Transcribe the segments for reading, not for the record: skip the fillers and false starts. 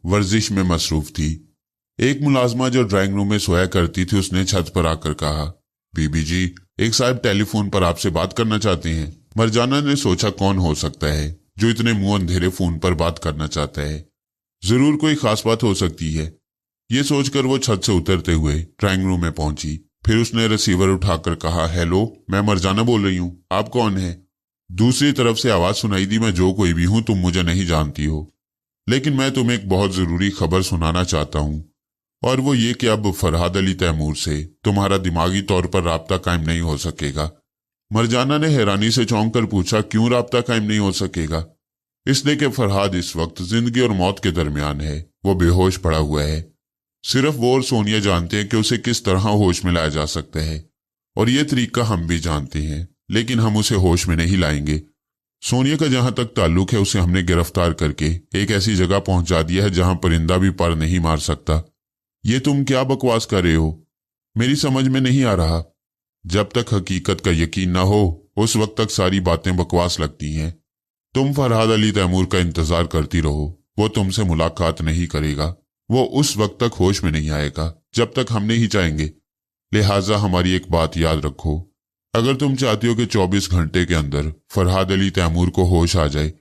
वर्जिश में मसरूफ थी। एक मुलाजमा जो ड्राइंग रूम में सोया करती थी उसने छत पर आकर कहा, बीबी जी, एक साहब टेलीफोन पर आपसे बात करना चाहते हैं। मरजाना ने सोचा कौन हो सकता है जो इतने मुंह अंधेरे फोन पर बात करना चाहता है। जरूर कोई खास बात हो सकती है। ये सोचकर वो छत से उतरते हुए ड्राइंग रूम में पहुंची। फिर उसने रिसीवर उठाकर कहा, हेलो, मैं मरजाना बोल रही हूँ, आप कौन है? दूसरी तरफ से आवाज सुनाई दी, मैं जो कोई भी हूं, तुम मुझे नहीं जानती हो, लेकिन मैं तुम्हें एक बहुत जरूरी खबर सुनाना चाहता हूं, और वो ये कि अब फरहाद अली तैमूर से तुम्हारा दिमागी तौर पर राब्ता कायम नहीं हो सकेगा। मरजाना ने हैरानी से चौंक कर पूछा, क्यों राब्ता कायम नहीं हो सकेगा? इसलिए कि फरहाद इस वक्त जिंदगी और मौत के दरमियान है। वो बेहोश पड़ा हुआ है। सिर्फ वो और सोनिया जानते हैं कि उसे किस तरह होश में लाया जा सकता है, और ये तरीका हम भी जानते हैं, लेकिन हम उसे होश में नहीं लाएंगे। सोनिया का जहां तक ताल्लुक है, उसे हमने गिरफ्तार करके एक ऐसी जगह पहुंचा दिया है जहां परिंदा भी पर नहीं मार सकता। ये तुम क्या बकवास कर रहे हो? मेरी समझ में नहीं आ रहा। जब तक हकीकत का यकीन ना हो उस वक्त तक सारी बातें बकवास लगती हैं। तुम फरहाद अली तैमूर का इंतजार करती रहो, वो तुमसे मुलाकात नहीं करेगा। वो उस वक्त तक होश में नहीं आएगा जब तक हम नहीं चाहेंगे। लिहाजा हमारी एक बात याद रखो, अगर तुम चाहती हो कि 24 घंटे के अंदर फरहाद अली तैमूर को होश आ जाए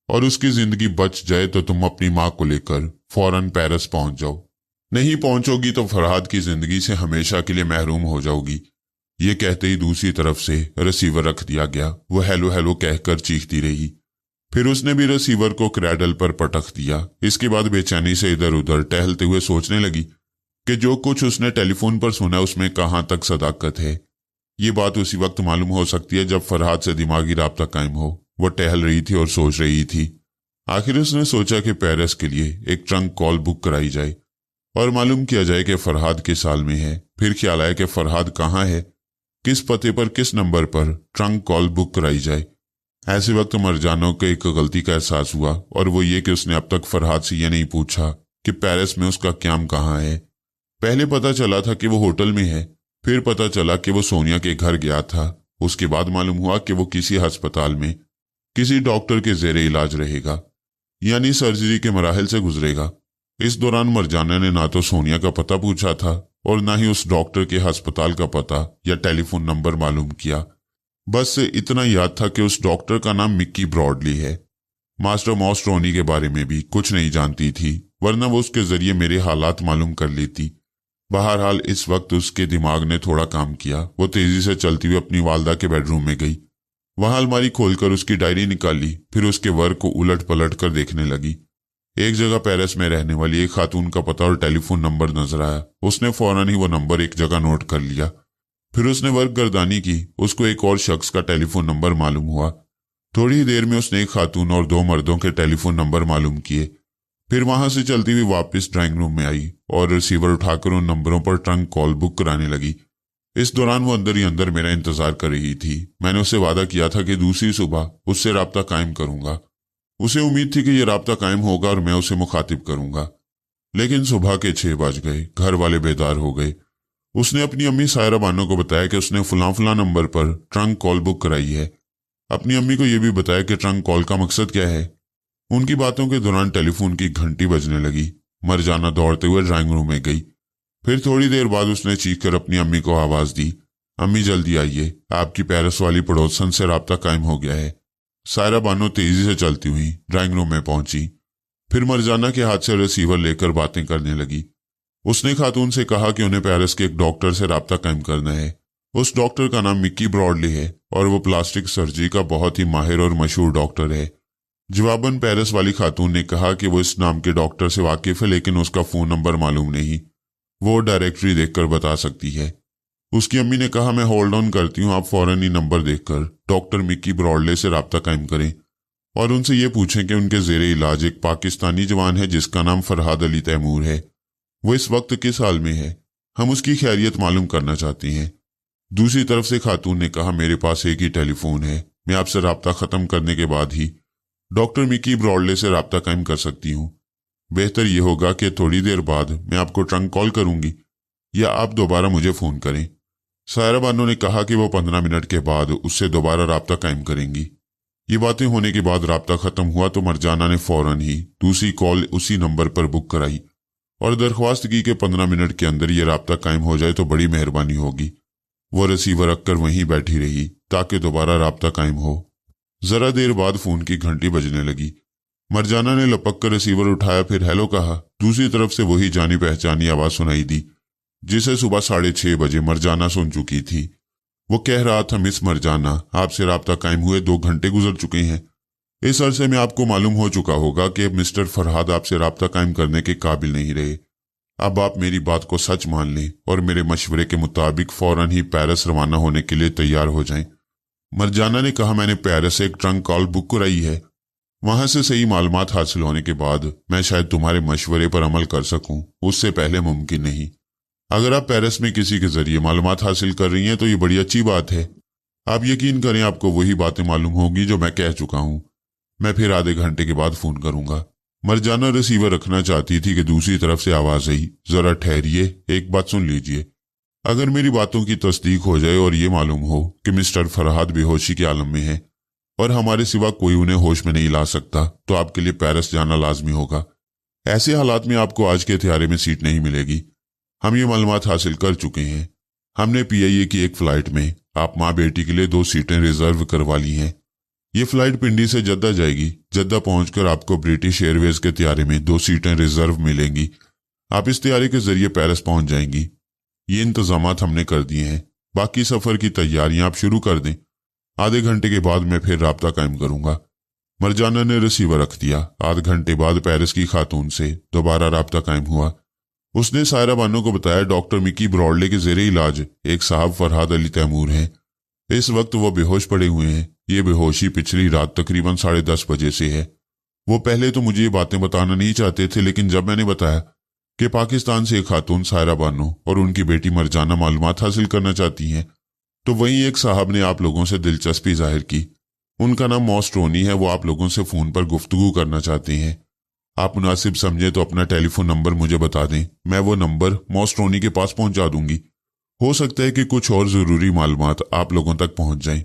और उसकी जिंदगी बच जाए, तो तुम अपनी मां को लेकर फौरन पेरिस पहुंच जाओ। नहीं पहुंचोगी तो फरहाद की जिंदगी से हमेशा के लिए महरूम हो जाओगी। ये कहते ही दूसरी तरफ से रिसीवर रख दिया गया। वो हेलो हेलो कहकर चीखती रही। फिर उसने भी रिसीवर को क्रैडल पर पटक दिया। इसके बाद बेचैनी से इधर उधर टहलते हुए सोचने लगी कि जो कुछ उसने टेलीफोन पर सुना उसमें कहां तक सदाकत है। ये बात उसी वक्त मालूम हो सकती है जब फरहाद से दिमागी राब्ता कायम हो। वो टहल रही थी और सोच रही थी। आखिर उसने सोचा कि पेरिस के लिए एक ट्रंक कॉल बुक कराई जाए और मालूम किया जाए कि फरहाद किस साल में है। फिर ख्याल आया कि फरहाद कहाँ है, किस पते पर, किस नंबर पर ट्रंक कॉल बुक कराई जाए। ऐसे वक्त मरजाना को एक गलती का एहसास हुआ, और वो ये कि उसने अब तक फरहाद से यह नहीं पूछा कि पेरिस में उसका क्याम कहाँ है। पहले पता चला था कि वो होटल में है, फिर पता चला कि वो सोनिया के घर गया था, उसके बाद मालूम हुआ कि वो किसी अस्पताल में किसी डॉक्टर के जेरे इलाज रहेगा, यानी सर्जरी के मराहल से गुजरेगा। इस दौरान मरजाना ने ना तो सोनिया का पता पूछा था और ना ही उस डॉक्टर के अस्पताल का पता या टेलीफोन नंबर मालूम किया। बस इतना याद था कि उस डॉक्टर का नाम मिक्की ब्रॉडली है। मास्टर मॉस्ट्रोनी के बारे में भी कुछ नहीं जानती थी, वरना वो उसके जरिए मेरे हालात मालूम कर लेती। बहरहाल इस वक्त उसके दिमाग ने थोड़ा काम किया। वो तेजी से चलती हुई अपनी वालदा के बेडरूम में गई। वहां अलमारी खोलकर उसकी डायरी निकाली, फिर उसके वर्क को उलट पलट कर देखने लगी। एक जगह पेरिस में रहने वाली एक खातून का पता और टेलीफोन नंबर नजर आया। उसने फौरन ही वो नंबर एक जगह नोट कर लिया। फिर उसने वर्क गर्दानी की। उसको एक और शख्स का टेलीफोन नंबर मालूम हुआ। थोड़ी ही देर में उसने एक खातून और 2 मर्दों के टेलीफोन नंबर मालूम किए। फिर वहां से चलती हुई वापस ड्राइंग रूम में आई और रिसीवर उठाकर उन नंबरों पर ट्रंक कॉल बुक कराने लगी। इस दौरान वो अंदर ही अंदर मेरा इंतजार कर रही थी। मैंने उससे वादा किया था कि दूसरी सुबह उससे राब्ता कायम करूंगा। उसे उम्मीद थी कि यह राब्ता कायम होगा और मैं उसे मुखातिब करूंगा। लेकिन सुबह के 6 बज गए। घर वाले बेदार हो गए। उसने अपनी अम्मी सायरा बानो को बताया कि उसने फलां नंबर पर ट्रंक कॉल बुक कराई है। अपनी अम्मी को यह भी बताया कि ट्रंक कॉल का मकसद क्या है। उनकी बातों के दौरान टेलीफोन की घंटी बजने लगी। मरजाना दौड़ते हुए ड्राइंग रूम में गई। फिर थोड़ी देर बाद उसने चीख कर अपनी अम्मी को आवाज दी, अम्मी जल्दी आइए, आपकी पेरिस वाली पड़ोसन से राब्ता कायम हो गया है। सायरा बानो तेजी से चलती हुई ड्राइंग रूम में पहुंची। फिर मरजाना के हाथ से रिसीवर लेकर बातें करने लगी। उसने खातून से कहा कि उन्हें पेरिस के एक डॉक्टर से राब्ता कायम करना है। उस डॉक्टर का नाम मिक्की ब्रॉडली है और वो प्लास्टिक सर्जरी का बहुत ही माहिर और मशहूर डॉक्टर है। जवाबन पेरिस वाली खातून ने कहा कि वो इस नाम के डॉक्टर से वाकिफ है, लेकिन उसका फोन नंबर मालूम नहीं। वो डायरेक्टरी देखकर बता सकती है। उसकी अम्मी ने कहा, मैं होल्ड ऑन करती हूँ, आप फौरन ही नंबर देखकर डॉक्टर मिक्की ब्रॉडले से राब्ता कायम करें और उनसे ये पूछें कि उनके जेरे इलाज एक पाकिस्तानी जवान है जिसका नाम फरहाद अली तैमूर है। वो इस वक्त किस हाल में है, हम उसकी खैरियत मालूम करना चाहते हैं। दूसरी तरफ से खातून ने कहा, मेरे पास एक ही टेलीफोन है, मैं आपसे राब्ता खत्म करने के बाद ही डॉक्टर मिक्की ब्रॉडले से राब्ता कायम कर सकती हूँ। बेहतर यह होगा कि थोड़ी देर बाद मैं आपको ट्रंक कॉल करूंगी या आप दोबारा मुझे फोन करें। सायरा बानो ने कहा कि वो 15 मिनट के बाद उससे दोबारा राब्ता कायम करेंगी। ये बातें होने के बाद राब्ता खत्म हुआ तो मरजाना ने फौरन ही दूसरी कॉल उसी नंबर पर बुक कराई और दरख्वास्त की कि 15 मिनट के अंदर ये राब्ता कायम हो जाए तो बड़ी मेहरबानी होगी। वो रिसीवर रखकर वहीं बैठी रही ताकि दोबारा राब्ता कायम हो। जरा देर बाद फोन की घंटी बजने लगी। मरजाना ने लपक कर रिसीवर उठाया, फिर हेलो कहा। दूसरी तरफ से वही जानी पहचानी आवाज सुनाई दी जिसे सुबह 6:30 बजे मरजाना सुन चुकी थी। वो कह रहा था, मिस मरजाना, आपसे राब्ता कायम हुए 2 घंटे गुजर चुके हैं। इस अरसे में आपको मालूम हो चुका होगा कि मिस्टर फरहाद आपसे राब्ता कायम करने के काबिल नहीं रहे। अब आप मेरी बात को सच मान लें और मेरे मशवरे के मुताबिक फौरन ही पेरिस रवाना होने के लिए तैयार हो जाएं। मरजाना ने कहा, मैंने पेरिस से एक ट्रंक कॉल बुक कराई है। वहां से सही मालूमात हासिल होने के बाद मैं शायद तुम्हारे मशवरे पर अमल कर सकूं, उससे पहले मुमकिन नहीं। अगर आप पेरिस में किसी के जरिए मालूमात हासिल कर रही हैं तो ये बड़ी अच्छी बात है। आप यकीन करें, आपको वही बातें मालूम होगी जो मैं कह चुका हूं। मैं फिर आधे घंटे के बाद फोन करूंगा। मरजाना रिसीवर रखना चाहती थी कि दूसरी तरफ से आवाज आई, जरा ठहरिए, एक बात सुन लीजिए। अगर मेरी बातों की तस्दीक हो जाए और ये मालूम हो कि मिस्टर फरहाद बेहोशी के आलम में है और हमारे सिवा कोई उन्हें होश में नहीं ला सकता, तो आपके लिए पेरिस जाना लाजमी होगा। ऐसे हालात में आपको आज के हथियारे में सीट नहीं मिलेगी। हम ये मालूमात हासिल कर चुके हैं। हमने PIA की एक फ्लाइट में आप माँ बेटी के लिए 2 सीटें रिजर्व करवा ली हैं। ये फ्लाइट पिंडी से जद्दा जाएगी। जद्दा पहुंचकर आपको ब्रिटिश एयरवेज के त्यारे में 2 सीटें रिजर्व मिलेंगी। आप इस त्यारे के जरिए पेरिस पहुंच जाएंगी। ये इंतजामात हमने कर दिए हैं। बाकी सफर की तैयारियां आप शुरू कर दें। आधे घंटे के बाद मैं फिर राब्ता कायम करूंगा। मरजाना ने रिसीवर रख दिया। आधे घंटे बाद पेरिस की खातून से दोबारा राब्ता कायम हुआ। उसने सायरा बानो को बताया, डॉक्टर मिकी ब्रॉडले के जेरे इलाज एक साहब फरहाद अली तैमूर हैं। इस वक्त वो बेहोश पड़े हुए हैं। ये बेहोशी पिछली रात तकरीबन 10:30 बजे से है। वो पहले तो मुझे ये बातें बताना नहीं चाहते थे, लेकिन जब मैंने बताया कि पाकिस्तान से एक खातून सायरा बानो और उनकी बेटी मरजाना मालूमात हासिल करना चाहती हैं, तो वहीं एक साहब ने आप लोगों से दिलचस्पी जाहिर की। उनका नाम मॉस्ट्रोनी है। वो आप लोगों से फोन पर गुफ्तगू करना चाहते हैं। आप मुनासिब समझे तो अपना टेलीफोन नंबर मुझे बता दें। मैं वो नंबर मॉस्ट्रोनी के पास पहुंचा दूंगी। हो सकता है कि कुछ और जरूरी मालूमात आप लोगों तक पहुंच जाएं।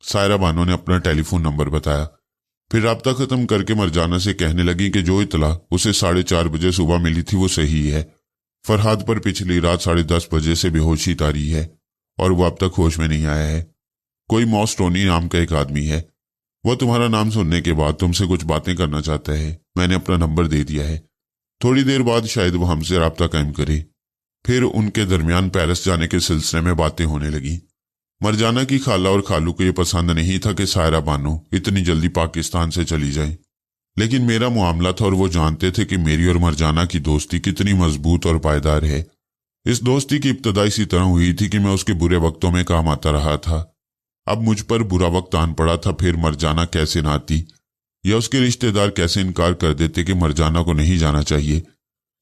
सायरा बानो ने अपना टेलीफोन नंबर बताया। फिर राब्ता खत्म करके मरजाना से कहने लगी कि जो इतला उसे 4:30 बजे सुबह मिली थी वो सही है। फरहाद पर पिछली रात 10:30 बजे से बेहोशी तारी है और वो अब तक होश में नहीं आया है। कोई मॉस्ट्रोनी नाम का एक आदमी है। वो तुम्हारा नाम सुनने के बाद तुमसे कुछ बातें करना चाहता है। मैंने अपना नंबर दे दिया है। थोड़ी देर बाद शायद वो हमसे राब्ता कायम करे। फिर उनके दरमियान पेरिस जाने के सिलसिले में बातें होने लगी। मरजाना की खाला और खालू को ये पसंद नहीं था कि सायरा बानो इतनी जल्दी पाकिस्तान से चली जाए, लेकिन मेरा मामला था और वो जानते थे कि मेरी और मरजाना की दोस्ती कितनी मजबूत और पायदार है। इस दोस्ती की इब्तदा इसी तरह हुई थी कि मैं उसके बुरे वक्तों में काम आता रहा था। अब मुझ पर बुरा वक्त आन पड़ा था, फिर मरजाना कैसे ना आती या उसके रिश्तेदार कैसे इनकार कर देते कि मरजाना को नहीं जाना चाहिए।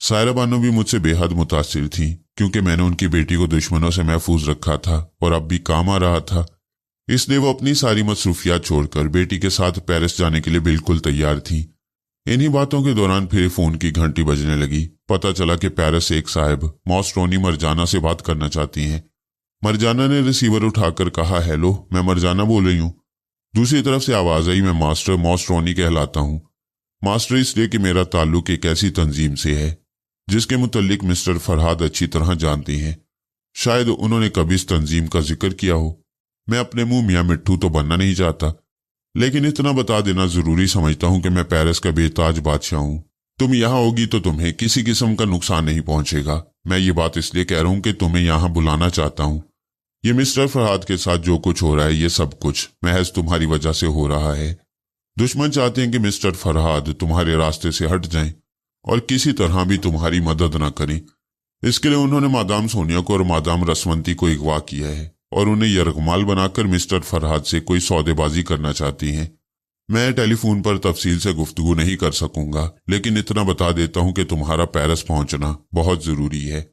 सायरा बानो भी मुझसे बेहद मुतासिर थी क्योंकि मैंने उनकी बेटी को दुश्मनों से महफूज रखा था और अब भी काम आ रहा था। इसलिए वो अपनी सारी मसरूफियात छोड़कर बेटी के साथ पेरिस जाने के लिए बिल्कुल तैयार थी। इन्हीं बातों के दौरान फिर फोन की घंटी बजने लगी। पता चला कि पेरिस से एक साहब मॉस्ट्रोनी मरजाना से बात करना चाहती हैं। मरजाना ने रिसीवर उठाकर कहा, हेलो, मैं मरजाना बोल रही हूँ। दूसरी तरफ से आवाज आई, मैं मास्टर मॉस्ट्रोनी कहलाता हूँ। मास्टर इसलिए कि मेरा ताल्लुक एक ऐसी तंजीम से है जिसके मुतल्लिक मिस्टर फरहाद अच्छी तरह जानते हैं। शायद उन्होंने कभी इस तंजीम का जिक्र किया हो। मैं अपने मुंह मियाँ मिट्ठू तो बनना नहीं चाहता, लेकिन इतना बता देना जरूरी समझता हूं कि मैं पेरिस का बेताज बादशाह हूं। तुम यहां होगी तो तुम्हें किसी किस्म का नुकसान नहीं पहुंचेगा। मैं ये बात इसलिए कह रहा हूं कि तुम्हें यहां बुलाना चाहता हूं। ये मिस्टर फरहाद के साथ जो कुछ हो रहा है, ये सब कुछ महज तुम्हारी वजह से हो रहा है। दुश्मन चाहते हैं कि मिस्टर फरहाद तुम्हारे रास्ते से हट जाएं और किसी तरह भी तुम्हारी मदद न करें। इसके लिए उन्होंने मादाम सोनिया को और मादाम रसवंती को अगवा किया है और उन्हें यरगमाल बनाकर मिस्टर फरहाद से कोई सौदेबाजी करना चाहती हैं। मैं टेलीफोन पर तफसील से गुफ्तगू नहीं कर सकूंगा, लेकिन इतना बता देता हूं कि तुम्हारा पेरिस पहुंचना बहुत जरूरी है।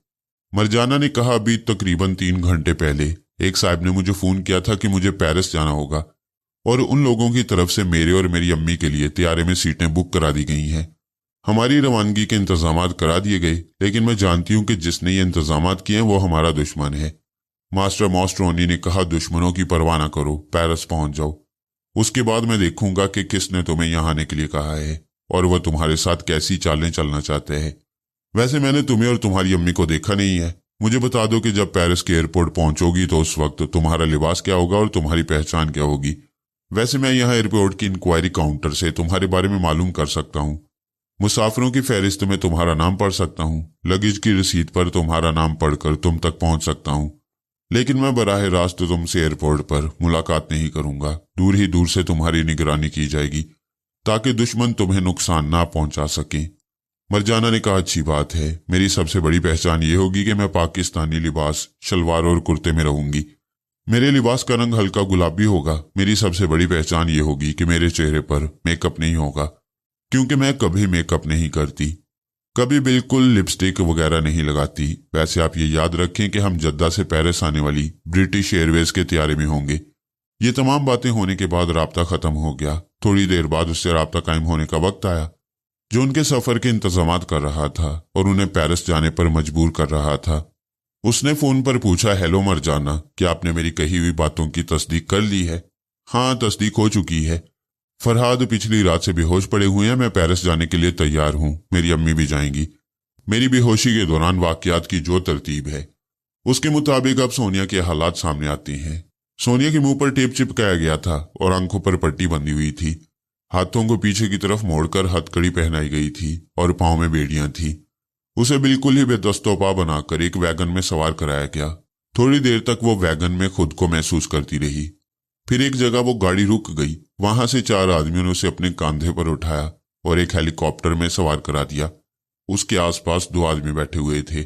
मरजाना ने कहा, अभी तकरीबन 3 घंटे पहले एक साहब ने मुझे फोन किया था कि मुझे पेरिस जाना होगा और उन लोगों की तरफ से मेरे और मेरी अम्मी के लिए त्यारे में सीटें बुक करा दी गई हैं। हमारी रवानगी के इंतजामात करा दिए गए, लेकिन मैं जानती हूं कि जिसने ये इंतजामात किए हैं वो हमारा दुश्मन है। मास्टर मॉस्ट्रोनी ने कहा, दुश्मनों की परवाह न करो, पेरिस पहुंच जाओ। उसके बाद मैं देखूंगा कि किसने तुम्हें यहाँ आने के लिए कहा है और वह तुम्हारे साथ कैसी चालें चलना चाहते हैं। वैसे मैंने तुम्हें और तुम्हारी अम्मी को देखा नहीं है। मुझे बता दो कि जब पेरिस के एयरपोर्ट पहुंचोगी तो उस वक्त तुम्हारा लिबास क्या होगा और तुम्हारी पहचान क्या होगी। वैसे मैं यहाँ एयरपोर्ट की इंक्वायरी काउंटर से तुम्हारे बारे में मालूम कर सकता हूँ। मुसाफिरों की फहरिस्त में तुम्हारा नाम पढ़ सकता हूँ। लगेज की रसीद पर तुम्हारा नाम पढ़कर तुम तक पहुंच सकता हूँ। लेकिन मैं बराह रास्त तुमसे एयरपोर्ट पर मुलाकात नहीं करूंगा। दूर ही दूर से तुम्हारी निगरानी की जाएगी ताकि दुश्मन तुम्हें नुकसान ना पहुंचा सके। मरजाना ने कहा, अच्छी बात है। मेरी सबसे बड़ी पहचान ये होगी कि मैं पाकिस्तानी लिबास शलवार और कुर्ते में रहूंगी। मेरे लिबास का रंग हल्का गुलाबी होगा। मेरी सबसे बड़ी पहचान ये होगी कि मेरे चेहरे पर मेकअप नहीं होगा, क्योंकि मैं कभी मेकअप नहीं करती, कभी बिल्कुल लिपस्टिक वगैरह नहीं लगाती। वैसे आप ये याद रखें कि हम जद्दा से पेरिस आने वाली ब्रिटिश एयरवेज के त्यारे में होंगे। ये तमाम बातें होने के बाद राब्ता खत्म हो गया। थोड़ी देर बाद उससे राब्ता कायम होने का वक्त आया, जो उनके सफर के इंतजामात कर रहा था और उन्हें पेरिस जाने पर मजबूर कर रहा था। उसने फोन पर पूछा, हेलो मरजाना, क्या आपने मेरी कही हुई बातों की तस्दीक कर ली है? हाँ, तस्दीक हो चुकी है। फरहाद पिछली रात से बेहोश पड़े हुए हैं। मैं पेरिस जाने के लिए तैयार हूँ। मेरी अम्मी भी जाएंगी। मेरी बेहोशी के दौरान वाकयात की जो तरतीब है उसके मुताबिक अब सोनिया के हालात सामने आते हैं। सोनिया के मुंह पर टेप चिपकाया गया था और आंखों पर पट्टी बंधी हुई थी। हाथों को पीछे की तरफ मोड़कर हथकड़ी पहनाई गई थी और पांव में बेड़ियां थी। उसे बिल्कुल ही बेदस्तोपा बनाकर एक वैगन में सवार कराया गया। थोड़ी देर तक वो वैगन में खुद को महसूस करती रही। फिर एक जगह वो गाड़ी रुक गई। वहां से 4 आदमियों ने उसे अपने कंधे पर उठाया और एक हेलीकॉप्टर में सवार करा दिया। उसके आसपास 2 आदमी बैठे हुए थे।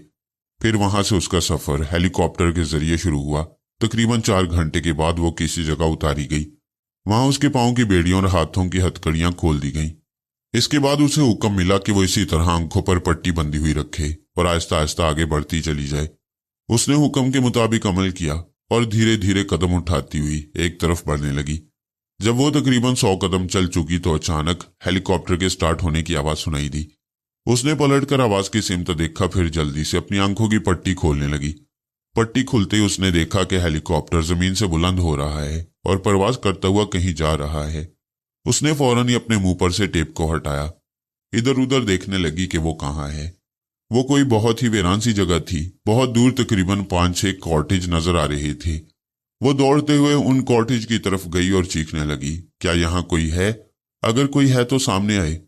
फिर वहां से उसका सफर हेलीकॉप्टर के जरिए शुरू हुआ। तकरीबन 4 घंटे के बाद वो किसी जगह उतारी गई। वहां उसके पांव की बेड़ियों और हाथों की हथकड़ियां खोल दी गईं। इसके बाद उसे हुक्म मिला कि वो इसी तरह आंखों पर पट्टी बंधी हुई रखे और आहिस्ता आहिस्ता आगे बढ़ती चली जाए। उसने हुक्म के मुताबिक अमल किया और धीरे धीरे कदम उठाती हुई एक तरफ बढ़ने लगी। जब वो तकरीबन 100 कदम चल चुकी तो अचानक हेलीकॉप्टर के स्टार्ट होने की आवाज सुनाई दी। उसने पलटकर आवाज की सिमत देखा, फिर जल्दी से अपनी आंखों की पट्टी खोलने लगी। पट्टी खुलते ही उसने देखा कि हेलीकॉप्टर जमीन से बुलंद हो रहा है और परवाज करता हुआ कहीं जा रहा है। उसने फौरन ही अपने मुंह पर से टेप को हटाया। इधर उधर देखने लगी कि वो कहाँ है। वो कोई बहुत ही वीरान सी जगह थी। बहुत दूर तकरीबन 5-6 कॉटेज नजर आ रहे थे। वो दौड़ते हुए उन कॉटेज की तरफ गई और चीखने लगी, क्या यहाँ कोई है? अगर कोई है तो सामने आए।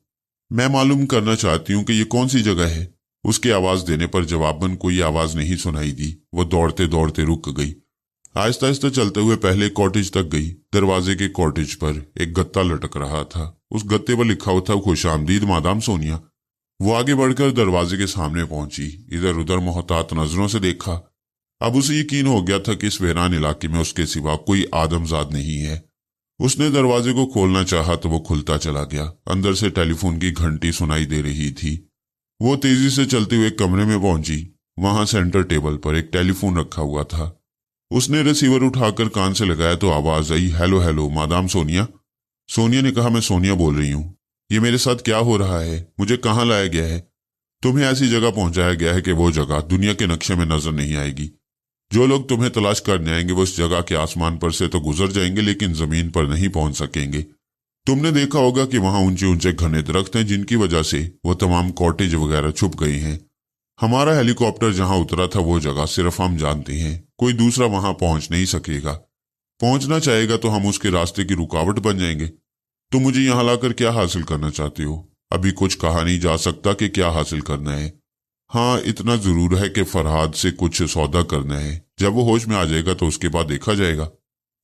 मैं मालूम करना चाहती हूँ कि ये कौन सी जगह है। उसके आवाज देने पर जवाबन कोई आवाज नहीं सुनाई दी। वो दौड़ते दौड़ते रुक गई। आहिस्ता आहिस्ता चलते हुए पहले कॉटेज तक गई। दरवाजे के कॉटेज पर एक गत्ता लटक रहा था। उस गत्ते पर लिखा हुआ था, खुशामदीद मादाम सोनिया। वो आगे बढ़कर दरवाजे के सामने पहुंची। इधर उधर मोहतात नजरों से देखा। अब उसे यकीन हो गया था कि इस वीरान इलाके में उसके सिवा कोई आदमजाद नहीं है। उसने दरवाजे को खोलना चाहा तो वो खुलता चला गया। अंदर से टेलीफोन की घंटी सुनाई दे रही थी। वो तेजी से चलते हुए कमरे में पहुंची। वहां सेंटर टेबल पर एक टेलीफोन रखा हुआ था। उसने रिसीवर उठाकर कान से लगाया तो आवाज आई, hello hello madam Sonia. Sonia ने कहा, मैं सोनिया बोल रही हूँ। ये मेरे साथ क्या हो रहा है? मुझे कहाँ लाया गया है? तुम्हें ऐसी जगह पहुंचाया गया है कि वो जगह दुनिया के नक्शे में नजर नहीं आएगी। जो लोग तुम्हें तलाश करने आएंगे वो इस जगह के आसमान पर से तो गुजर जाएंगे लेकिन जमीन पर नहीं पहुंच सकेंगे। तुमने देखा होगा कि वहां ऊंचे ऊंचे घने दरख्त हैं जिनकी वजह से वो तमाम कॉटेज वगैरह छुप गए हैं। हमारा हेलीकॉप्टर जहां उतरा था वो जगह सिर्फ हम जानते हैं। कोई दूसरा वहां पहुंच नहीं सकेगा। पहुंचना चाहेगा तो हम उसके रास्ते की रुकावट बन जाएंगे। तुम मुझे यहां लाकर क्या हासिल करना चाहते हो? अभी कुछ कहा नहीं जा सकता कि क्या हासिल करना है। हाँ, इतना जरूर है कि फरहाद से कुछ सौदा करना है। जब वो होश में आ जाएगा तो उसके बाद देखा जाएगा।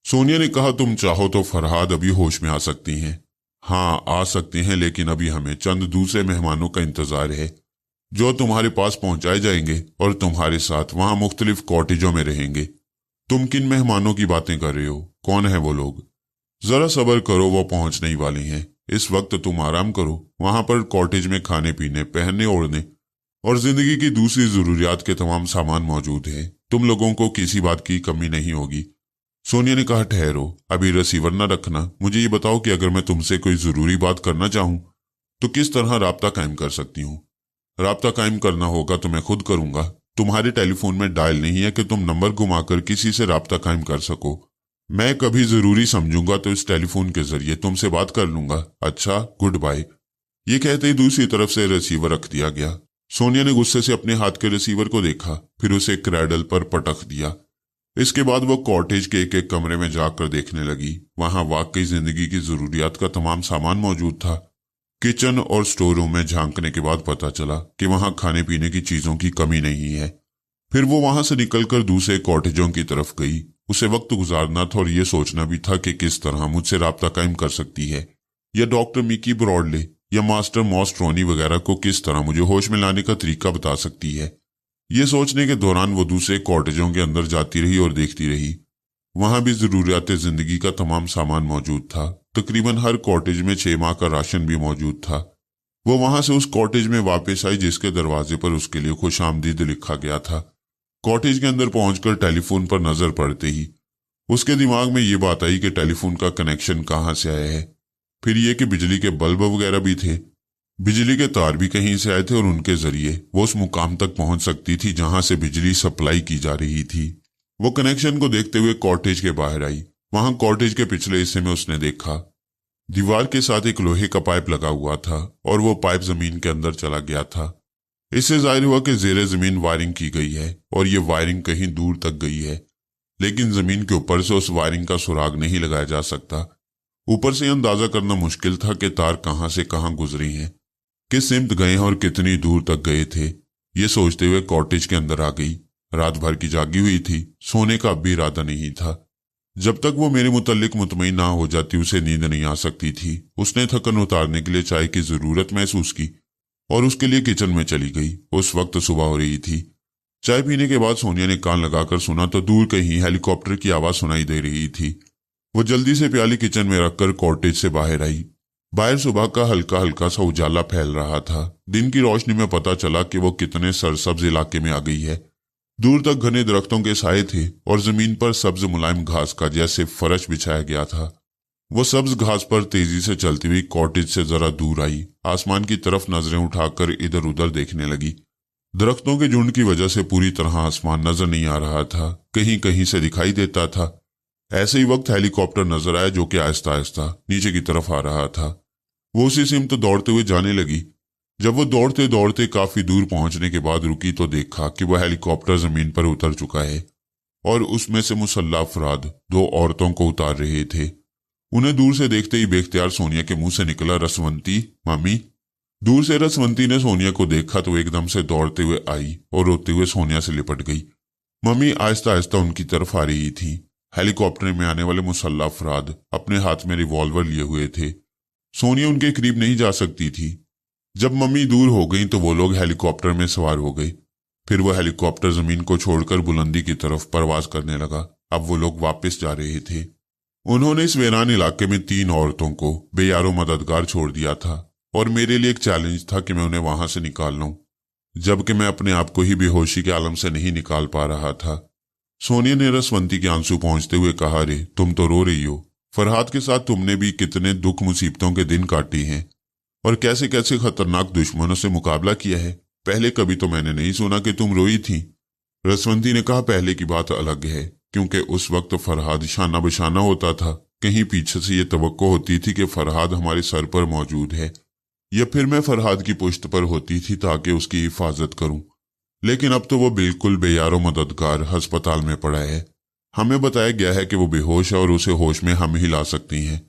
सोनिया ने कहा, तुम चाहो तो फरहाद अभी होश में आ सकती हैं। हाँ, आ सकते हैं, लेकिन अभी हमें चंद दूसरे मेहमानों का इंतजार है जो तुम्हारे पास पहुंचाए जाएंगे और तुम्हारे साथ वहां मुख्तलिफ कॉटेजों में रहेंगे। तुम किन मेहमानों की बातें कर रहे हो? कौन है वो लोग? जरा सब्र करो, वो पहुंचने ही वाले हैं। इस वक्त तुम आराम करो। वहां पर कॉटेज में खाने पीने, पहनने ओढ़ने और जिंदगी की दूसरी जरूरियात के तमाम सामान मौजूद हैं। तुम लोगों को किसी बात की कमी नहीं होगी। सोनिया ने कहा, ठहरो, अभी रिसीवर न रखना। मुझे ये बताओ कि अगर मैं तुमसे कोई जरूरी बात करना चाहूं तो किस तरह राब्ता कायम कर सकती हूँ? राब्ता कायम करना होगा तो मैं खुद करूंगा। तुम्हारे टेलीफोन में डायल नहीं है कि तुम नंबर घुमाकर किसी से राब्ता कायम कर सको। मैं कभी जरूरी समझूंगा तो इस टेलीफोन के जरिए तुमसे बात कर लूंगा। अच्छा, गुड बाय। ये कहते ही दूसरी तरफ से रिसीवर रख दिया गया। सोनिया ने गुस्से से अपने हाथ के रिसीवर को देखा, फिर उसे क्रैडल पर पटक दिया। इसके बाद वो कॉटेज के एक एक कमरे में जाकर देखने लगी। वहां वाकई जिंदगी की जरूरियात का तमाम सामान मौजूद था। किचन और स्टोर रूम में झांकने के बाद पता चला कि वहां खाने पीने की चीजों की कमी नहीं है। फिर वो वहां से निकलकर दूसरे कॉटेजों की तरफ गई। उसे वक्त गुजारना था और ये सोचना भी था कि किस तरह मुझसे राब्ता कायम कर सकती है, या डॉक्टर मिकी ब्रॉडले या मास्टर मॉस्ट्रोनी वगैरह को किस तरह मुझे होश में लाने का तरीका बता सकती है। ये सोचने के दौरान वो दूसरे कॉटेजों के अंदर जाती रही और देखती रही। वहां भी जरूरियात जिंदगी का तमाम सामान मौजूद था। तकरीबन हर कॉटेज में 6 माह का राशन भी मौजूद था। वो वहां से उस कॉटेज में वापस आई जिसके दरवाजे पर उसके लिए खुशामदीद लिखा गया था। कॉटेज के अंदर पहुंचकर टेलीफोन पर नजर पड़ते ही उसके दिमाग में ये बात आई कि टेलीफोन का कनेक्शन कहां से आया है। फिर ये कि बिजली के बल्ब वगैरह भी थे। बिजली के तार भी कहीं से आए थे और उनके जरिए वो उस मुकाम तक पहुंच सकती थी जहां से बिजली सप्लाई की जा रही थी। वो कनेक्शन को देखते हुए कॉटेज के बाहर आई। वहां कॉटेज के पिछले हिस्से में उसने देखा दीवार के साथ एक लोहे का पाइप लगा हुआ था और वो पाइप जमीन के अंदर चला गया था। इससे जाहिर हुआ कि जेरे जमीन वायरिंग की गई है और ये वायरिंग कहीं दूर तक गई है, लेकिन जमीन के ऊपर से उस वायरिंग का सुराग नहीं लगाया जा सकता। ऊपर से अंदाजा करना मुश्किल था कि तार कहां से कहां गुजरे हैं, किस सिमत गए हैं और कितनी दूर तक गए थे। ये सोचते हुए कॉटेज के अंदर आ गई। रात भर की जागी हुई थी, सोने का अब भी इरादा नहीं था। जब तक वो मेरे मुतल्लिक मुतमईन ना हो जाती उसे नींद नहीं आ सकती थी। उसने थकन उतारने के लिए चाय की जरूरत महसूस की और उसके लिए किचन में चली गई। उस वक्त सुबह हो रही थी। चाय पीने के बाद सोनिया ने कान लगाकर सुना तो दूर कहीं हेलीकॉप्टर की आवाज सुनाई दे रही थी। वो जल्दी से प्याली किचन में रखकर कॉटेज से बाहर आई। बाहर सुबह का हल्का हल्का सा उजाला फैल रहा था। दिन की रोशनी में पता चला कि वो कितने सरसब्ज इलाके में आ गई है। दूर तक घने दरख्तों के साए थे और जमीन पर सब्ज मुलायम घास का जैसे फर्श बिछाया गया था। वो सब्ज घास पर तेजी से चलती हुई कॉटेज से जरा दूर आई। आसमान की तरफ नजरें उठाकर इधर उधर देखने लगी। दरख्तों के झुंड की वजह से पूरी तरह आसमान नजर नहीं आ रहा था, कहीं कहीं से दिखाई देता था। ऐसे ही वक्त हेलीकॉप्टर नजर आया जो कि आहिस्ता आहिस्ता नीचे की तरफ आ रहा था। वो उसी सिमत दौड़ते हुए जाने लगी। जब वो दौड़ते दौड़ते काफी दूर पहुंचने के बाद रुकी तो देखा कि वह हेलीकॉप्टर जमीन पर उतर चुका है और उसमें से मुसल्लह अफराद 2 औरतों को उतार रहे थे। उन्हें दूर से देखते ही बेख्तियार सोनिया के मुंह से निकला, रसवंती, मम्मी। दूर से रसवंती ने सोनिया को देखा तो एकदम से दौड़ते हुए आई और रोते हुए सोनिया से लिपट गई। मम्मी आहिस्ता आहिस्ता उनकी तरफ आ रही थी। हेलीकॉप्टर में आने वाले मुसल्लह अफराद अपने हाथ में रिवॉल्वर लिए हुए थे। सोनिया उनके करीब नहीं जा सकती थी। जब मम्मी दूर हो गई तो वो लोग हेलीकॉप्टर में सवार हो गए। फिर वो हेलीकॉप्टर जमीन को छोड़कर बुलंदी की तरफ परवाज करने लगा। अब वो लोग वापस जा रहे थे। उन्होंने इस वीरान इलाके में 3 औरतों को बेयारो मददगार छोड़ दिया था और मेरे लिए एक चैलेंज था कि मैं उन्हें वहां से निकाल लूं, जबकि मैं अपने आप को ही बेहोशी के आलम से नहीं निकाल पा रहा था। सोनिया ने रसवंती के आंसू पहुंचते हुए कहा, रे तुम तो रो रही हो। फरहाद के साथ तुमने भी कितने दुख मुसीबतों के दिन काटे हैं और कैसे कैसे खतरनाक दुश्मनों से मुकाबला किया है। पहले कभी तो मैंने नहीं सुना कि तुम रोई थी। रसवंती ने कहा, पहले की बात अलग है, क्योंकि उस वक्त फरहाद शाना बशाना होता था। कहीं पीछे से ये तवक्को होती थी कि फरहाद हमारे सर पर मौजूद है, या फिर मैं फरहाद की पुश्त पर होती थी ताकि उसकी हिफाजत करूं। लेकिन अब तो वो बिल्कुल बेयारो मददगार अस्पताल में पड़ा है। हमें बताया गया है कि वो बेहोश है और उसे होश में हम ही ला सकती हैं।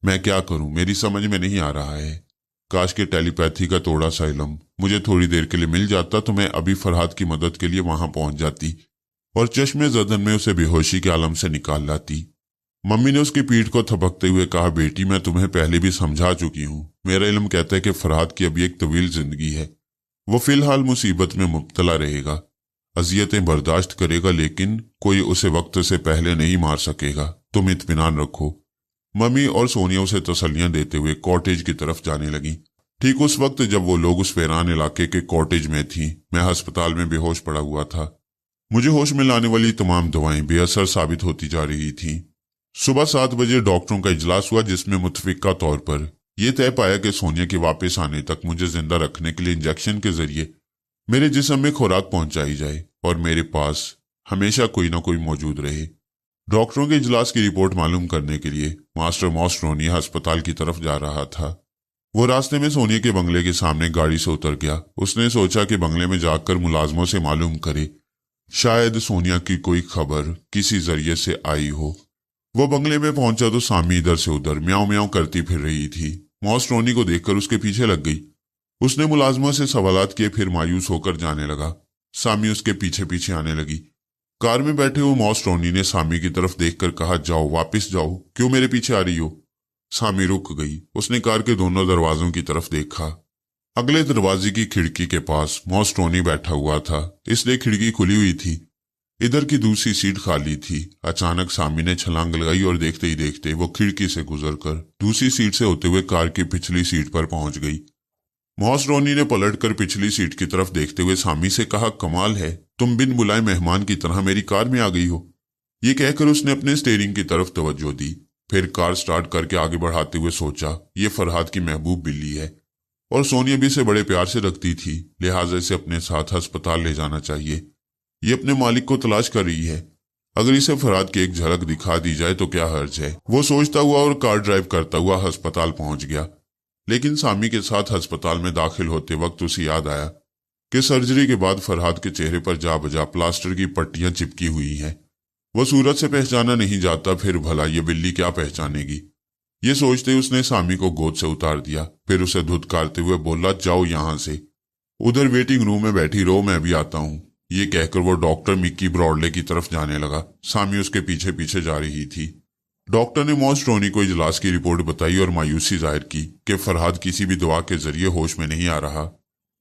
मैं क्या करूं, मेरी समझ में नहीं आ रहा है। काश के टेलीपैथी का थोड़ा सा इल्म मुझे थोड़ी देर के लिए मिल जाता तो मैं अभी फरहाद की मदद के लिए वहां पहुंच जाती और चश्मे जदन में उसे बेहोशी के आलम से निकाल लाती। मम्मी ने उसकी पीठ को थपकते हुए कहा, बेटी मैं तुम्हें पहले भी समझा चुकी हूं। मेरा इल्म कहता है कि फरहाद की अभी एक तवील जिंदगी है। वो फिलहाल मुसीबत में मुब्तला रहेगा, अजियतें बर्दाश्त करेगा, लेकिन कोई उसे वक्त से पहले नहीं मार सकेगा। तुम इत्मीनान रखो। मम्मी और सोनिया उसे तसल्लियां देते हुए कॉटेज की तरफ जाने लगी। ठीक उस वक्त जब वो लोग उस वीरान इलाके के कॉटेज में थी, मैं अस्पताल में बेहोश पड़ा हुआ था। मुझे होश में लाने वाली तमाम दवाएं बेअसर साबित होती जा रही थी। सुबह 7 बजे डॉक्टरों का इजलास हुआ जिसमें मुतफिका तौर पर यह तय पाया कि सोनिया के वापस आने तक मुझे जिंदा रखने के लिए इंजेक्शन के जरिए मेरे जिस्म में खुराक पहुंचाई जाए और मेरे पास हमेशा कोई ना कोई मौजूद रहे। डॉक्टरों के इजलास की रिपोर्ट मालूम करने के लिए मास्टर मॉस्ट्रोनी अस्पताल की तरफ जा रहा था। वो रास्ते में सोनिया के बंगले के सामने गाड़ी से उतर गया। उसने सोचा कि बंगले में जाकर मुलाजमों से मालूम करे, शायद सोनिया की कोई खबर किसी जरिए से आई हो। वो बंगले में पहुंचा तो सामी इधर से उधर म्याऊं म्याऊं करती फिर रही थी। मॉस्ट्रोनी को देखकर उसके पीछे लग गई। उसने मुलाजमा से सवालात किए, फिर मायूस होकर जाने लगा। सामी उसके पीछे पीछे आने लगी। कार में बैठे हुए मॉस्ट्रोनी ने सामी की तरफ देखकर कहा, जाओ, वापस जाओ, क्यों मेरे पीछे आ रही हो? सामी रुक गई। उसने कार के दोनों दरवाजों की तरफ देखा। अगले दरवाजे की खिड़की के पास मॉस्ट्रोनी बैठा हुआ था, इसलिए खिड़की खुली हुई थी। इधर की दूसरी सीट खाली थी। अचानक सामी ने छलांग लगाई और देखते ही देखते वो खिड़की से गुजरकर दूसरी सीट से होते हुए कार की पिछली सीट पर पहुंच गई। मॉस्ट्रोनी ने पलटकर पिछली सीट की तरफ देखते हुए सामी से कहा, कमाल है, तुम बिन बुलाए मेहमान की तरह मेरी कार में आ गई हो। ये कहकर उसने अपने स्टीयरिंग की तरफ तवज्जो दी। फिर कार स्टार्ट करके आगे बढ़ाते हुए सोचा, ये फरहाद की महबूब बिल्ली है और सोनिया भी इसे बड़े प्यार से रखती थी, लिहाजा इसे अपने साथ अस्पताल ले जाना चाहिए। ये अपने मालिक को तलाश कर रही है, अगर इसे फरहाद की एक झलक दिखा दी जाए तो क्या हर्ज है। वो सोचता हुआ और कार ड्राइव करता हुआ अस्पताल पहुंच गया। लेकिन सामी के साथ अस्पताल में दाखिल होते वक्त उसे याद आया कि सर्जरी के बाद फरहाद के चेहरे पर जा बजा प्लास्टर की पट्टियां चिपकी हुई हैं। वो सूरत से पहचाना नहीं जाता, फिर भला ये बिल्ली क्या पहचानेगी। ये सोचते ही उसने सामी को गोद से उतार दिया, फिर उसे धुतकारते हुए बोला, जाओ यहां से, उधर वेटिंग रूम में बैठी रहो, मैं भी आता हूं। ये कहकर वो डॉक्टर मिक्की ब्रॉडले की तरफ जाने लगा। सामी उसके पीछे पीछे जा रही थी। डॉक्टर ने मॉस्ट्रोनी को इजलास की रिपोर्ट बताई और मायूसी जाहिर की कि फरहाद किसी भी दवा के जरिए होश में नहीं आ रहा।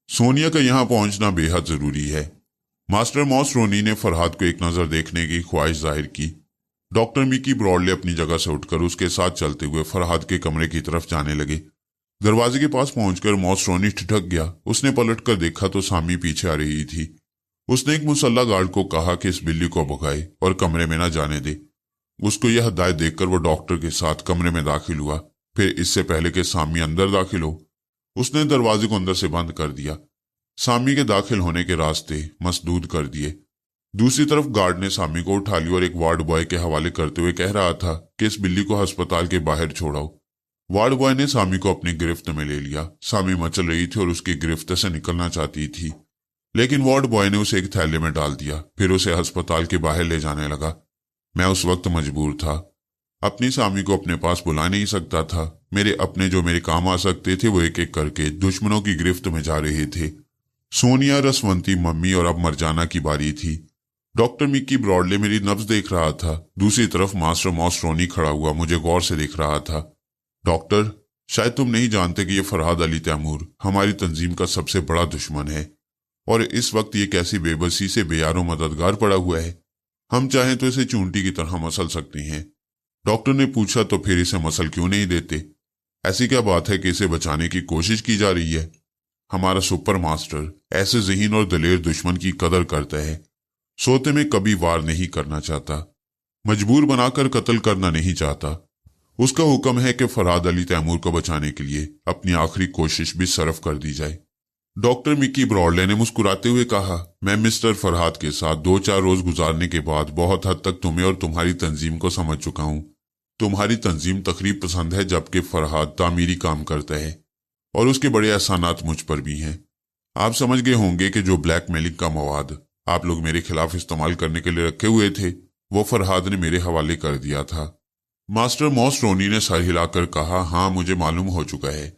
सोनिया का यहां पहुंचना बेहद जरूरी है। मास्टर मॉस्ट्रोनी ने फरहाद को एक नजर देखने की ख्वाहिश जाहिर की। डॉक्टर मिकी ब्रॉडले अपनी जगह से उठकर उसके साथ चलते हुए फरहाद के कमरे की तरफ जाने लगे। दरवाजे के पास पहुंचकर मॉस्ट्रोनी ठिठक गया। उसने पलटकर देखा तो सामी पीछे आ रही थी। उसने एक मुसल्ला गार्ड को कहा कि इस बिल्ली को भगाए और कमरे में न जाने दे। उसको यह हदायत देखकर वो डॉक्टर के साथ कमरे में दाखिल हुआ। फिर इससे पहले कि सामी अंदर दाखिल हो, उसने दरवाजे को अंदर से बंद कर दिया। सामी के दाखिल होने के रास्ते मसदूद कर दिए। दूसरी तरफ गार्ड ने सामी को उठा लिया और एक वार्ड बॉय के हवाले करते हुए कह रहा था कि इस बिल्ली को अस्पताल के बाहर छोड़ाओ। वार्ड बॉय ने सामी को अपनी गिरफ्त में ले लिया। सामी मचल रही थी और उसकी गिरफ्त से निकलना चाहती थी, लेकिन वार्ड बॉय ने उसे एक थैले में डाल दिया। फिर उसे अस्पताल के बाहर ले जाने लगा। मैं उस वक्त मजबूर था, अपनी सामी को अपने पास बुला नहीं सकता था। मेरे अपने जो मेरे काम आ सकते थे वो एक एक करके दुश्मनों की गिरफ्त में जा रहे थे। सोनिया, रसवंती, मम्मी और अब मरजाना की बारी थी। डॉक्टर मिक्की ब्रॉडले मेरी नब्ज देख रहा था। दूसरी तरफ मास्टर मॉस्ट्रोनी खड़ा हुआ मुझे गौर से देख रहा था। डॉक्टर, शायद तुम नहीं जानते कि ये फरहाद अली तैमूर हमारी तंजीम का सबसे बड़ा दुश्मन है और इस वक्त ये कैसी बेबसी से बेयारो मददगार पड़ा हुआ है। हम चाहें तो इसे चूंटी की तरह मसल सकते हैं। डॉक्टर ने पूछा, तो फिर इसे मसल क्यों नहीं देते? ऐसी क्या बात है कि इसे बचाने की कोशिश की जा रही है? हमारा सुपर मास्टर ऐसे ज़हीन और दलेर दुश्मन की कदर करता है। सोते में कभी वार नहीं करना चाहता, मजबूर बनाकर कत्ल करना नहीं चाहता। उसका हुक्म है कि फरहाद अली तैमूर को बचाने के लिए अपनी आखिरी कोशिश भी सर्फ कर दी जाए। डॉक्टर मिक्की ब्रॉडले ने मुस्कुराते हुए कहा, मैं मिस्टर फरहाद के साथ 2-4 रोज गुजारने के बाद बहुत हद तक तुम्हें और तुम्हारी तंजीम को समझ चुका हूं। तुम्हारी तंजीम तकरीब पसंद है, जबकि फरहाद तामीरी काम करता है और उसके बड़े एहसानात मुझ पर भी हैं। आप समझ गए होंगे कि जो ब्लैकमेलिंग का मवाद आप लोग मेरे खिलाफ इस्तेमाल करने के लिए रखे हुए थे, वो फरहाद ने मेरे हवाले कर दिया था। मास्टर मॉस्ट्रोनी ने सर हिलाकर कहा, हाँ, मुझे मालूम हो चुका है।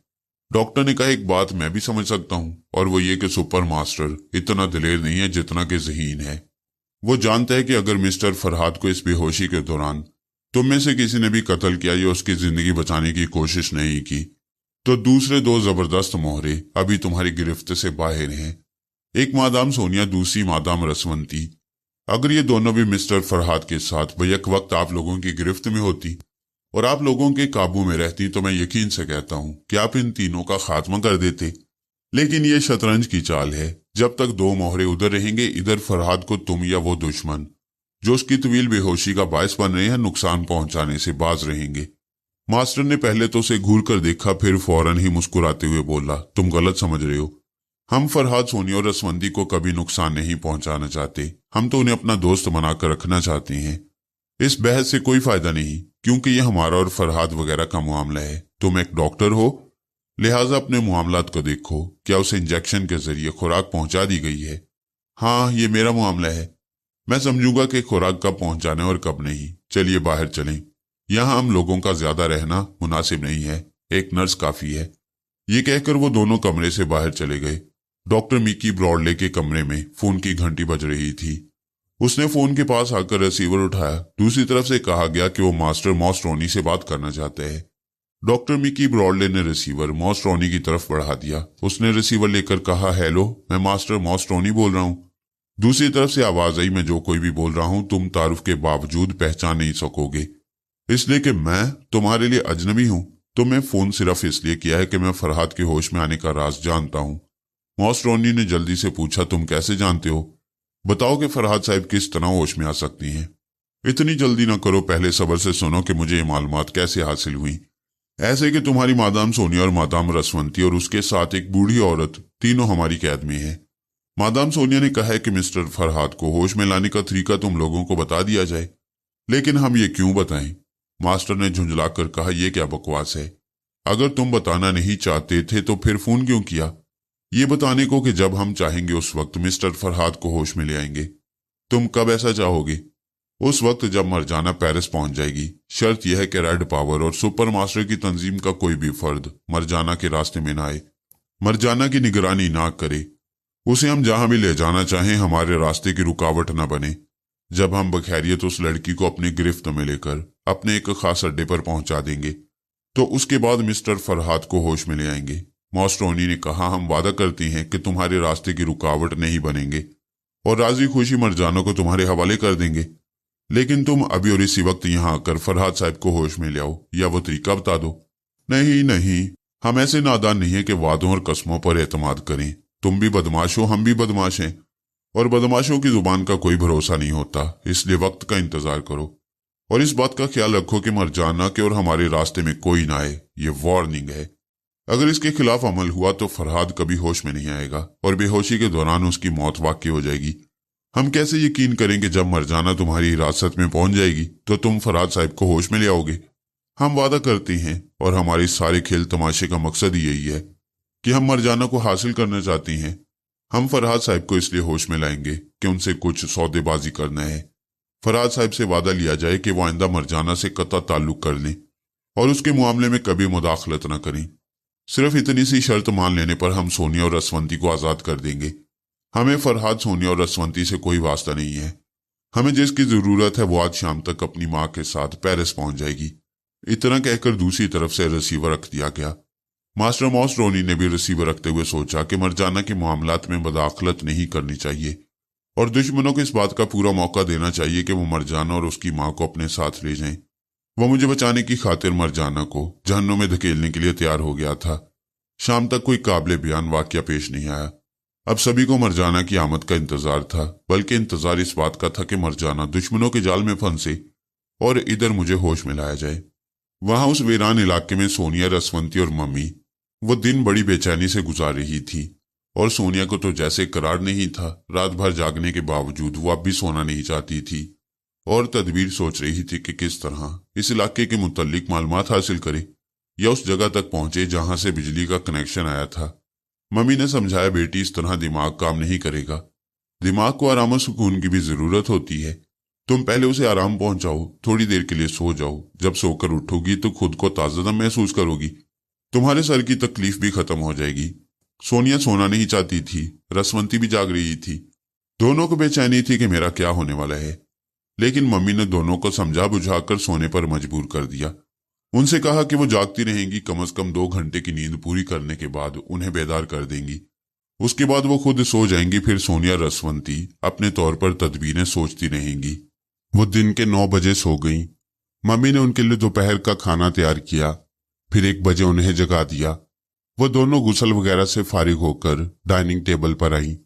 डॉक्टर ने कहा, एक बात मैं भी समझ सकता हूं, और वो ये कि सुपर मास्टर इतना दिलेर नहीं है जितना कि ज़हीन है। वो जानता है कि अगर मिस्टर फरहाद को इस बेहोशी के दौरान तुम में से किसी ने भी कत्ल किया या उसकी जिंदगी बचाने की कोशिश नहीं की, तो दूसरे 2 जबरदस्त मोहरे अभी तुम्हारी गिरफ्त से बाहर हैं। एक मादाम सोनिया, दूसरी मादाम रसवंती। अगर ये दोनों भी मिस्टर फरहाद के साथ बैक वक्त आप लोगों की गिरफ्त में होती और आप लोगों के काबू में रहती, तो मैं यकीन से कहता हूं कि आप इन तीनों का खात्मा कर देते। लेकिन ये शतरंज की चाल है। जब तक 2 मोहरे उधर रहेंगे, इधर फरहाद को तुम या वो दुश्मन जो उसकी तवील बेहोशी का बायस बन रहे हैं, नुकसान पहुंचाने से बाज रहेंगे। मास्टर ने पहले तो उसे घूर कर देखा, फिर फौरन ही मुस्कुराते हुए बोला, तुम गलत समझ रहे हो। हम फरहाद, सोनिया और रसवंती को कभी नुकसान नहीं पहुंचाना चाहते। हम तो उन्हें अपना दोस्त बनाकर रखना चाहते हैं। इस बहस से कोई फायदा नहीं, क्योंकि यह हमारा और फरहाद वगैरह का मामला है। तुम एक डॉक्टर हो, लिहाजा अपने मामलात को देखो। क्या उसे इंजेक्शन के जरिए खुराक पहुंचा दी गई है? हाँ, ये मेरा मामला है। मैं समझूंगा कि खुराक कब पहुंचाने और कब नहीं। चलिए बाहर चलें, यहाँ हम लोगों का ज्यादा रहना मुनासिब नहीं है, एक नर्स काफी है। ये कहकर वो दोनों कमरे से बाहर चले गए। डॉक्टर मिकी ब्रॉडले के कमरे में फोन की घंटी बज रही थी। उसने फोन के पास आकर रिसीवर उठाया। दूसरी तरफ से कहा गया कि वो मास्टर मॉस्ट्रोनी से बात करना चाहते हैं। डॉक्टर मिकी ब्रॉडले ने रिसीवर मॉस्ट्रोनी की तरफ बढ़ा दिया। उसने रिसीवर लेकर कहा, हेलो, मैं मास्टर मॉस्ट्रोनी बोल रहा हूँ। दूसरी तरफ से आवाज आई, मैं जो कोई भी बोल रहा हूँ तुम तारुफ के बावजूद पहचान नहीं सकोगे, इसलिए कि मैं तुम्हारे लिए अजनबी हूँ। तुम्हें फोन सिर्फ इसलिए किया है कि मैं फरहाद के होश में आने का राज जानता हूँ। मॉस्ट्रोनी ने जल्दी से पूछा, तुम कैसे जानते हो? बताओ कि फरहाद साहब किस तरह होश में आ सकती हैं। इतनी जल्दी ना करो, पहले सब्र से सुनो कि मुझे ये मालूमात कैसे हासिल हुई। ऐसे कि तुम्हारी मादाम सोनिया और मादाम रसवंती और उसके साथ एक बूढ़ी औरत, तीनों हमारी कैद में है। मादाम सोनिया ने कहा है कि मिस्टर फरहाद को होश में लाने का तरीका तुम लोगों को बता दिया जाए। लेकिन हम ये क्यों बताएं? मास्टर ने झुंझलाकर कहा, यह क्या बकवास है? अगर तुम बताना नहीं चाहते थे तो फिर फोन क्यों किया? ये बताने को कि जब हम चाहेंगे उस वक्त मिस्टर फरहाद को होश में ले आएंगे। तुम कब ऐसा चाहोगे? उस वक्त जब मरजाना पेरिस पहुंच जाएगी। शर्त यह है कि रेड पावर और सुपर मास्टर की तंजीम का कोई भी फर्द मरजाना के रास्ते में ना आए, मरजाना की निगरानी ना करे। उसे हम जहां भी ले जाना चाहें हमारे रास्ते की रुकावट ना बने। जब हम बखैरियत उस लड़की को अपनी गिरफ्त में लेकर अपने एक खास अड्डे पर पहुंचा देंगे तो उसके बाद मिस्टर फरहाद को होश में ले आएंगे। मॉस्ट्रोनी ने कहा, हम वादा करती हैं कि तुम्हारे रास्ते की रुकावट नहीं बनेंगे और राजी खुशी मरजाना को तुम्हारे हवाले कर देंगे। लेकिन तुम अभी और इसी वक्त यहाँ आकर फरहाद साहब को होश में ले आओ, या वो तरीका बता दो। नहीं नहीं, हम ऐसे नादान नहीं है कि वादों और कस्मों पर एतमाद करें। तुम भी बदमाश हो, हम भी बदमाश हैं, और बदमाशों की जुबान का कोई भरोसा नहीं होता। इसलिए वक्त का इंतजार करो और इस बात का ख्याल रखो कि मरजाना के और हमारे रास्ते में कोई ना आए। ये वार्निंग है। अगर इसके खिलाफ अमल हुआ तो फरहाद कभी होश में नहीं आएगा और बेहोशी के दौरान उसकी मौत वाक़ई हो जाएगी। हम कैसे यकीन करेंगे जब मरजाना तुम्हारी हिरासत में पहुंच जाएगी तो तुम फरहाद साहब को होश में ले आओगे? हम वादा करते हैं और हमारे सारे खेल तमाशे का मकसद ही यही है कि हम मरजाना को हासिल करना चाहती हैं। हम फरहाद साहब को इसलिए होश में लाएंगे कि उनसे कुछ सौदेबाजी करना है। फरहाद साहब से वादा लिया जाए कि वो आइंदा मरजाना से कतई ताल्लुक कर लें और उसके मामले में कभी मुदाखलत न करें। सिर्फ इतनी सी शर्त मान लेने पर हम सोनिया और रसवंती को आज़ाद कर देंगे। हमें फरहाद, सोनिया और रसवंती से कोई वास्ता नहीं है। हमें जिसकी जरूरत है वो आज शाम तक अपनी माँ के साथ पेरिस पहुंच जाएगी। इतना कहकर दूसरी तरफ से रिसीवर रख दिया गया। मास्टर मॉस्ट्रोनी ने भी रिसीवर रखते हुए सोचा कि मरजाना के मामलात में मुदाखलत नहीं करनी चाहिए और दुश्मनों को इस बात का पूरा मौका देना चाहिए कि वो मरजाना और उसकी माँ को अपने साथ ले जाएं। वो मुझे बचाने की खातिर मरजाना को जहन्नुम में धकेलने के लिए तैयार हो गया था। शाम तक कोई काबिल बयान वाकया पेश नहीं आया। अब सभी को मरजाना की आमद का इंतजार था, बल्कि इंतजार इस बात का था कि मरजाना दुश्मनों के जाल में फंसे और इधर मुझे होश में लाया जाए। वहां उस वीरान इलाके में सोनिया, रसवंती और मम्मी वो दिन बड़ी बेचैनी से गुजार रही थी और सोनिया को तो जैसे करार नहीं था। रात भर जागने के बावजूद वो अब भी सोना नहीं चाहती थी और तदबीर सोच रही थी कि किस तरह इस इलाके के मुतल्लिक मालूमात हासिल करे या उस जगह तक पहुंचे जहां से बिजली का कनेक्शन आया था। मम्मी ने समझाया, बेटी, इस तरह दिमाग काम नहीं करेगा। दिमाग को आराम और सुकून की भी जरूरत होती है। तुम पहले उसे आराम पहुंचाओ, थोड़ी देर के लिए सो जाओ। जब सोकर उठोगी तो खुद को ताज़ादम महसूस करोगी। तुम्हारे सर की तकलीफ भी खत्म हो जाएगी। सोनिया सोना नहीं चाहती थी, रसवंती भी जाग रही थी। दोनों को बेचैनी थी कि मेरा क्या होने वाला है। लेकिन मम्मी ने दोनों को समझा बुझाकर सोने पर मजबूर कर दिया। उनसे कहा कि वो जागती रहेंगी, कम से कम 2 घंटे की नींद पूरी करने के बाद उन्हें बेदार कर देंगी। उसके बाद वो खुद सो जाएंगी। फिर सोनिया, रसवंती अपने तौर पर तदबीरें सोचती रहेंगी। वो दिन के 9 बजे सो गई। मम्मी ने उनके लिए दोपहर का खाना तैयार किया। फिर 1 बजे उन्हें जगा दिया। वो दोनों गुस्ल वगैरह से फारिग होकर डाइनिंग टेबल पर आई।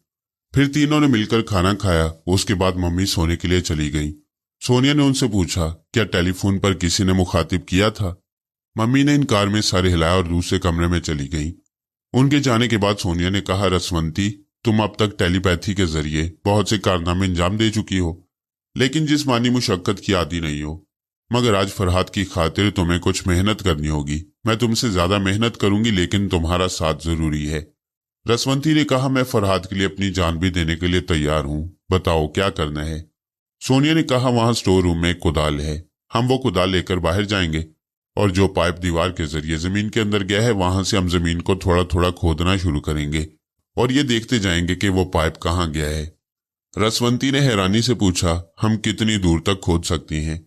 फिर तीनों ने मिलकर खाना खाया। उसके बाद मम्मी सोने के लिए चली गई। सोनिया ने उनसे पूछा, क्या टेलीफोन पर किसी ने मुखातिब किया था? मम्मी ने इनकार में सर हिलाया और दूसरे कमरे में चली गई। उनके जाने के बाद सोनिया ने कहा, रसवंती, तुम अब तक टेलीपैथी के जरिए बहुत से कारनामे अंजाम दे चुकी हो। लेकिन जिस्मानी मुशक्कत की आदी नहीं हो। मगर आज फरहाद की खातिर तुम्हें कुछ मेहनत करनी होगी। मैं तुमसे ज्यादा मेहनत करूंगी, लेकिन तुम्हारा साथ जरूरी है। रसवंती ने कहा, मैं फरहाद के लिए अपनी जान भी देने के लिए तैयार हूं। बताओ क्या करना है। सोनिया ने कहा, वहां स्टोर रूम में एक कुदाल है, हम वो कुदाल लेकर बाहर जाएंगे और जो पाइप दीवार के जरिए जमीन के अंदर गया है वहां से हम जमीन को थोड़ा थोड़ा खोदना शुरू करेंगे और ये देखते जाएंगे कि वो पाइप कहाँ गया है। रसवंती ने हैरानी से पूछा, हम कितनी दूर तक खोद सकती हैं?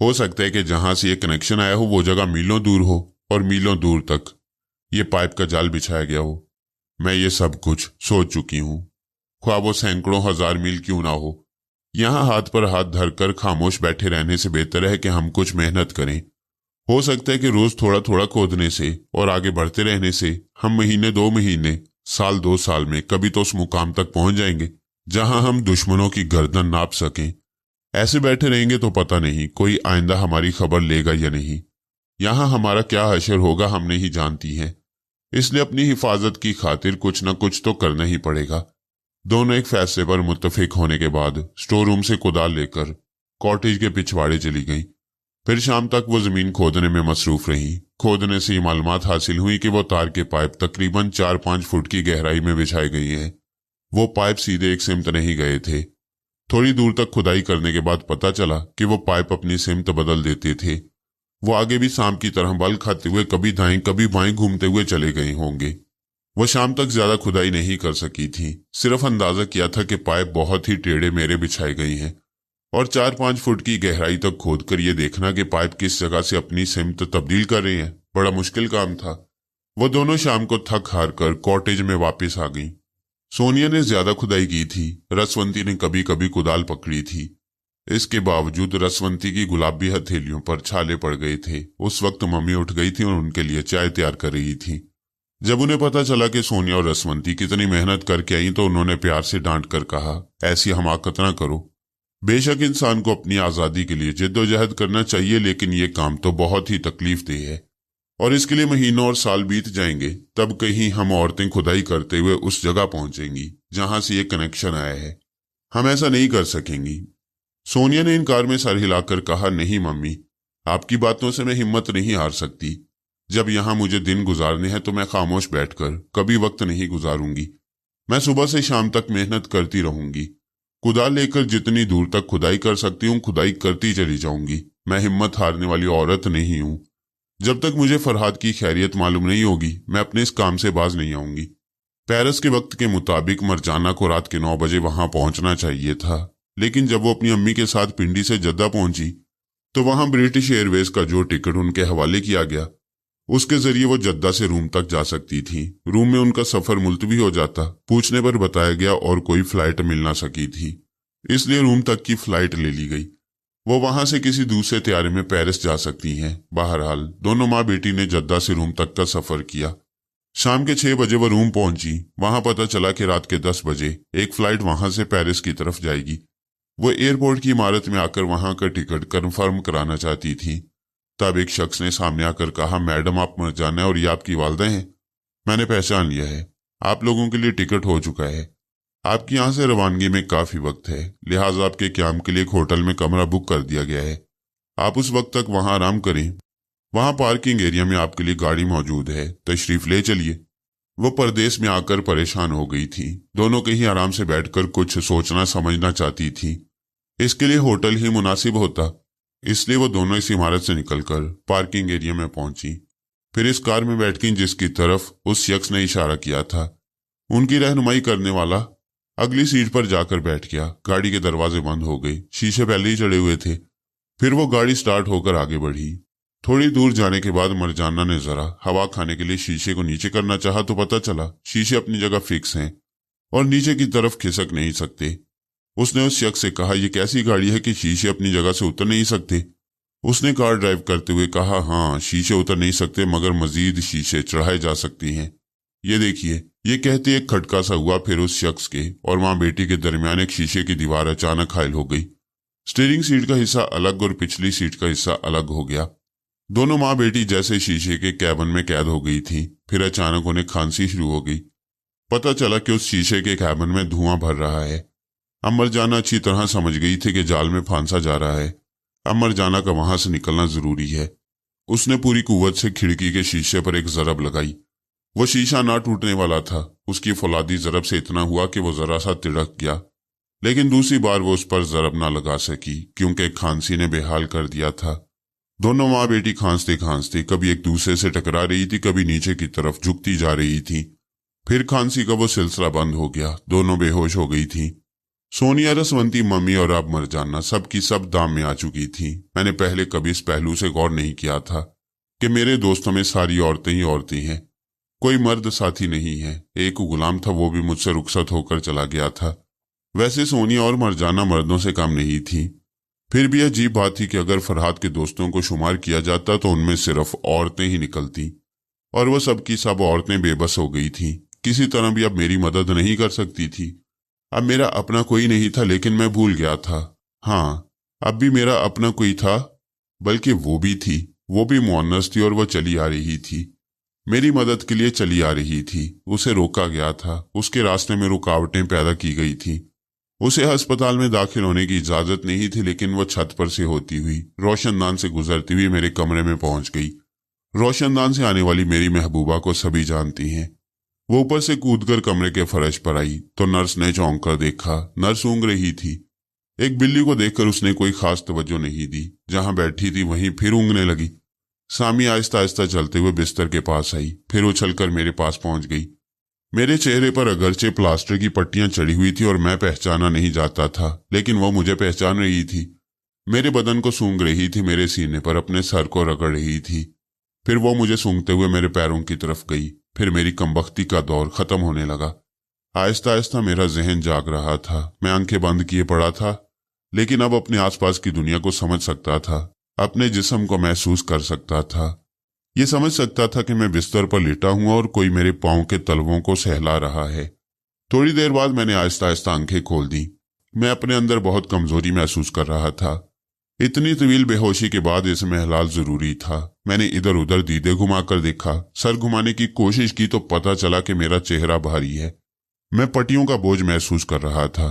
हो सकता है कि जहां से ये कनेक्शन आया हो वो जगह मीलों दूर हो और मीलों दूर तक ये पाइप का जाल बिछाया गया हो। मैं ये सब कुछ सोच चुकी हूं, ख्वाह वो सैकड़ों हजार मील क्यों ना हो। यहाँ हाथ पर हाथ धरकर खामोश बैठे रहने से बेहतर है कि हम कुछ मेहनत करें। हो सकता है कि रोज थोड़ा थोड़ा खोदने से और आगे बढ़ते रहने से हम महीने 2 महीने, साल 2 साल में कभी तो उस मुकाम तक पहुंच जाएंगे जहां हम दुश्मनों की गर्दन नाप सकें। ऐसे बैठे रहेंगे तो पता नहीं कोई आइंदा हमारी खबर लेगा या नहीं। यहाँ हमारा क्या हशर होगा हम नहीं जानती हैं, इसलिए अपनी हिफाजत की खातिर कुछ न कुछ तो करना ही पड़ेगा। दोनों एक फैसले पर मुत्तफिक होने के बाद स्टोर रूम से कुदाल लेकर कॉटेज के पिछवाड़े चली गईं। फिर शाम तक वो जमीन खोदने में मसरूफ रही। खोदने से ये मालूमात हासिल हुई कि वो तार के पाइप तकरीबन 4-5 फुट की गहराई में बिछाई गई हैं। वो पाइप सीधे एक सिमत नहीं गए थे। थोड़ी दूर तक खुदाई करने के बाद पता चला कि वो पाइप अपनी सिमत बदल देते थे। वो आगे भी सांप की तरह बल खाते हुए कभी दाएं कभी बाएं घूमते हुए चले गए होंगे। वो शाम तक ज्यादा खुदाई नहीं कर सकी थी, सिर्फ अंदाजा किया था कि पाइप बहुत ही टेढ़े मेढ़े बिछाई गई हैं और 4-5 फुट की गहराई तक खोदकर ये देखना कि पाइप किस जगह से अपनी सिमत तब्दील कर रही है बड़ा मुश्किल काम था। वो दोनों शाम को थक हार कर कॉटेज में वापस आ गईं। सोनिया ने ज्यादा खुदाई की थी, रसवंती ने कभी कभी कुदाल पकड़ी थी। इसके बावजूद रसवंती की गुलाबी हथेलियों पर छाले पड़ गए थे। उस वक्त मम्मी उठ गई थी और उनके लिए चाय तैयार कर रही थी। जब उन्हें पता चला कि सोनिया और रसवंती कितनी मेहनत करके आई तो उन्होंने प्यार से डांट कर कहा, ऐसी हमाकत ना करो। बेशक इंसान को अपनी आजादी के लिए जिद्दोजहद करना चाहिए, लेकिन ये काम तो बहुत ही तकलीफदेह है और इसके लिए महीनों और साल बीत जाएंगे। तब कहीं हम औरतें खुदाई करते हुए उस जगह पहुंचेंगी जहां से ये कनेक्शन आया है। हम ऐसा नहीं कर सकेंगी। सोनिया ने इनकार में सर हिलाकर कहा, नहीं मम्मी, आपकी बातों से मैं हिम्मत नहीं हार सकती। जब यहां मुझे दिन गुजारने हैं तो मैं खामोश बैठकर कभी वक्त नहीं गुजारूंगी। मैं सुबह से शाम तक मेहनत करती रहूंगी। कुदाल लेकर जितनी दूर तक खुदाई कर सकती हूँ खुदाई करती चली जाऊंगी। मैं हिम्मत हारने वाली औरत नहीं हूं। जब तक मुझे फरहाद की खैरियत मालूम नहीं होगी मैं अपने इस काम से बाज नहीं आऊंगी। पेरिस के वक्त के मुताबिक मरजाना को रात के 9 बजे वहां पहुंचना चाहिए था, लेकिन जब वो अपनी अम्मी के साथ पिंडी से जद्दा पहुंची तो वहां ब्रिटिश एयरवेज का जो टिकट उनके हवाले किया गया उसके जरिए वो जद्दा से रूम तक जा सकती थी। रूम में उनका सफर मुलतवी हो जाता, पूछने पर बताया गया, और कोई फ्लाइट मिल ना सकी थी, इसलिए रूम तक की फ्लाइट ले ली गई। वो वहां से किसी दूसरे त्यारे में पेरिस जा सकती हैं। बहरहाल दोनों माँ बेटी ने जद्दा से रूम तक का सफर किया। शाम के 6 बजे वो रूम पहुंची। वहां पता चला कि रात के 10 बजे एक फ्लाइट वहां से पेरिस की तरफ जाएगी। वो एयरपोर्ट की इमारत में आकर वहां का टिकट कंफर्म कराना चाहती थी। तब एक शख्स ने सामने आकर कहा, मैडम आप मरजाना और ये आपकी वालदा हैं। मैंने पहचान लिया है, आप लोगों के लिए टिकट हो चुका है। आपकी यहाँ से रवानगी में काफी वक्त है, लिहाजा आपके क्याम के लिए एक होटल में कमरा बुक कर दिया गया है। आप उस वक्त तक वहां आराम करें। वहां पार्किंग एरिया में आपके लिए गाड़ी मौजूद है, तशरीफ ले चलिए। वो परदेश में आकर परेशान हो गई थी। दोनों कहीं आराम से बैठकर कुछ सोचना समझना चाहती थी। इसके लिए होटल ही मुनासिब होता, इसलिए वो दोनों इस इमारत से निकलकर पार्किंग एरिया में पहुंची। फिर इस कार में बैठ गई जिसकी तरफ उस शख्स ने इशारा किया था। उनकी रहनुमाई करने वाला अगली सीट पर जाकर बैठ गया। गाड़ी के दरवाजे बंद हो गए, शीशे पहले ही चढ़े हुए थे। फिर वो गाड़ी स्टार्ट होकर आगे बढ़ी। थोड़ी दूर जाने के बाद मरजाना ने जरा हवा खाने के लिए शीशे को नीचे करना चाहा तो पता चला शीशे अपनी जगह फिक्स हैं और नीचे की तरफ खिसक नहीं सकते। उसने उस शख्स से कहा, यह कैसी गाड़ी है कि शीशे अपनी जगह से उतर नहीं सकते? उसने कार ड्राइव करते हुए कहा, हाँ शीशे उतर नहीं सकते मगर मजीद शीशे चढ़ाए जा सकती हैं। ये देखिए। ये कहते एक खटका सा हुआ। फिर उस शख्स के और माँ बेटी के दरमियान एक शीशे की दीवार अचानक हायल हो गई। स्टीयरिंग सीट का हिस्सा अलग और पिछली सीट का हिस्सा अलग हो गया। दोनों माँ बेटी जैसे शीशे के कैबिन में कैद हो गई थी। फिर अचानक उन्हें खांसी शुरू हो गई। पता चला कि उस शीशे के कैबिन में धुआं भर रहा है। अब मरजाना अच्छी तरह समझ गई थी कि जाल में फांसा जा रहा है। अब मरजाना का वहां से निकलना जरूरी है। उसने पूरी कुव्वत से खिड़की के शीशे पर एक जरब लगाई। वो शीशा ना टूटने वाला था। उसकी फौलादी जरब से इतना हुआ कि वो जरा सा तिड़क गया, लेकिन दूसरी बार वो उस पर जरब ना लगा सकी क्योंकि खांसी ने बेहाल कर दिया था। दोनों माँ बेटी खांसते खांसते कभी एक दूसरे से टकरा रही थी, कभी नीचे की तरफ झुकती जा रही थी। फिर खांसी का वो सिलसिला बंद हो गया। दोनों बेहोश हो गई थी। सोनिया, रसवंती, मम्मी और अब मरजाना सब की सब दाम में आ चुकी थी। मैंने पहले कभी इस पहलू से गौर नहीं किया था कि मेरे दोस्तों में सारी औरतें ही औरतें हैं, कोई मर्द साथी नहीं है। एक गुलाम था, वो भी मुझसे रुखसत होकर चला गया था। वैसे सोनिया और मरजाना मर्दों से कम नहीं थी। फिर भी अजीब बात थी कि अगर फरहाद के दोस्तों को शुमार किया जाता तो उनमें सिर्फ औरतें ही निकलती, और वह सब की सब औरतें बेबस हो गई थी। किसी तरह भी अब मेरी मदद नहीं कर सकती थी। अब मेरा अपना कोई नहीं था, लेकिन मैं भूल गया था। हाँ, अब भी मेरा अपना कोई था, बल्कि वो भी थी। वो भी मुअन्नस थी और वह चली आ रही थी, मेरी मदद के लिए चली आ रही थी। उसे रोका गया था, उसके रास्ते में रुकावटें पैदा की गई थी। उसे अस्पताल में दाखिल होने की इजाजत नहीं थी, लेकिन वह छत पर से होती हुई, रोशनदान से गुजरती हुई मेरे कमरे में पहुंच गई। रोशनदान से आने वाली मेरी महबूबा को सभी जानती हैं। वो ऊपर से कूदकर कमरे के फर्श पर आई तो नर्स ने चौंक कर देखा। नर्स ऊँग रही थी। एक बिल्ली को देखकर उसने कोई खास तवज्जो नहीं दी। जहां बैठी थी वहीं फिर ऊँगने लगी। सामी आहिस्ता आहिस्ता चलते हुए बिस्तर के पास आई, फिर उछलकर मेरे पास पहुंच गई। मेरे चेहरे पर अगरचे प्लास्टर की पट्टियां चढ़ी हुई थी और मैं पहचाना नहीं जाता था, लेकिन वो मुझे पहचान रही थी। मेरे बदन को सूंघ रही थी, मेरे सीने पर अपने सर को रगड़ रही थी। फिर वो मुझे सूंघते हुए मेरे पैरों की तरफ गई। फिर मेरी कमबख्ती का दौर खत्म होने लगा। आहिस्ता आहिस्ता मेरा जहन जाग रहा था। मैं आंखें बंद किए पड़ा था, लेकिन अब अपने आसपास की दुनिया को समझ सकता था, अपने जिस्म को महसूस कर सकता था। ये समझ सकता था कि मैं बिस्तर पर लेटा हूं और कोई मेरे पांव के तलवों को सहला रहा है। थोड़ी देर बाद मैंने आहिस्ता आहिस्ता आंखें खोल दी। मैं अपने अंदर बहुत कमजोरी महसूस कर रहा था। इतनी तवील बेहोशी के बाद इसमें हिलाल जरूरी था। मैंने इधर उधर दीदे घुमाकर देखा, सर घुमाने की कोशिश की तो पता चला कि मेरा चेहरा भारी है। मैं पट्टियों का बोझ महसूस कर रहा था।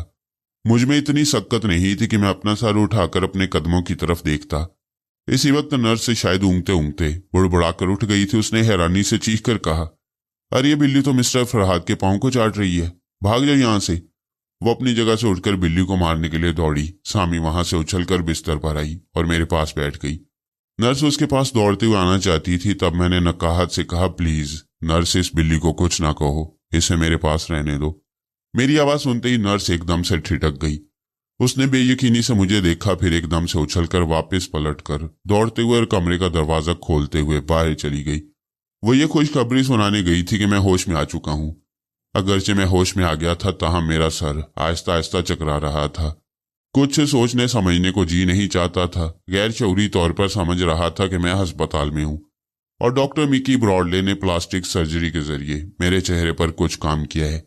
मुझ में इतनी शक्कत नहीं थी कि मैं अपना सर उठाकर अपने कदमों की तरफ देखता। इसी वक्त नर्स से शायद ऊँगते ऊँगते बुड़बुड़ाकर उठ गई थी। उसने हैरानी से चीख कर कहा, अरे ये बिल्ली तो मिस्टर फरहाद के पांव को चाट रही है, भाग जाओ यहां से। वो अपनी जगह से उठकर बिल्ली को मारने के लिए दौड़ी। सामी वहां से उछलकर बिस्तर पर आई और मेरे पास बैठ गई। नर्स उसके पास दौड़ते हुए आना चाहती थी, तब मैंने नकाहत से कहा, प्लीज नर्स, इस बिल्ली को कुछ ना कहो, इसे मेरे पास रहने दो। मेरी आवाज सुनते ही नर्स एकदम से ठिठक गई। उसने बेयकीनी से मुझे देखा, फिर एकदम से उछलकर वापस पलटकर दौड़ते हुए और कमरे का दरवाजा खोलते हुए बाहर चली गई। वो ये खुशखबरी सुनाने गई थी कि मैं होश में आ चुका हूं। अगरचे मैं होश में आ गया था, ताहम मेरा सर आहिस्ता आहिस्ता चकरा रहा था। कुछ सोचने समझने को जी नहीं चाहता था। गैर शऊरी तौर पर समझ रहा था कि मैं अस्पताल में हूं और डॉक्टर मिकी ब्रॉडले ने प्लास्टिक सर्जरी के जरिए मेरे चेहरे पर कुछ काम किया है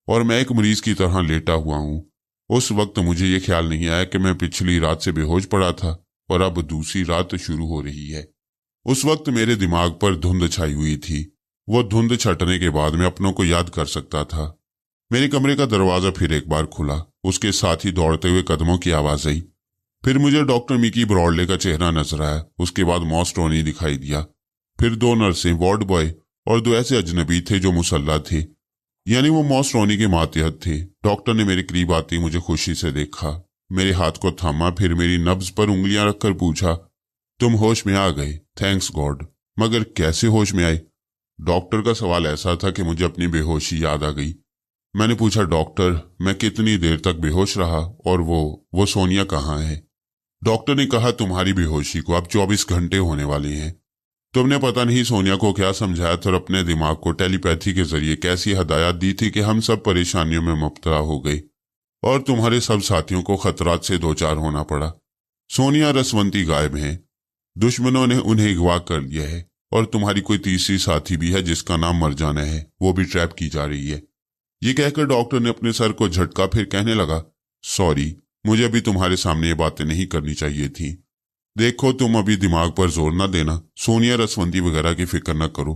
और मैं एक मरीज की तरह लेटा हुआ हूं। उस वक्त मुझे ये ख्याल नहीं आया कि मैं पिछली रात से बेहोश पड़ा था और अब दूसरी रात शुरू हो रही है। उस वक्त मेरे दिमाग पर धुंध छाई हुई थी। वो धुंध छटने के बाद मैं अपनों को याद कर सकता था। मेरे कमरे का दरवाजा फिर एक बार खुला। उसके साथ ही दौड़ते हुए कदमों की आवाज आई। फिर मुझे डॉक्टर मिकी ब्रॉडले का चेहरा नजर आया। उसके बाद मॉस टोनी दिखाई दिया। फिर 2 नर्सें, वार्ड बॉय और 2 ऐसे अजनबी थे जो मुसल्ला थे, यानी वो मॉस टोनी के मातहत थे। डॉक्टर ने मेरे करीब आते मुझे खुशी से देखा, मेरे हाथ को थामा, फिर मेरी नब्ज पर उंगलियां रखकर पूछा, तुम होश में आ गए? Thanks God. मगर कैसे होश में आए? डॉक्टर का सवाल ऐसा था कि मुझे अपनी बेहोशी याद आ गई। मैंने पूछा, डॉक्टर मैं कितनी देर तक बेहोश रहा और वो सोनिया कहाँ है? डॉक्टर ने कहा, तुम्हारी बेहोशी को अब 24 घंटे होने वाले हैं। तुमने पता नहीं सोनिया को क्या समझाया था और अपने दिमाग को टेलीपैथी के जरिए कैसी हदायत दी थी कि हम सब परेशानियों में मुब्तला हो गए और तुम्हारे सब साथियों को खतरात से दो चार होना पड़ा। सोनिया रसवंती गायब हैं, दुश्मनों ने उन्हें अगवा कर लिया है और तुम्हारी कोई तीसरी साथी भी है जिसका नाम मरजाना है, वो भी ट्रैप की जा रही है। ये कहकर डॉक्टर ने अपने सर को झटका, फिर कहने लगा, सॉरी, मुझे अभी तुम्हारे सामने ये बातें नहीं करनी चाहिए थी। देखो, तुम अभी दिमाग पर जोर न देना, सोनिया रसवंती वगैरह की फिक्र न करो।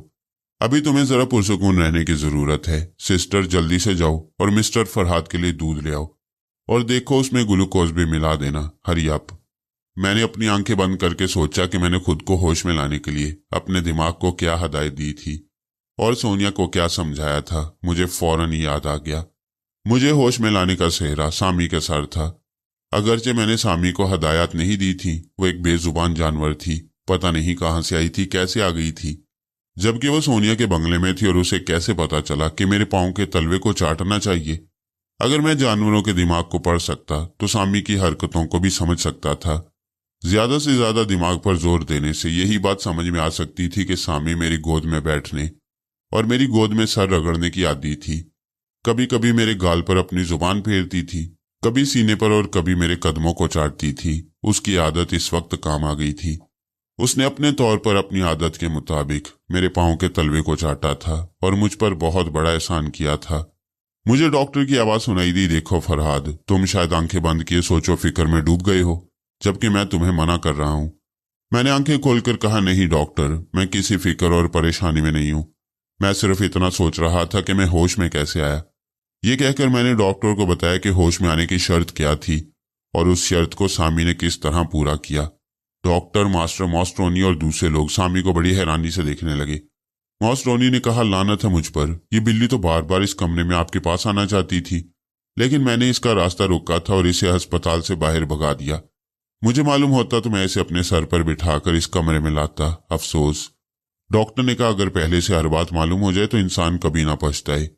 अभी तुम्हें जरा पुरसुकून रहने की जरूरत है। सिस्टर जल्दी से जाओ और मिस्टर फरहाद के लिए दूध ले आओ। और देखो उसमें ग्लूकोज भी मिला देना, हरी अप। मैंने अपनी आंखें बंद करके सोचा कि मैंने खुद को होश में लाने के लिए अपने दिमाग को क्या हदायत दी थी और सोनिया को क्या समझाया था। मुझे फौरन याद आ गया, मुझे होश में लाने का सेहरा सामी के सर था। अगरचे मैंने सामी को हदायत नहीं दी थी, वो एक बेजुबान जानवर थी, पता नहीं कहां से आई थी, कैसे आ गई थी, जबकि वो सोनिया के बंगले में थी। और उसे कैसे पता चला कि मेरे पांव के तलवे को चाटना चाहिए। अगर मैं जानवरों के दिमाग को पढ़ सकता तो सामी की हरकतों को भी समझ सकता था। ज्यादा से ज्यादा दिमाग पर जोर देने से यही बात समझ में आ सकती थी कि सामी मेरी गोद में बैठने और मेरी गोद में सर रगड़ने की आदी थी। कभी कभी मेरे गाल पर अपनी जुबान फेरती थी, कभी सीने पर और कभी मेरे कदमों को चाटती थी। उसकी आदत इस वक्त काम आ गई थी। उसने अपने तौर पर अपनी आदत के मुताबिक मेरे पांव के तलवे को चाटा था और मुझ पर बहुत बड़ा एहसान किया था। मुझे डॉक्टर की आवाज सुनाई दी, देखो फरहाद, तुम शायद आंखें बंद किए सोचो फिक्र में डूब गए हो, जबकि मैं तुम्हें मना कर रहा हूं। मैंने आंखें खोलकर कहा, नहीं डॉक्टर, मैं किसी फिक्र और परेशानी में नहीं हूं। मैं सिर्फ इतना सोच रहा था कि मैं होश में कैसे आया। ये कहकर मैंने डॉक्टर को बताया कि होश में आने की शर्त क्या थी और उस शर्त को सामी ने किस तरह पूरा किया। डॉक्टर, मास्टर मॉस्ट्रोनी और दूसरे लोग सामी को बड़ी हैरानी से देखने लगे। मॉस्ट्रोनी ने कहा, लानत है मुझ पर, ये बिल्ली तो बार बार इस कमरे में आपके पास आना चाहती थी, लेकिन मैंने इसका रास्ता रोका था और इसे अस्पताल से बाहर भगा दिया। मुझे मालूम होता तो मैं इसे अपने सर पर बिठाकर इस कमरे में लाता। अफसोस। डॉक्टर ने कहा, अगर पहले से हर बात मालूम हो जाए तो इंसान कभी ना पछताए।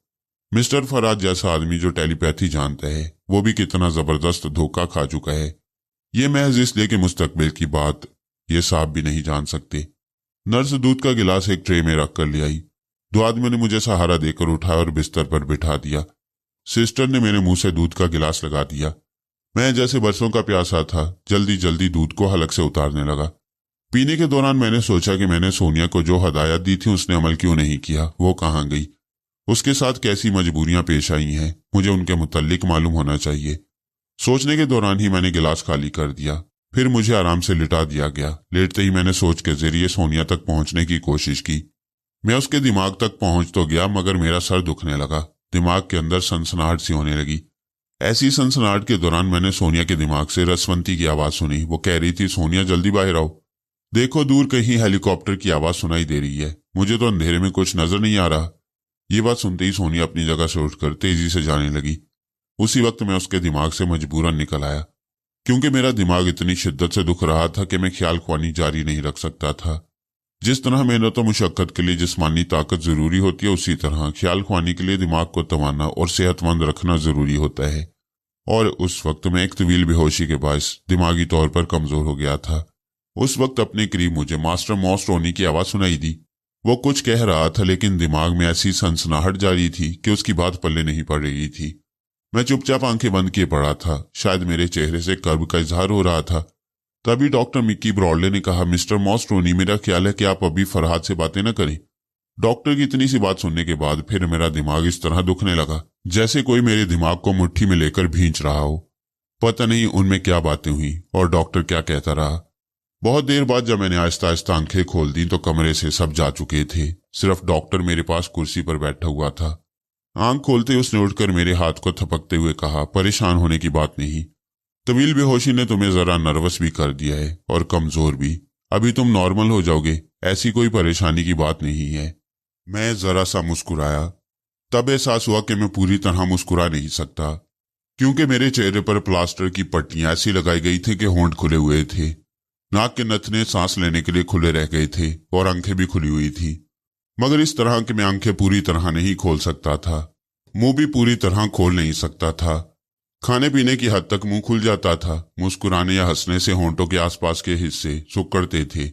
मिस्टर फराज जैसा आदमी जो टेलीपैथी जानता है, वो भी कितना जबरदस्त धोखा खा चुका है। ये महज इसलिए कि मुस्तकबिल की बात ये साहब भी नहीं जान सकते। नर्स दूध का गिलास एक ट्रे में रख कर ले आई। दो आदमियों ने मुझे सहारा देकर उठाया और बिस्तर पर बिठा दिया। सिस्टर ने मेरे मुंह से दूध का गिलास लगा दिया। मैं जैसे बरसों का प्यासा था, जल्दी जल्दी दूध को हलक से उतारने लगा। पीने के दौरान मैंने सोचा कि मैंने सोनिया को जो हदायत दी थी उसने अमल क्यों नहीं किया, वो कहाँ गई, उसके साथ कैसी मजबूरियां पेश आई हैं, मुझे उनके मुतल्लिक मालूम होना चाहिए। सोचने के दौरान ही मैंने गिलास खाली कर दिया। फिर मुझे आराम से लिटा दिया गया। लेटते ही मैंने सोच के जरिए सोनिया तक पहुंचने की कोशिश की। मैं उसके दिमाग तक पहुंच तो गया, मगर मेरा सर दुखने लगा। दिमाग के अंदर सनसनाहट सी होने लगी। ऐसी सनसनाहट के दौरान मैंने सोनिया के दिमाग से रसवंती की आवाज सुनी। वो कह रही थी, सोनिया जल्दी बाहर आओ, देखो दूर कहीं हेलीकॉप्टर की आवाज सुनाई दे रही है, मुझे तो अंधेरे में कुछ नजर नहीं आ रहा। ये बात सुनते ही सोनिया अपनी जगह से उठकर तेजी से जाने लगी। उसी वक्त मैं उसके दिमाग से मजबूरन निकल आया, क्योंकि मेरा दिमाग इतनी शिद्दत से दुख रहा था कि मैं ख्याल ख्वानी जारी नहीं रख सकता था। जिस तरह मेहनत और मुशक्कत के लिए जिस्मानी ताकत जरूरी होती है, उसी तरह ख्याल ख्वानी के लिए दिमाग को तवाना और सेहतमंद रखना जरूरी होता है। और उस वक्त मैं एक तवील बेहोशी के बायस दिमागी तौर पर कमजोर हो गया था। उस वक्त अपने करीब मुझे मास्टर मॉस्ट्रोनी की आवाज सुनाई दी। वो कुछ कह रहा था, लेकिन दिमाग में ऐसी सनसनाहट जारी थी कि उसकी बात पल्ले नहीं पड़ रही थी। मैं चुपचाप आंखें बंद किए पड़ा था। शायद मेरे चेहरे से कर्ब का इजहार हो रहा था। तभी डॉक्टर मिक्की ब्रॉडले ने कहा, मिस्टर मॉस्ट्रोनी, मेरा ख्याल है कि आप अभी फरहाद से बातें न करें। डॉक्टर की इतनी सी बात सुनने के बाद फिर मेरा दिमाग इस तरह दुखने लगा जैसे कोई मेरे दिमाग को मुट्ठी में लेकर भींच रहा हो। पता नहीं उनमें क्या बातें हुई और डॉक्टर क्या कहता रहा। बहुत देर बाद जब मैंने आहिस्ता आहिस्ता आंखें खोल दी तो कमरे से सब जा चुके थे। सिर्फ डॉक्टर मेरे पास कुर्सी पर बैठा हुआ था। आंख खोलते उसने उठकर मेरे हाथ को थपकते हुए कहा, परेशान होने की बात नहीं। तवील बेहोशी ने तुम्हें जरा नर्वस भी कर दिया है और कमजोर भी। अभी तुम नॉर्मल हो जाओगे, ऐसी कोई परेशानी की बात नहीं है। मैं जरा सा मुस्कुराया। तब एहसास हुआ कि मैं पूरी तरह मुस्कुरा नहीं सकता, क्योंकि मेरे चेहरे पर प्लास्टर की पट्टियां ऐसी लगाई गई थी कि होंठ खुले हुए थे। नाक के नथने सांस लेने के लिए खुले रह गए थे और आंखें भी खुली हुई थी, मगर इस तरह कि मैं आंखें पूरी तरह नहीं खोल सकता था, मुंह भी पूरी तरह खोल नहीं सकता था। खाने पीने की हद तक मुंह खुल जाता था। मुस्कुराने या हंसने से होंठों के आसपास के हिस्से सुकड़ते थे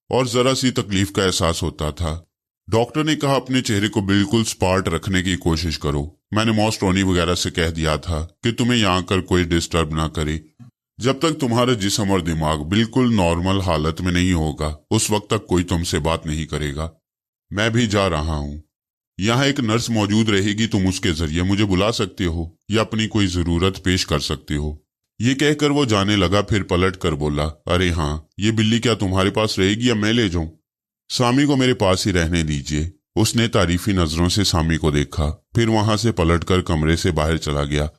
और जरा सी तकलीफ का एहसास होता था। डॉक्टर ने कहा, अपने चेहरे को बिल्कुल स्पार्ट रखने की कोशिश करो। मैंने मॉस्ट्रोनी वगैरह से कह दिया था कि तुम्हें यहाँ आकर कोई डिस्टर्ब ना करे। जब तक तुम्हारा जिस्म और दिमाग बिल्कुल नॉर्मल हालत में नहीं होगा, उस वक्त तक कोई तुमसे बात नहीं करेगा। मैं भी जा रहा हूँ। यहाँ एक नर्स मौजूद रहेगी, तुम उसके जरिए मुझे बुला सकते हो या अपनी कोई जरूरत पेश कर सकते हो। ये कहकर वो जाने लगा। फिर पलट कर बोला, अरे हाँ, ये बिल्ली क्या तुम्हारे पास रहेगी या मैं ले जाऊं? सामी को मेरे पास ही रहने दीजिए। उसने तारीफी नजरों से सामी को देखा, फिर वहां से पलटकर कमरे से बाहर चला गया।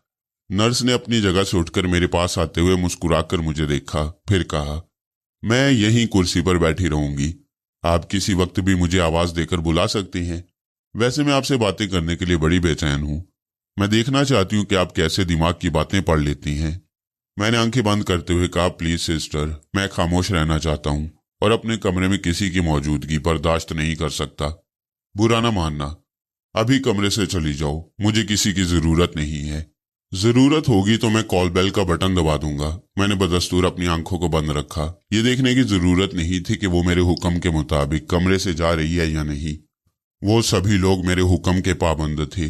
नर्स ने अपनी जगह से उठकर मेरे पास आते हुए मुस्कुराकर मुझे देखा, फिर कहा, मैं यहीं कुर्सी पर बैठी रहूंगी। आप किसी वक्त भी मुझे आवाज देकर बुला सकती हैं। वैसे मैं आपसे बातें करने के लिए बड़ी बेचैन हूं। मैं देखना चाहती हूं कि आप कैसे दिमाग की बातें पढ़ लेती हैं। मैंने आंखें बंद करते हुए कहा, प्लीज सिस्टर, मैं खामोश रहना चाहता हूं और अपने कमरे में किसी की मौजूदगी बर्दाश्त नहीं कर सकता। बुरा ना मानना, अभी कमरे से चली जाओ, मुझे किसी की जरूरत नहीं है। जरूरत होगी तो मैं कॉल बेल का बटन दबा दूंगा। मैंने बदस्तूर अपनी आंखों को बंद रखा। ये देखने की जरूरत नहीं थी कि वो मेरे हुक्म के मुताबिक कमरे से जा रही है या नहीं। वो सभी लोग मेरे हुक्म के पाबंद थे,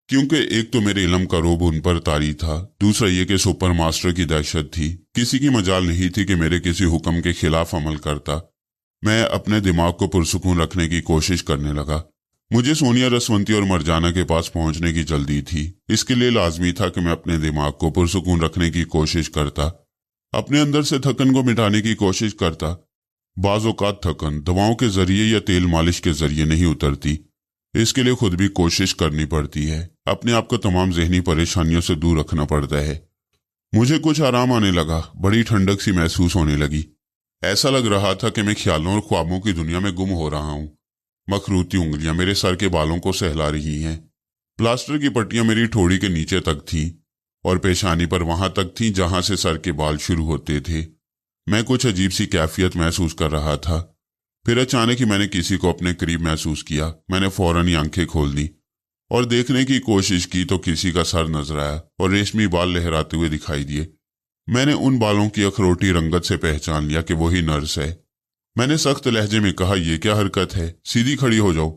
क्योंकि एक तो मेरे इल्म का रोब उन पर तारी था, दूसरा ये कि सुपर मास्टर की दहशत थी। किसी की मजाल नहीं थी कि मेरे किसी हुक्म के खिलाफ अमल करता। मैं अपने दिमाग को पुरसुकून रखने की कोशिश करने लगा। मुझे सोनिया, रसवंती और मरजाना के पास पहुंचने की जल्दी थी। इसके लिए लाजमी था कि मैं अपने दिमाग को पुरसुकून रखने की कोशिश करता, अपने अंदर से थकन को मिटाने की कोशिश करता। बाज़ औक़ात थकन दवाओं के जरिए या तेल मालिश के जरिए नहीं उतरती। इसके लिए खुद भी कोशिश करनी पड़ती है। अपने आप को तमाम जहनी परेशानियों से दूर रखना पड़ता है। मुझे कुछ आराम आने लगा, बड़ी ठंडक सी महसूस होने लगी। ऐसा लग रहा था कि मैं ख्यालों और ख्वाबों की दुनिया में गुम हो रहा हूं। मखरूती उंगलियां मेरे सर के बालों को सहला रही हैं। प्लास्टर की पट्टियां मेरी ठोड़ी के नीचे तक थीं और पेशानी पर वहां तक थीं जहां से सर के बाल शुरू होते थे। मैं कुछ अजीब सी कैफियत महसूस कर रहा था। फिर अचानक ही मैंने किसी को अपने करीब महसूस किया। मैंने फौरन ही आंखें खोल दी और देखने की कोशिश की तो किसी का सर नजर आया और रेशमी बाल लहराते हुए दिखाई दिए। मैंने उन बालों की अखरोटी रंगत से पहचान लिया कि वही नर्स है। मैंने सख्त लहजे में कहा, यह क्या हरकत है, सीधी खड़ी हो जाओ।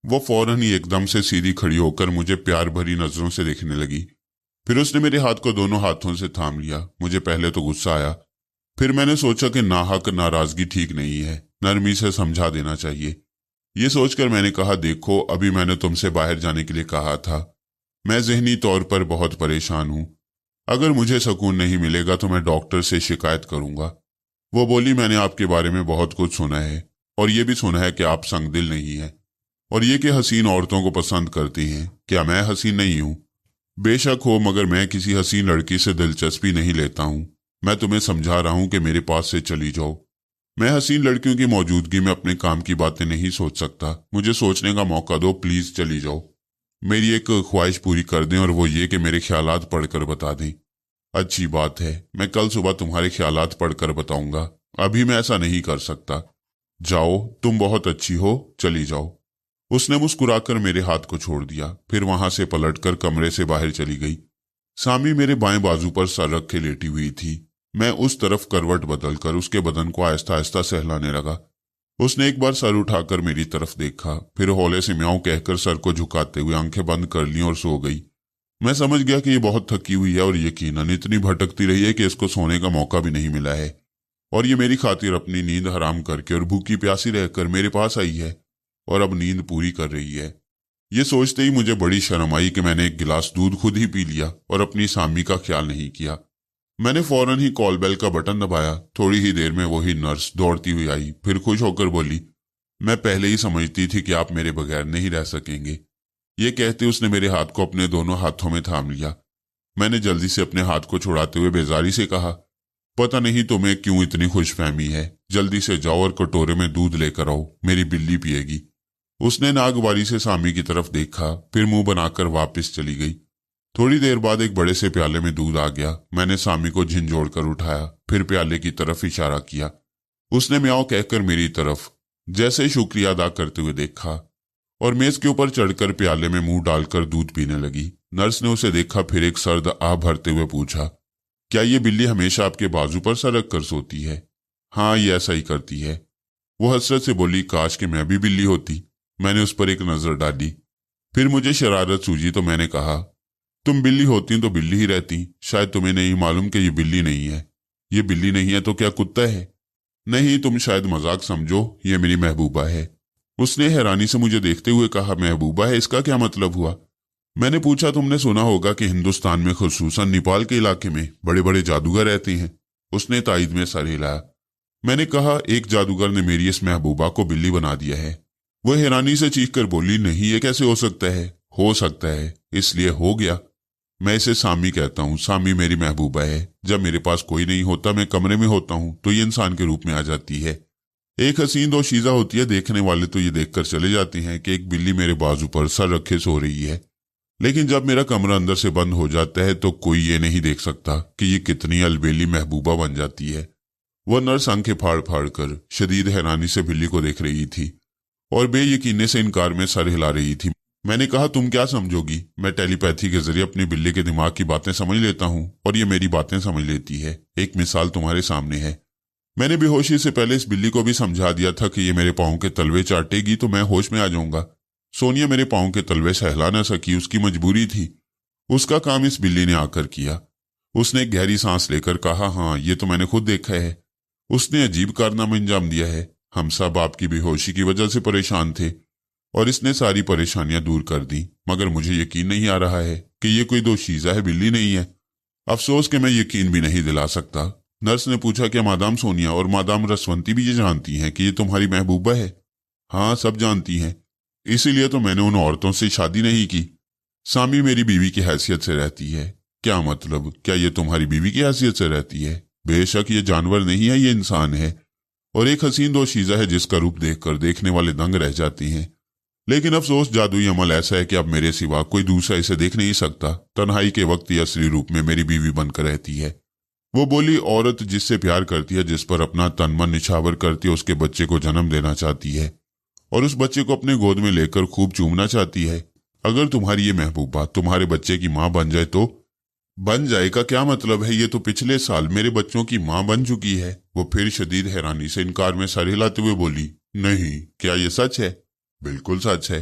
वो फौरन ही एकदम से सीधी खड़ी होकर मुझे प्यार भरी नजरों से देखने लगी। फिर उसने मेरे हाथ को दोनों हाथों से थाम लिया। मुझे पहले तो गुस्सा आया, फिर मैंने सोचा कि नाहक नाराजगी ठीक नहीं है, नरमी से समझा देना चाहिए। ये सोचकर मैंने कहा, देखो, अभी मैंने तुमसे बाहर जाने के लिए कहा था। मैं जहनी तौर पर बहुत परेशान हूं। अगर मुझे सुकून नहीं मिलेगा तो मैं डॉक्टर से शिकायत करूंगा। वो बोली, मैंने आपके बारे में बहुत कुछ सुना है और ये भी सुना है कि आप संगदिल नहीं हैं और ये कि हसीन औरतों को पसंद करती हैं। क्या मैं हसीन नहीं हूं? बेशक हो, मगर मैं किसी हसीन लड़की से दिलचस्पी नहीं लेता हूं। मैं तुम्हें समझा रहा हूं कि मेरे पास से चली जाओ। मैं हसीन लड़कियों की मौजूदगी में अपने काम की बातें नहीं सोच सकता। मुझे सोचने का मौका दो, प्लीज चली जाओ। मेरी एक ख्वाहिश पूरी कर दें और वो ये कि मेरे ख्यालात पढ़कर बता दें। अच्छी बात है, मैं कल सुबह तुम्हारे ख्यालात पढ़कर बताऊंगा। अभी मैं ऐसा नहीं कर सकता। जाओ, तुम बहुत अच्छी हो, चली जाओ। उसने मुस्कुराकर मेरे हाथ को छोड़ दिया, फिर वहां से पलटकर कमरे से बाहर चली गई। सामी मेरे बाएं बाजू पर सर रखे लेटी हुई थी। मैं उस तरफ करवट बदलकर उसके बदन को आहिस्ता आहिस्ता सहलाने लगा। उसने एक बार सर उठाकर मेरी तरफ देखा, फिर हौले से म्याऊं कहकर सर को झुकाते हुए आंखें बंद कर ली और सो गई। मैं समझ गया कि ये बहुत थकी हुई है और यकीनन इतनी भटकती रही है कि इसको सोने का मौका भी नहीं मिला है और ये मेरी खातिर अपनी नींद हराम करके और भूखी प्यासी रहकर मेरे पास आई है और अब नींद पूरी कर रही है। ये सोचते ही मुझे बड़ी शर्म आई कि मैंने एक गिलास दूध खुद ही पी लिया और अपनी सामी का ख्याल नहीं किया। मैंने फौरन ही कॉल बेल का बटन दबाया। थोड़ी ही देर में वही नर्स दौड़ती हुई आई, फिर खुश होकर बोली, मैं पहले ही समझती थी कि आप मेरे बगैर नहीं रह सकेंगे। ये कहते उसने मेरे हाथ को अपने दोनों हाथों में थाम लिया। मैंने जल्दी से अपने हाथ को छुड़ाते हुए बेजारी से कहा, पता नहीं तुम्हें क्यों इतनी खुशफहमी है, जल्दी से जाओ और कटोरे में दूध लेकर आओ, मेरी बिल्ली पिएगी। उसने नागवारी से सामी की तरफ देखा, फिर मुंह बनाकर वापस चली गई। थोड़ी देर बाद एक बड़े से प्याले में दूध आ गया। मैंने सामी को झिंझोड़ कर उठाया, फिर प्याले की तरफ इशारा किया। उसने म्याओ कहकर मेरी तरफ जैसे शुक्रिया अदा करते हुए देखा और मेज के ऊपर चढ़कर प्याले में मुंह डालकर दूध पीने लगी। नर्स ने उसे देखा, फिर एक सर्द आह भरते हुए पूछा, क्या ये बिल्ली हमेशा आपके बाजू पर सर रख कर सोती है? हाँ, ये ऐसा ही करती है। वो हसरत से बोली, काश कि मैं भी बिल्ली होती। मैंने उस पर एक नजर डाली, फिर मुझे शरारत सूझी तो मैंने कहा, तुम बिल्ली होती तो बिल्ली ही रहती। शायद तुम्हें नहीं मालूम कि ये बिल्ली नहीं है। ये बिल्ली नहीं है तो क्या कुत्ता है? नहीं, तुम शायद मजाक समझो, ये मेरी महबूबा है। उसने हैरानी से मुझे देखते हुए कहा, महबूबा है, इसका क्या मतलब हुआ? मैंने पूछा, तुमने सुना होगा कि हिंदुस्तान में, खुसूसन नेपाल के इलाके में बड़े बड़े जादूगर रहते हैं। उसने तायद में सर हिलाया। मैंने कहा, एक जादूगर ने मेरी इस महबूबा को बिल्ली बना दिया है। वह हैरानी से चीख कर बोली, नहीं, ये कैसे हो सकता है? हो सकता है, इसलिए हो गया। मैं इसे सामी कहता हूँ। सामी मेरी महबूबा है। जब मेरे पास कोई नहीं होता, मैं कमरे में होता हूँ, तो ये इंसान के रूप में आ जाती है। एक हसीन दोशीज़ा होती है। देखने वाले तो ये देखकर चले जाते हैं कि एक बिल्ली मेरे बाजू पर सर रखे सो रही है, लेकिन जब मेरा कमरा अंदर से बंद हो जाता है तो कोई ये नहीं देख सकता कि ये कितनी अलबेली महबूबा बन जाती है। वह नर्स आंखें फाड़ फाड़ कर शदीद हैरानी से बिल्ली को देख रही थी और बेयकीने से इनकार में सर हिला रही थी। मैंने कहा, तुम क्या समझोगी? मैं टेलीपैथी के जरिए अपनी बिल्ली के दिमाग की बातें समझ लेता हूँ और ये मेरी बातें समझ लेती है। एक मिसाल तुम्हारे सामने है। मैंने बेहोशी से पहले इस बिल्ली को भी समझा दिया था कि ये मेरे पाँव के तलवे चाटेगी तो मैं होश में आ जाऊंगा। सोनिया मेरे पाँव के तलवे सहला न सकी, उसकी मजबूरी थी। उसका काम इस बिल्ली ने आकर किया। उसने एक गहरी सांस लेकर कहा, हाँ, ये तो मैंने खुद देखा है। उसने अजीब कारनामा अंजाम दिया है। हम सब आपकी बेहोशी की वजह से परेशान थे और इसने सारी परेशानियां दूर कर दी, मगर मुझे यकीन नहीं आ रहा है कि ये कोई दोशीज़ा है, बिल्ली नहीं है। अफसोस कि मैं यकीन भी नहीं दिला सकता। नर्स ने पूछा, क्या मादाम सोनिया और मादाम रसवंती भी ये जानती हैं कि ये तुम्हारी महबूबा है? हाँ, सब जानती हैं। इसीलिए तो मैंने उन औरतों से शादी नहीं की। सामी मेरी बीवी की हैसियत से रहती है। क्या मतलब? क्या ये तुम्हारी बीवी की हैसियत से रहती है? बेशक ये जानवर नहीं है, ये इंसान है और एक हसीन दोशीज़ा है जिसका रूप देखकर देखने वाले दंग रह जाते हैं। लेकिन अफसोस, जादुई अमल ऐसा है कि अब मेरे सिवा कोई दूसरा इसे देख नहीं सकता। तन्हाई के वक्त ये असली रूप में मेरी बीवी बनकर रहती है। वो बोली, औरत जिससे प्यार करती है, जिस पर अपना तन मन निछावर करती है, उसके बच्चे को जन्म देना चाहती है और उस बच्चे को अपने गोद में लेकर खूब चूमना चाहती है। अगर तुम्हारी ये महबूबा तुम्हारे बच्चे की माँ बन जाए तो? बन जाए का क्या मतलब है? ये तो पिछले साल मेरे बच्चों की माँ बन चुकी है। वो फिर शदीद हैरानी से इनकार में सर हिलाते हुए बोली, नहीं, क्या ये सच है? बिल्कुल सच है।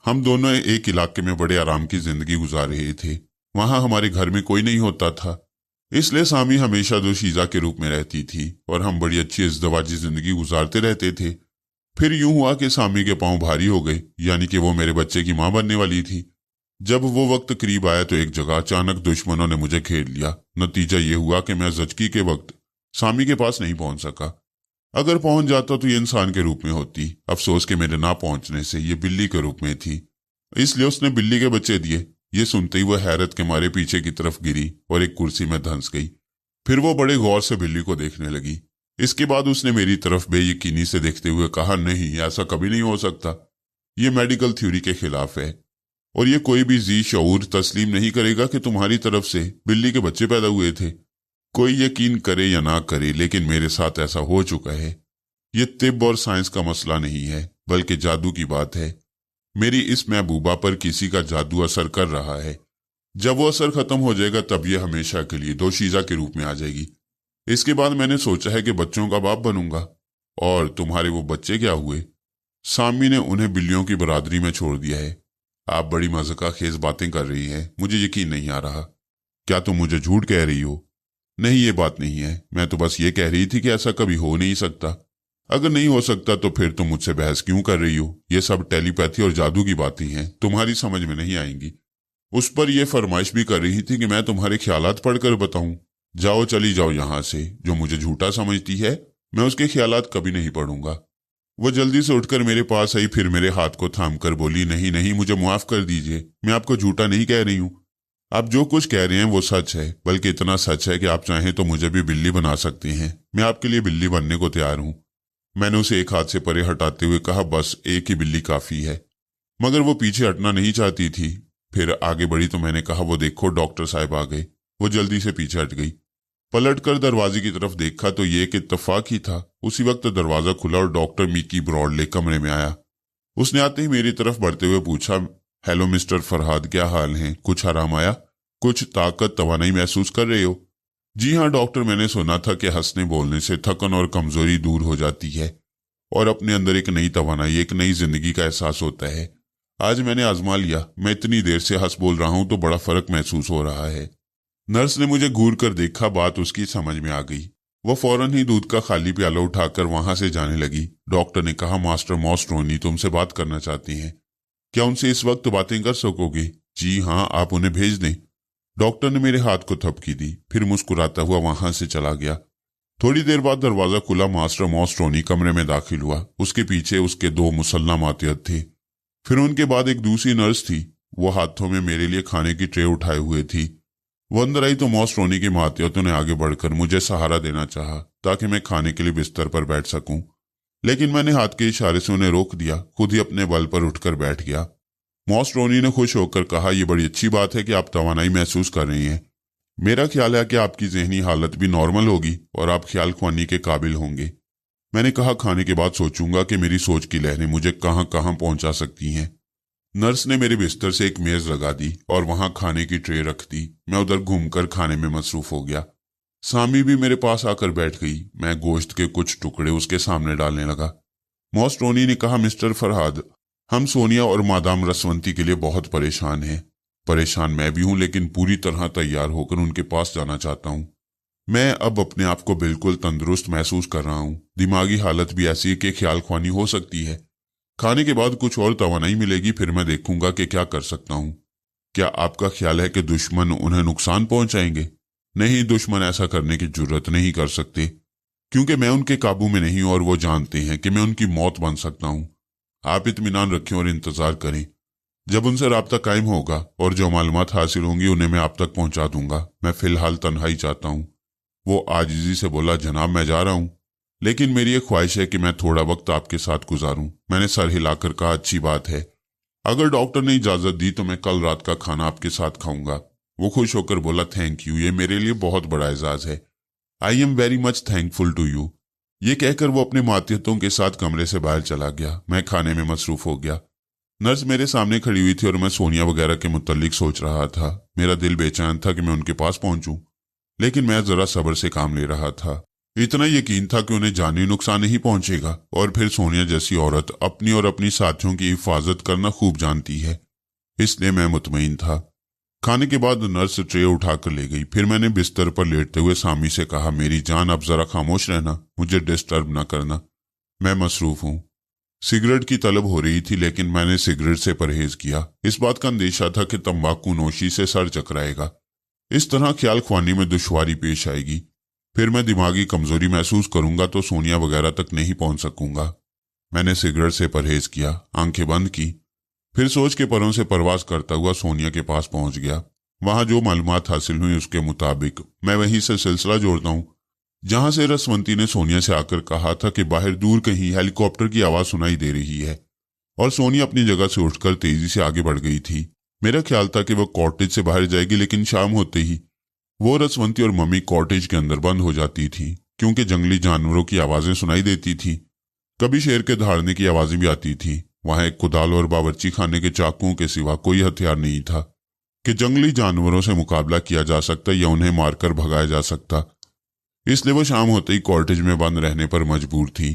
हम दोनों एक इलाके में बड़े आराम की जिंदगी गुजार रहे थे। वहां हमारे घर में कोई नहीं होता था, इसलिए सामी हमेशा दोशीज़ा के रूप में रहती थी और हम बड़ी अच्छी इज़्दवाजी जिंदगी गुजारते रहते थे। फिर यूं हुआ कि सामी के पांव भारी हो गए, यानी कि वो मेरे बच्चे की मां बनने वाली थी। जब वो वक्त करीब आया तो एक जगह अचानक दुश्मनों ने मुझे घेर लिया। नतीजा ये हुआ कि मैं ज़चकी के वक्त सामी के पास नहीं पहुंच सका। अगर पहुंच जाता तो ये इंसान के रूप में होती। अफसोस के मेरे ना पहुंचने से ये बिल्ली के रूप में थी, इसलिए उसने बिल्ली के बच्चे दिए। ये सुनते ही वह हैरत के मारे पीछे की तरफ गिरी और एक कुर्सी में धंस गई। फिर वो बड़े गौर से बिल्ली को देखने लगी। इसके बाद उसने मेरी तरफ बेयकीनी से देखते हुए कहा, नहीं, ऐसा कभी नहीं हो सकता। ये मेडिकल थ्योरी के खिलाफ है और ये कोई भी जी शऊर तस्लीम नहीं करेगा कि तुम्हारी तरफ से बिल्ली के बच्चे पैदा हुए थे। कोई यकीन करे या ना करे, लेकिन मेरे साथ ऐसा हो चुका है। ये तिब और साइंस का मसला नहीं है, बल्कि जादू की बात है। मेरी इस महबूबा पर किसी का जादू असर कर रहा है। जब वो असर खत्म हो जाएगा तब ये हमेशा के लिए दोशीज़ा के रूप में आ जाएगी। इसके बाद मैंने सोचा है कि बच्चों का बाप बनूंगा। और तुम्हारे वो बच्चे क्या हुए? सामी ने उन्हें बिल्लियों की बरादरी में छोड़ दिया है। आप बड़ी मज़ाक़ खेज बातें कर रही हैं, मुझे यकीन नहीं आ रहा। क्या तुम मुझे झूठ कह रही हो? नहीं, ये बात नहीं है। मैं तो बस ये कह रही थी कि ऐसा कभी हो नहीं सकता। अगर नहीं हो सकता तो फिर तुम मुझसे बहस क्यों कर रही हो? ये सब टेलीपैथी और जादू की बातें हैं, तुम्हारी समझ में नहीं आएंगी। उस पर यह फरमाइश भी कर रही थी कि मैं तुम्हारे ख्यालात पढ़कर बताऊं। जाओ, चली जाओ यहां से। जो मुझे झूठा समझती है, मैं उसके ख्यालात कभी नहीं पढ़ूंगा। वो जल्दी से उठकर मेरे पास आई, फिर मेरे हाथ को थाम कर बोली, नहीं नहीं, मुझे माफ कर दीजिए। मैं आपको झूठा नहीं कह रही हूं। आप जो कुछ कह रहे हैं वो सच है, बल्कि इतना सच है कि आप चाहें तो मुझे भी बिल्ली बना सकते हैं। मैं आपके लिए बिल्ली बनने को तैयार हूं। मैंने उसे एक हाथ से परे हटाते हुए कहा, बस एक ही बिल्ली काफी है। मगर वो पीछे हटना नहीं चाहती थी। फिर आगे बढ़ी तो मैंने कहा, वो देखो, डॉक्टर साहब आ गए। वो जल्दी से पीछे हट गई। पलटकर दरवाजे की तरफ देखा तो ये एक इत्तेफाक ही था। उसी वक्त दरवाजा खुला और डॉक्टर मिकी ब्रॉडले कमरे में आया। उसने आते ही मेरी तरफ बढ़ते हुए पूछा, हेलो मिस्टर फरहाद, क्या हाल है? कुछ आराम आया? कुछ ताकत तवानाई महसूस कर रहे हो? जी हाँ डॉक्टर, मैंने सुना था कि हंसने बोलने से थकन और कमजोरी दूर हो जाती है और अपने अंदर एक नई तवानाई, एक नई जिंदगी का एहसास होता है। आज मैंने आजमा लिया। मैं इतनी देर से हंस बोल रहा हूं तो बड़ा फर्क महसूस हो रहा है। नर्स ने मुझे घूर कर देखा। बात उसकी समझ में आ गई। वो फौरन ही दूध का खाली प्याला उठाकर वहां से जाने लगी। डॉक्टर ने कहा, मास्टर मॉस्ट्रोनी तुमसे बात करना चाहती हैं। क्या उनसे इस वक्त बातें कर सकोगे? जी हाँ, आप उन्हें भेज दें। डॉक्टर ने मेरे हाथ को थपकी दी, फिर मुस्कुराता हुआ वहां से चला गया। थोड़ी देर बाद दरवाजा खुला। मास्टर मॉस्ट्रोनी कमरे में दाखिल हुआ। उसके पीछे उसके दो मुसल्लम मातहत थे। फिर उनके बाद एक दूसरी नर्स थी। वो हाथों में मेरे लिए खाने की ट्रे उठाए हुए थी। वो अंदर आई तो मॉस रोनी की मातियतों ने आगे बढ़कर मुझे सहारा देना चाहा ताकि मैं खाने के लिए बिस्तर पर बैठ सकूं, लेकिन मैंने हाथ के इशारे से उन्हें रोक दिया। खुद ही अपने बल पर उठकर बैठ गया। मॉस रोनी ने खुश होकर कहा, यह बड़ी अच्छी बात है कि आप तवानाई महसूस कर रही हैं। मेरा ख्याल है कि आपकी जहनी हालत भी नॉर्मल होगी और आप ख्याल ख्वानी के काबिल होंगे। मैंने कहा, खाने के बाद सोचूंगा कि मेरी सोच की लहरें मुझे कहां कहां पहुंचा सकती हैं। नर्स ने मेरे बिस्तर से एक मेज लगा दी और वहां खाने की ट्रे रख दी। मैं उधर घूमकर खाने में मसरूफ हो गया। सामी भी मेरे पास आकर बैठ गई। मैं गोश्त के कुछ टुकड़े उसके सामने डालने लगा। मॉस रोनी ने कहा, मिस्टर फरहाद, हम सोनिया और मादाम रसवंती के लिए बहुत परेशान हैं। परेशान मैं भी हूं, लेकिन पूरी तरह तैयार होकर उनके पास जाना चाहता हूं। मैं अब अपने आप को बिल्कुल तंदुरुस्त महसूस कर रहा हूं। दिमागी हालत भी ऐसी है कि ख्याल ख्वानी हो सकती है। खाने के बाद कुछ और तवानाई मिलेगी, फिर मैं देखूंगा कि क्या कर सकता हूं। क्या आपका ख्याल है कि दुश्मन उन्हें नुकसान पहुंचाएंगे? नहीं, दुश्मन ऐसा करने की जुर्रत नहीं कर सकते, क्योंकि मैं उनके काबू में नहीं और वो जानते हैं कि मैं उनकी मौत बन सकता हूं। आप इत्मीनान रखें और इंतजार करें। जब उनसे राब्ता कायम होगा और जो मालूमात हासिल होंगी उन्हें मैं आप तक पहुंचा दूंगा। मैं फिलहाल तन्हाई चाहता हूं। वो आजिजी से बोला, जनाब मैं जा रहा हूं, लेकिन मेरी ये ख्वाहिश है कि मैं थोड़ा वक्त आपके साथ गुजारूं। मैंने सर हिलाकर कहा, अच्छी बात है। अगर डॉक्टर ने इजाजत दी तो मैं कल रात का खाना आपके साथ खाऊंगा। वो खुश होकर बोला, थैंक यू, ये मेरे लिए बहुत बड़ा एजाज है। I am very much thankful to you. ये कहकर वो अपने मातियतों के साथ कमरे से बाहर चला गया। मैं खाने में मसरूफ हो गया। नर्स मेरे सामने खड़ी हुई थी और मैं सोनिया वगैरह के मुतल्लिक सोच रहा था। मेरा दिल बेचैन था कि मैं उनके पास पहुंचूं, लेकिन मैं जरा सब्र से काम ले रहा था। इतना यकीन था कि उन्हें जानी नुकसान नहीं पहुंचेगा, और फिर सोनिया जैसी औरत अपनी और अपनी साथियों की हिफाजत करना खूब जानती है, इसलिए मैं मुतमईन था। खाने के बाद नर्स ट्रे उठाकर ले गई। फिर मैंने बिस्तर पर लेटते हुए सामी से कहा, मेरी जान अब जरा खामोश रहना, मुझे डिस्टर्ब ना करना, मैं मसरूफ हूं। सिगरेट की तलब हो रही थी, लेकिन मैंने सिगरेट से परहेज किया। इस बात का अंदेशा था कि तंबाकू नोशी से सर चकराएगा। इस तरह ख्याल ख्वानी में दुश्वारी पेश आएगी। फिर मैं दिमागी कमजोरी महसूस करूंगा तो सोनिया वगैरह तक नहीं पहुंच सकूंगा। मैंने सिगरेट से परहेज किया, आंखें बंद की, फिर सोच के परों से परवाज करता हुआ सोनिया के पास पहुंच गया। वहां जो मालूमात हासिल हुई उसके मुताबिक मैं वहीं से सिलसिला जोड़ता हूं जहां से रसवंती ने सोनिया से आकर कहा था कि बाहर दूर कहीं हेलीकॉप्टर की आवाज सुनाई दे रही है, और सोनिया अपनी जगह से उठकर तेजी से आगे बढ़ गई थी। मेरा ख्याल था कि वह कॉटेज से बाहर जाएगी, लेकिन शाम होते ही वो रसवंती और मम्मी कॉटेज के अंदर बंद हो जाती थी, क्योंकि जंगली जानवरों की आवाजें सुनाई देती थी। कभी शेर के दहाड़ने की आवाजें भी आती थी। वहां एक कुदाल और बावर्ची खाने के चाकुओं के सिवा कोई हथियार नहीं था कि जंगली जानवरों से मुकाबला किया जा सकता या उन्हें मारकर भगाया जा सकता। इसलिए वो शाम होते ही कॉटेज में बंद रहने पर मजबूर थी।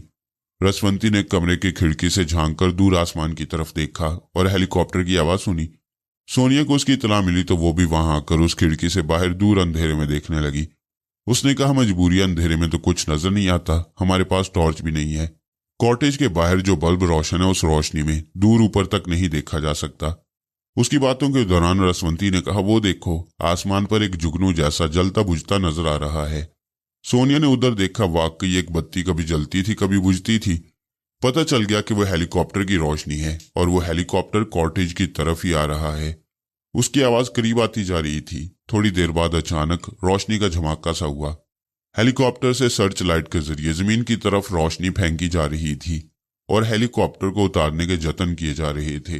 रसवंती ने कमरे की खिड़की से झांककर दूर आसमान की तरफ देखा और हेलीकॉप्टर की आवाज सुनी। सोनिया को उसकी इतला मिली तो वो भी वहां आकर उस खिड़की से बाहर दूर अंधेरे में देखने लगी। उसने कहा, मजबूरी अंधेरे में तो कुछ नजर नहीं आता, हमारे पास टॉर्च भी नहीं है। कॉटेज के बाहर जो बल्ब रोशन है उस रोशनी में दूर ऊपर तक नहीं देखा जा सकता। उसकी बातों के दौरान रसवंती ने कहा, वो देखो, आसमान पर एक जुगनू जैसा जलता बुझता नजर आ रहा है। सोनिया ने उधर देखा। वाकई एक बत्ती कभी जलती थी कभी बुझती थी। पता चल गया कि वह हेलीकॉप्टर की रोशनी है और वो हेलीकॉप्टर कॉटेज की तरफ ही आ रहा है। उसकी आवाज करीब आती जा रही थी। थोड़ी देर बाद अचानक रोशनी का झमाका सा हुआ। हेलीकॉप्टर से सर्च लाइट के जरिए जमीन की तरफ रोशनी फेंकी जा रही थी और हेलीकॉप्टर को उतारने के जतन किए जा रहे थे।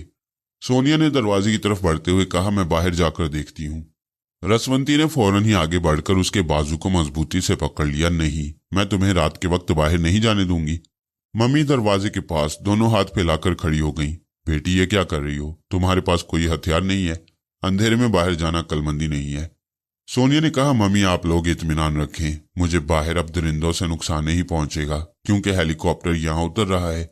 सोनिया ने दरवाजे की तरफ बढ़ते हुए कहा, मैं बाहर जाकर देखती हूँ। रसवंती ने फौरन ही आगे बढ़कर उसके बाजू को मजबूती से पकड़ लिया। नहीं, मैं तुम्हें रात के वक्त बाहर नहीं जाने दूंगी। मम्मी दरवाजे के पास दोनों हाथ फैलाकर खड़ी हो गई। बेटी, ये क्या कर रही हो? तुम्हारे पास कोई हथियार नहीं है, अंधेरे में बाहर जाना कलमंदी नहीं है। सोनिया ने कहा, मम्मी आप लोग इत्मीनान रखें, मुझे बाहर अब दरिंदों से नुकसान नहीं पहुंचेगा, क्योंकि हेलीकॉप्टर यहां उतर रहा है।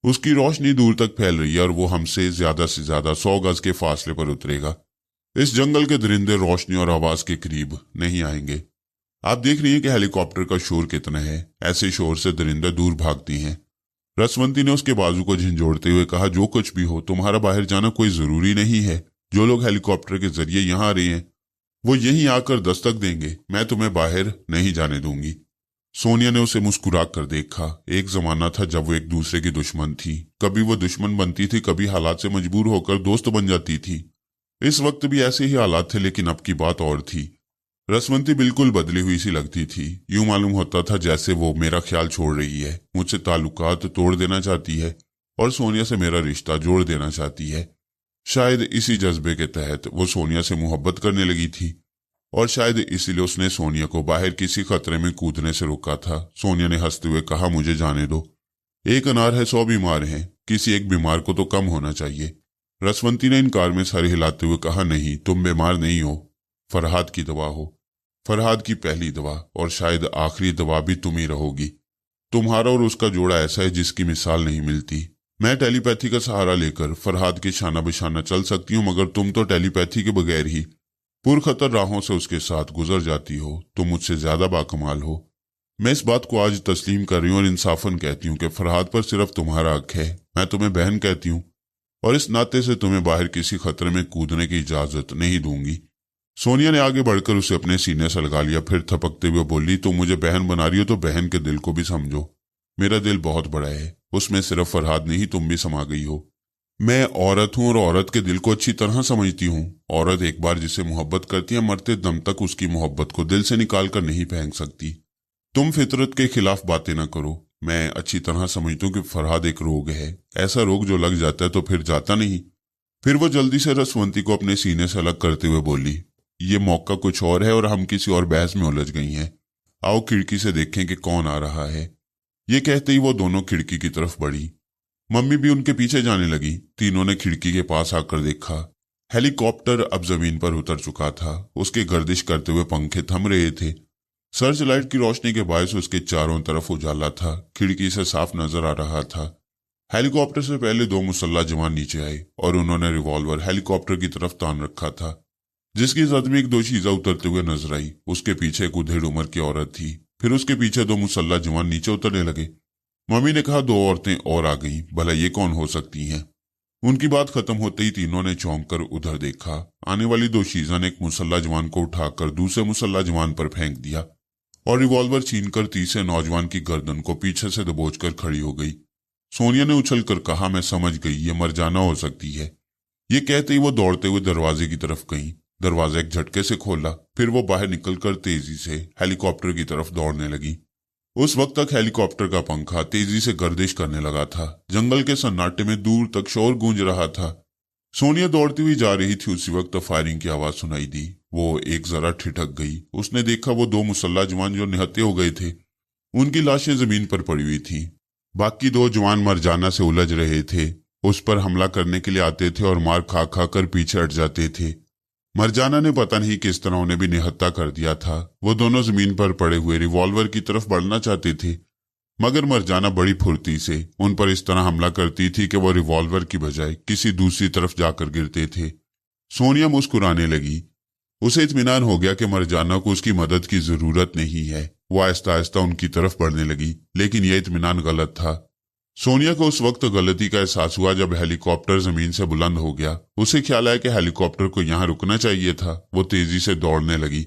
उसकी रोशनी दूर तक फैल रही है और वो हमसे ज्यादा 100 गज के फासले पर उतरेगा। इस जंगल के दरिंदे रोशनी और आवाज के करीब नहीं आएंगे। आप देख रही हैं कि हेलीकॉप्टर का शोर कितना है। ऐसे शोर से दरिंदे दूर भागती हैं। रसवंती ने उसके बाजू को झंझोड़ते हुए कहा, जो कुछ भी हो, तुम्हारा बाहर जाना कोई जरूरी नहीं है। जो लोग हेलीकॉप्टर के जरिए यहां आ रहे हैं वो यहीं आकर दस्तक देंगे। मैं तुम्हें बाहर नहीं जाने दूंगी। सोनिया ने उसे मुस्कुरा कर देखा। एक जमाना था जब वो एक दूसरे की दुश्मन थी। कभी वो दुश्मन बनती थी, कभी हालात से मजबूर होकर दोस्त बन जाती थी। इस वक्त भी ऐसे ही हालात थे, लेकिन अब की बात और थी। रसवंती बिल्कुल बदली हुई सी लगती थी। यूं मालूम होता था जैसे वो मेरा ख्याल छोड़ रही है, मुझसे ताल्लुकात तोड़ देना चाहती है और सोनिया से मेरा रिश्ता जोड़ देना चाहती है। शायद इसी जज्बे के तहत वो सोनिया से मोहब्बत करने लगी थी और शायद इसीलिए उसने सोनिया को बाहर किसी खतरे में कूदने से रोका था। सोनिया ने हंसते हुए कहा, मुझे जाने दो, एक अनार है 100 बीमार हैं, किसी एक बीमार को तो कम होना चाहिए। रसवंती ने इनकार में सर हिलाते हुए कहा, नहीं, तुम बीमार नहीं हो, फरहाद की दवा हो, फरहाद की पहली दवा और शायद आखिरी दवा भी तुम ही रहोगी। तुम्हारा और उसका जोड़ा ऐसा है जिसकी मिसाल नहीं मिलती। मैं टेलीपैथी का सहारा लेकर फरहाद के शाना बिशाना चल सकती हूँ, मगर तुम तो टेलीपैथी के बगैर ही पुरखतर राहों से उसके साथ गुजर जाती हो। तुम मुझसे ज्यादा बाकमाल हो। मैं इस बात को आज तस्लीम कर रही हूँ और इंसाफन कहती हूँ कि फरहाद पर सिर्फ तुम्हारा हक है। मैं तुम्हें बहन कहती हूँ और इस नाते से तुम्हें बाहर किसी खतरे में कूदने की इजाजत नहीं दूंगी। सोनिया ने आगे बढ़कर उसे अपने सीने से लगा लिया, फिर थपकते हुए बोली, तुम मुझे बहन बना रही हो तो बहन के दिल को भी समझो। मेरा दिल बहुत बड़ा है, उसमें सिर्फ फरहाद नहीं तुम भी समा गई हो। मैं औरत हूं और औरत के दिल को अच्छी तरह समझती हूँ। औरत एक बार जिसे मोहब्बत करती है, मरते दम तक उसकी मोहब्बत को दिल से निकाल कर नहीं फेंक सकती। तुम फितरत के खिलाफ बातें ना करो। मैं अच्छी तरह समझती हूँ कि फरहाद एक रोग है, ऐसा रोग जो लग जाता है तो फिर जाता नहीं। फिर वो जल्दी से रसवंती को अपने सीने से अलग करते हुए बोली, ये मौका कुछ और है और हम किसी और बहस में उलझ गई हैं। आओ खिड़की से देखें कि कौन आ रहा है। ये कहते ही वो दोनों खिड़की की तरफ बढ़ी। मम्मी भी उनके पीछे जाने लगी। तीनों ने खिड़की के पास आकर देखा। हेलीकॉप्टर अब जमीन पर उतर चुका था। उसके गर्दिश करते हुए पंखे थम रहे थे। सर्च लाइट की रोशनी के बायस उसके चारों तरफ उजाला था। खिड़की से साफ नजर आ रहा था। हेलीकॉप्टर से पहले 2 मुसल्ला जवान नीचे आए और उन्होंने रिवॉल्वर हेलीकॉप्टर की तरफ तान रखा था, जिसकी जद में एक दोशीजा उतरते हुए नजर आई। उसके पीछे एक उधेड़ उम्र की औरत थी। फिर उसके पीछे 2 मुसल्ला जवान नीचे उतरने लगे। मम्मी ने कहा, 2 औरतें और आ गईं, भला ये कौन हो सकती हैं? उनकी बात खत्म होते ही तीनों ने चौंक कर उधर देखा। आने वाली दोशीजा ने एक मुसल्ला जवान को उठाकर दूसरे मुसल्ला जवान पर फेंक दिया और रिवॉल्वर छीनकर तीसरे नौजवान की गर्दन को पीछे से दबोचकर खड़ी हो गई। सोनिया ने उछलकर कहा, मैं समझ गई, ये मरजाना हो सकती है। ये कहते ही वो दौड़ते हुए दरवाजे की तरफ गई। दरवाजा एक झटके से खोला, फिर वो बाहर निकलकर तेजी से हेलीकॉप्टर की तरफ दौड़ने लगी। उस वक्त तक हेलीकॉप्टर का पंखा तेजी से गर्दिश करने लगा था। जंगल के सन्नाटे में दूर तक शोर गूंज रहा था। सोनिया दौड़ती हुई जा रही थी, उसी वक्त फायरिंग की आवाज सुनाई दी। वो एक जरा ठिठक गई। उसने देखा वो 2 मुसल्ला जवान जो निहत्थे हो गए थे, उनकी लाशें जमीन पर पड़ी हुई थी। बाकी 2 जवान मरजाना से उलझ रहे थे। उस पर हमला करने के लिए आते थे और मार खा खा कर पीछे हट जाते थे। मरजाना ने पता नहीं किस तरह उन्हें भी निहत्था कर दिया था। वो दोनों जमीन पर पड़े हुए रिवॉल्वर की तरफ बढ़ना चाहते थे, मगर मरजाना बड़ी फुर्ती से उन पर इस तरह हमला करती थी कि वो रिवॉल्वर की बजाय किसी दूसरी तरफ जाकर गिरते थे। सोनिया मुस्कुराने लगी। उसे इत्मीनान हो गया कि मरजाना को उसकी मदद की जरूरत नहीं है। वो आहिस्ता आहिस्ता उनकी तरफ बढ़ने लगी, लेकिन यह इत्मीनान गलत था। सोनिया को उस वक्त गलती का एहसास हुआ जब हेलीकॉप्टर जमीन से बुलंद हो गया। उसे ख्याल आया कि हेलीकॉप्टर को यहां रुकना चाहिए था। वो तेजी से दौड़ने लगी,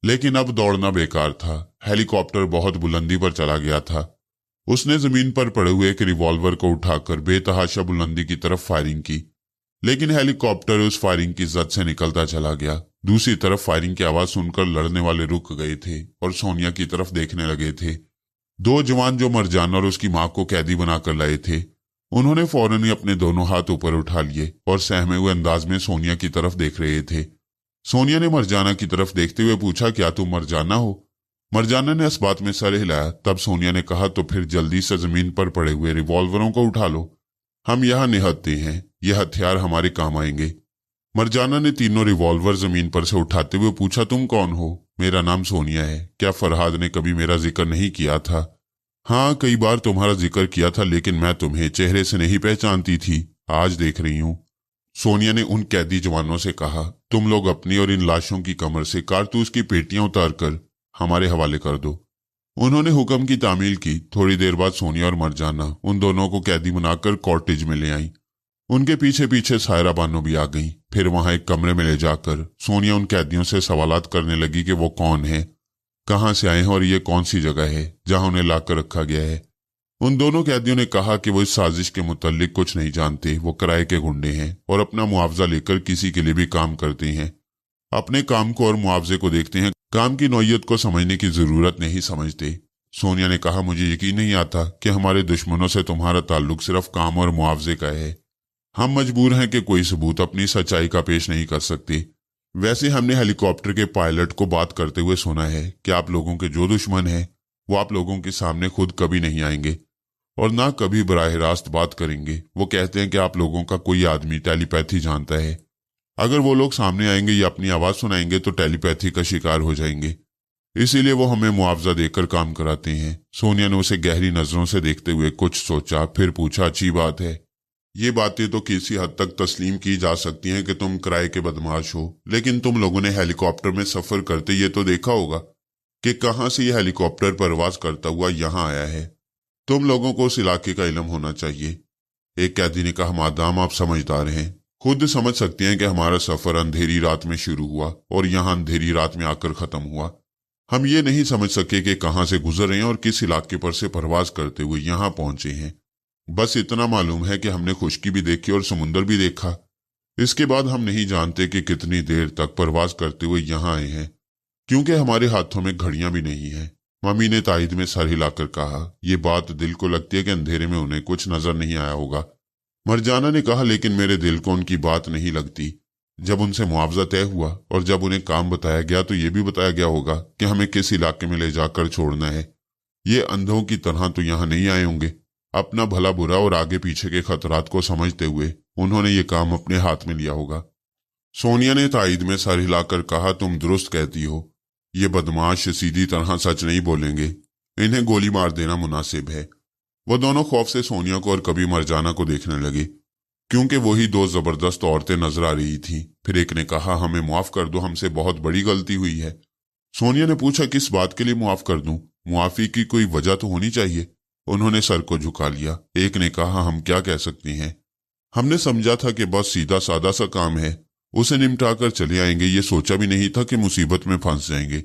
लेकिन अब दौड़ना बेकार था। हेलीकॉप्टर बहुत बुलंदी पर चला गया था। उसने जमीन पर पड़े हुए एक रिवॉल्वर को उठाकर बेतहाशा बुलंदी की तरफ फायरिंग की, लेकिन हेलीकॉप्टर उस फायरिंग की जद से निकलता चला गया। दूसरी तरफ फायरिंग की आवाज सुनकर लड़ने वाले रुक गए थे और सोनिया की तरफ देखने लगे थे। 2 जवान जो मरजाना और उसकी मां को कैदी बनाकर लाए थे, उन्होंने फौरन ही अपने दोनों हाथ ऊपर उठा लिए और सहमे हुए अंदाज में सोनिया की तरफ देख रहे थे। सोनिया ने मरजाना की तरफ देखते हुए पूछा, क्या तुम मरजाना हो? मरजाना ने इस बात में सर हिलाया। तब सोनिया ने कहा, तो फिर जल्दी से जमीन पर पड़े हुए रिवॉल्वरों को उठा लो। हम यहाँ निहत्थे हैं, यह हथियार हमारे काम आएंगे। मरजाना ने तीनों रिवॉल्वर जमीन पर से उठाते हुए पूछा, तुम कौन हो? मेरा नाम सोनिया है। क्या फरहाद ने कभी मेरा जिक्र नहीं किया था? हाँ, कई बार तुम्हारा जिक्र किया था, लेकिन मैं तुम्हें चेहरे से नहीं पहचानती थी। आज देख रही हूँ। सोनिया ने उन कैदी जवानों से कहा, तुम लोग अपनी और इन लाशों की कमर से कारतूस की पेटियां उतारकर हमारे हवाले कर दो। उन्होंने हुक्म की तामील की। थोड़ी देर बाद सोनिया और मरजाना उन दोनों को कैदी बनाकर कॉटेज में ले आई। उनके पीछे पीछे सायरा बानो भी आ गई। फिर वहां एक कमरे में ले जाकर सोनिया उन कैदियों से सवालात करने लगी कि वो कौन है, कहां से आए हैं और ये कौन सी जगह है जहां उन्हें लाकर रखा गया है। उन दोनों कैदियों ने कहा कि वो इस साजिश के मुताल्लिक कुछ नहीं जानते। वो किराए के गुंडे हैं और अपना मुआवजा लेकर किसी के लिए भी काम करते हैं। अपने काम को और मुआवजे को देखते हैं, काम की नौयत को समझने की जरूरत नहीं समझते। सोनिया ने कहा, मुझे यकीन नहीं आता कि हमारे दुश्मनों से तुम्हारा ताल्लुक सिर्फ काम और मुआवजे का है। हम मजबूर हैं कि कोई सबूत अपनी सच्चाई का पेश नहीं कर सकते। वैसे हमने हेलीकॉप्टर के पायलट को बात करते हुए सुना है कि आप लोगों के जो दुश्मन हैं वो आप लोगों के सामने खुद कभी नहीं आएंगे और ना कभी बराह रास्त बात करेंगे। वो कहते हैं कि आप लोगों का कोई आदमी टेलीपैथी जानता है। अगर वो लोग सामने आएंगे या अपनी आवाज सुनाएंगे तो टेलीपैथी का शिकार हो जाएंगे। इसीलिए वो हमें मुआवजा देकर काम कराते हैं। सोनिया ने उसे गहरी नजरों से देखते हुए कुछ सोचा, फिर पूछा, अच्छी बात है। ये बातें तो किसी हद तक तस्लीम की जा सकती हैं कि तुम किराए के बदमाश हो, लेकिन तुम लोगों ने हेलीकॉप्टर में सफर करते ये तो देखा होगा कि कहां से यह हेलीकॉप्टर परवाज करता हुआ यहां आया है। तुम लोगों को उस इलाके का इल्म होना चाहिए। एक कैदी ने कहा, मादाम आप समझदार हैं, खुद समझ सकते हैं कि हमारा सफर अंधेरी रात में शुरू हुआ और यहां अंधेरी रात में आकर खत्म हुआ। हम ये नहीं समझ सके कि कहां से गुजर रहे हैं और किस इलाके पर से परवाज करते हुए यहां पहुंचे हैं। बस इतना मालूम है कि हमने खुश्की भी देखी और समुंदर भी देखा। इसके बाद हम नहीं जानते कि कितनी देर तक परवाज करते हुए यहां आए हैं, क्योंकि हमारे हाथों में घड़ियां भी नहीं है। मम्मी ने तायद में सर हिलाकर कहा, यह बात दिल को लगती है कि अंधेरे में उन्हें कुछ नजर नहीं आया होगा। मरजाना ने कहा, लेकिन मेरे दिल को उनकी बात नहीं लगती। जब उनसे मुआवजा तय हुआ और जब उन्हें काम बताया गया तो यह भी बताया गया होगा कि हमें किस इलाके में ले जाकर छोड़ना है। ये अंधों की तरह तो यहां नहीं आए होंगे। अपना भला बुरा और आगे पीछे के खतरात को समझते हुए उन्होंने ये काम अपने हाथ में लिया होगा। सोनिया ने तायद में सर हिलाकर कहा, तुम दुरुस्त कहती हो। ये बदमाश सीधी तरह सच नहीं बोलेंगे, इन्हें गोली मार देना मुनासिब है। वो दोनों खौफ से सोनिया को और कभी मरजाना को देखने लगे, क्योंकि वही दो जबरदस्त औरतें नजर आ रही थीं। फिर एक ने कहा, हमें माफ कर दो, हमसे बहुत बड़ी गलती हुई है। सोनिया ने पूछा, किस बात के लिए माफ कर दूं? मुआफी की कोई वजह तो होनी चाहिए। उन्होंने सर को झुका लिया। एक ने कहा, हम क्या कह सकती हैं, हमने समझा था कि बस सीधा सादा सा काम है, उसे निपटा कर चले आएंगे। ये सोचा भी नहीं था कि मुसीबत में फंस जाएंगे।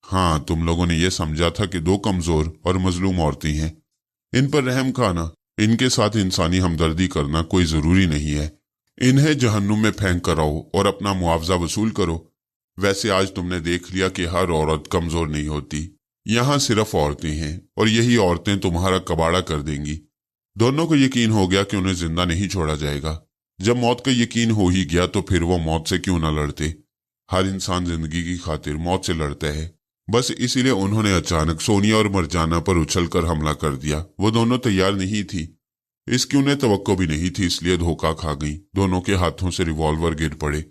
हाँ, तुम लोगों ने यह समझा था कि दो कमजोर और मजलूम औरतें हैं, इन पर रहम खाना, इनके साथ इंसानी हमदर्दी करना कोई जरूरी नहीं है। इन्हें जहन्नुम में फेंक कर आओ और अपना मुआवजा वसूल करो। वैसे आज तुमने देख लिया कि हर औरत कमजोर नहीं होती, यहां सिर्फ औरतें हैं और यही औरतें तुम्हारा कबाड़ा कर देंगी। दोनों को यकीन हो गया कि उन्हें जिंदा नहीं छोड़ा जाएगा। जब मौत का यकीन हो ही गया तो फिर वो मौत से क्यों न लड़ते। हर इंसान जिंदगी की खातिर मौत से लड़ता है। बस इसीलिए उन्होंने अचानक सोनिया और मरजाना पर उछलकर हमला कर दिया। वो दोनों तैयार नहीं थी, इसकी उन्हें तवक्को भी नहीं थी, इसलिए धोखा खा गई। दोनों के हाथों से रिवॉल्वर गिर पड़े।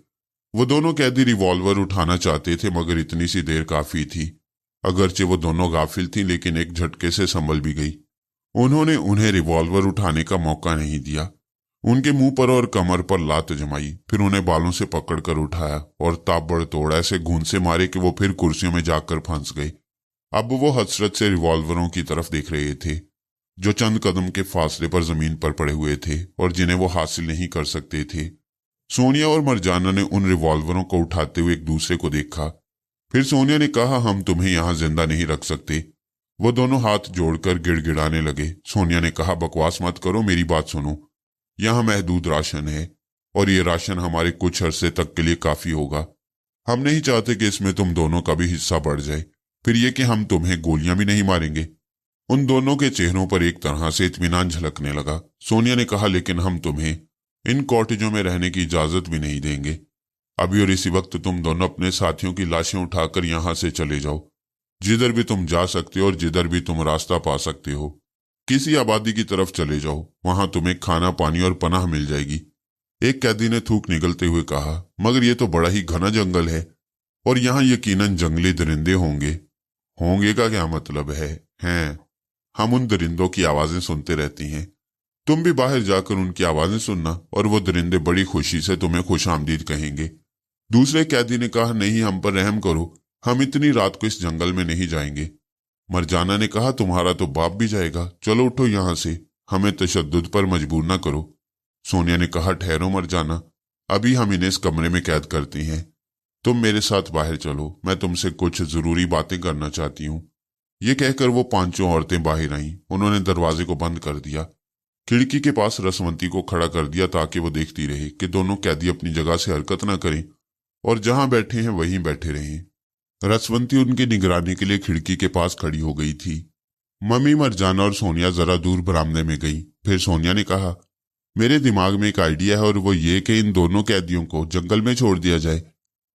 वो दोनों कैदी रिवॉल्वर उठाना चाहते थे, मगर इतनी सी देर काफी थी। अगरचे वो दोनों गाफिल थीं, लेकिन एक झटके से संभल भी गई। उन्होंने उन्हें रिवॉल्वर उठाने का मौका नहीं दिया। उनके मुंह पर और कमर पर लात जमाई, फिर उन्हें बालों से पकड़कर उठाया और ताबड़तोड़ ऐसे घून से मारे कि वो फिर कुर्सियों में जाकर फंस गए। अब वो हसरत से रिवॉल्वरों की तरफ देख रहे थे, जो चंद कदम के फासले पर जमीन पर पड़े हुए थे और जिन्हें वो हासिल नहीं कर सकते थे। सोनिया और मरजाना ने उन रिवॉल्वरों को उठाते हुए एक दूसरे को देखा। फिर सोनिया ने कहा, हम तुम्हें यहां जिंदा नहीं रख सकते। वो दोनों हाथ जोड़कर गिड़गिड़ाने लगे। सोनिया ने कहा, बकवास मत करो, मेरी बात सुनो। यहां महदूद राशन है और ये राशन हमारे कुछ अरसे तक के लिए काफी होगा। हम नहीं चाहते कि इसमें तुम दोनों का भी हिस्सा बढ़ जाए। फिर ये कि हम तुम्हें गोलियां भी नहीं मारेंगे। उन दोनों के चेहरों पर एक तरह से इत्मीनान झलकने लगा। सोनिया ने कहा, लेकिन हम तुम्हें इन कॉटेजों में रहने की इजाजत भी नहीं देंगे। अभी और इसी वक्त तुम दोनों अपने साथियों की लाशें उठाकर यहां से चले जाओ। जिधर भी तुम जा सकते हो और जिधर भी तुम रास्ता पा सकते हो, किसी आबादी की तरफ चले जाओ। वहां तुम्हें खाना, पानी और पनाह मिल जाएगी। एक कैदी ने थूक निगलते हुए कहा, मगर ये तो बड़ा ही घना जंगल है और यहाँ यकीनन जंगली दरिंदे होंगे। होंगे का क्या मतलब है? हैं, हम उन दरिंदों की आवाजें सुनते रहती हैं। तुम भी बाहर जाकर उनकी आवाजें सुनना और वो दरिंदे बड़ी खुशी से तुम्हें खुशामदीद कहेंगे। दूसरे कैदी ने कहा, नहीं, हम पर रहम करो, हम इतनी रात को इस जंगल में नहीं जाएंगे। मरजाना ने कहा, तुम्हारा तो बाप भी जाएगा, चलो उठो यहां से, हमें तशद्दुद पर मजबूर ना करो। सोनिया ने कहा, ठहरो मरजाना, अभी हम इन्हें इस कमरे में कैद करते हैं। तुम मेरे साथ बाहर चलो, मैं तुमसे कुछ जरूरी बातें करना चाहती हूँ। ये कहकर वो पांचों औरतें बाहर आईं। उन्होंने दरवाजे को बंद कर दिया, खिड़की के पास रसवंती को खड़ा कर दिया ताकि वो देखती रहे कि दोनों कैदी अपनी जगह से हरकत न करें और जहां बैठे हैं वहीं बैठे रहें। रसवंती उनकी निगरानी के लिए खिड़की के पास खड़ी हो गई थी। मम्मी, मरजाना और सोनिया जरा दूर बरामदे में गई। फिर सोनिया ने कहा, मेरे दिमाग में एक आइडिया है और वो ये कि इन दोनों कैदियों को जंगल में छोड़ दिया जाए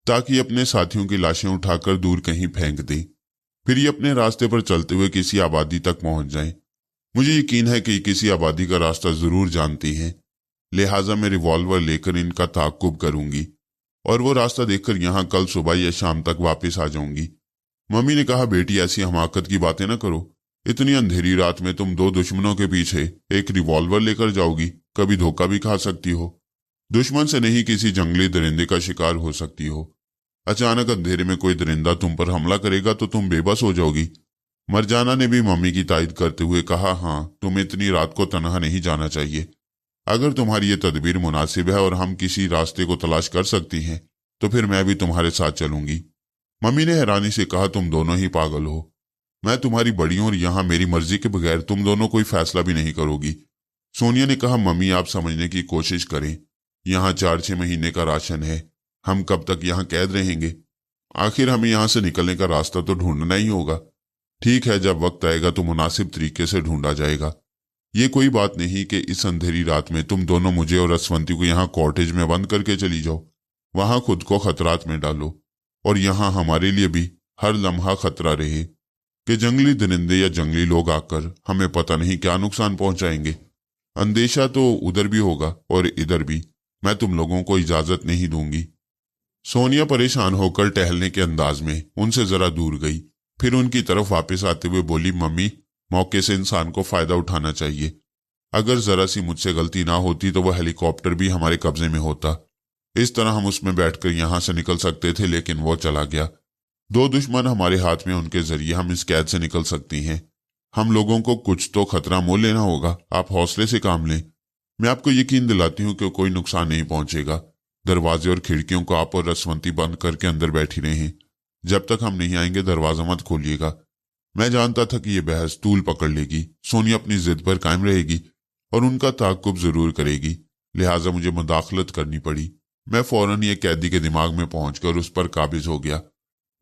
ताकि अपने साथियों की लाशें उठाकर दूर कहीं फेंक दें। फिर ये अपने रास्ते पर चलते हुए किसी आबादी तक पहुंच जाएं। मुझे यकीन है कि किसी आबादी का रास्ता जरूर जानती हैं, लिहाजा मैं रिवॉल्वर लेकर इनका ताक़ुब करूंगी और वो रास्ता देखकर यहां कल सुबह या शाम तक वापस आ जाऊंगी। मम्मी ने कहा, बेटी ऐसी हमाकत की बातें ना करो। इतनी अंधेरी रात में तुम दो दुश्मनों के पीछे एक रिवॉल्वर लेकर जाओगी, कभी धोखा भी खा सकती हो। दुश्मन से नहीं, किसी जंगली दरिंदे का शिकार हो सकती हो। अचानक अंधेरे में कोई दरिंदा तुम पर हमला करेगा तो तुम बेबस हो जाओगी। मरजाना ने भी मम्मी की तायद करते हुए कहा, हाँ, तुम्हें इतनी रात को तनहा नहीं जाना चाहिए। अगर तुम्हारी ये तदबीर मुनासिब है और हम किसी रास्ते को तलाश कर सकती हैं तो फिर मैं भी तुम्हारे साथ चलूंगी। मम्मी ने हैरानी से कहा, तुम दोनों ही पागल हो। मैं तुम्हारी बड़ी हूं और यहां मेरी मर्जी के बगैर तुम दोनों कोई फैसला भी नहीं करोगी। सोनिया ने कहा, मम्मी आप समझने की कोशिश करें, यहाँ 4-6 महीने का राशन है, हम कब तक यहाँ कैद रहेंगे? आखिर हमें यहाँ से निकलने का रास्ता तो ढूंढना ही होगा। ठीक है, जब वक्त आएगा तो मुनासिब तरीके से ढूंढा जाएगा। ये कोई बात नहीं कि इस अंधेरी रात में तुम दोनों मुझे और रसवंती को यहाँ कॉटेज में बंद करके चली जाओ। वहां खुद को खतरात में डालो और यहाँ हमारे लिए भी हर लम्हा खतरा रहे कि जंगली दरिंदे या जंगली लोग आकर हमें पता नहीं क्या नुकसान पहुंचाएंगे। अंदेशा तो उधर भी होगा और इधर भी। मैं तुम लोगों को इजाजत नहीं दूंगी। सोनिया परेशान होकर टहलने के अंदाज में उनसे जरा दूर गई, फिर उनकी तरफ वापस आते हुए बोली, मम्मी, मौके से इंसान को फायदा उठाना चाहिए। अगर जरा सी मुझसे गलती ना होती तो वह हेलीकॉप्टर भी हमारे कब्जे में होता। इस तरह हम उसमें बैठकर यहां से निकल सकते थे, लेकिन वो चला गया। दो दुश्मन हमारे हाथ में, उनके जरिए हम इस कैद से निकल सकती हैं। हम लोगों को कुछ तो खतरा मोल लेना होगा। आप हौसले से काम लें। मैं आपको यकीन दिलाती हूं कि कोई नुकसान नहीं पहुंचेगा। दरवाजे और खिड़कियों को आप और रसवंती बंद करके अंदर बैठी रहें। जब तक हम नहीं आएंगे दरवाजा मत खोलिएगा। मैं जानता था कि यह बहस तूल पकड़ लेगी। सोनिया अपनी जिद पर कायम रहेगी और उनका ताक़ुब जरूर करेगी, लिहाजा मुझे मुदाखलत करनी पड़ी। मैं फौरन ये कैदी के दिमाग में पहुंचकर उस पर काबिज हो गया।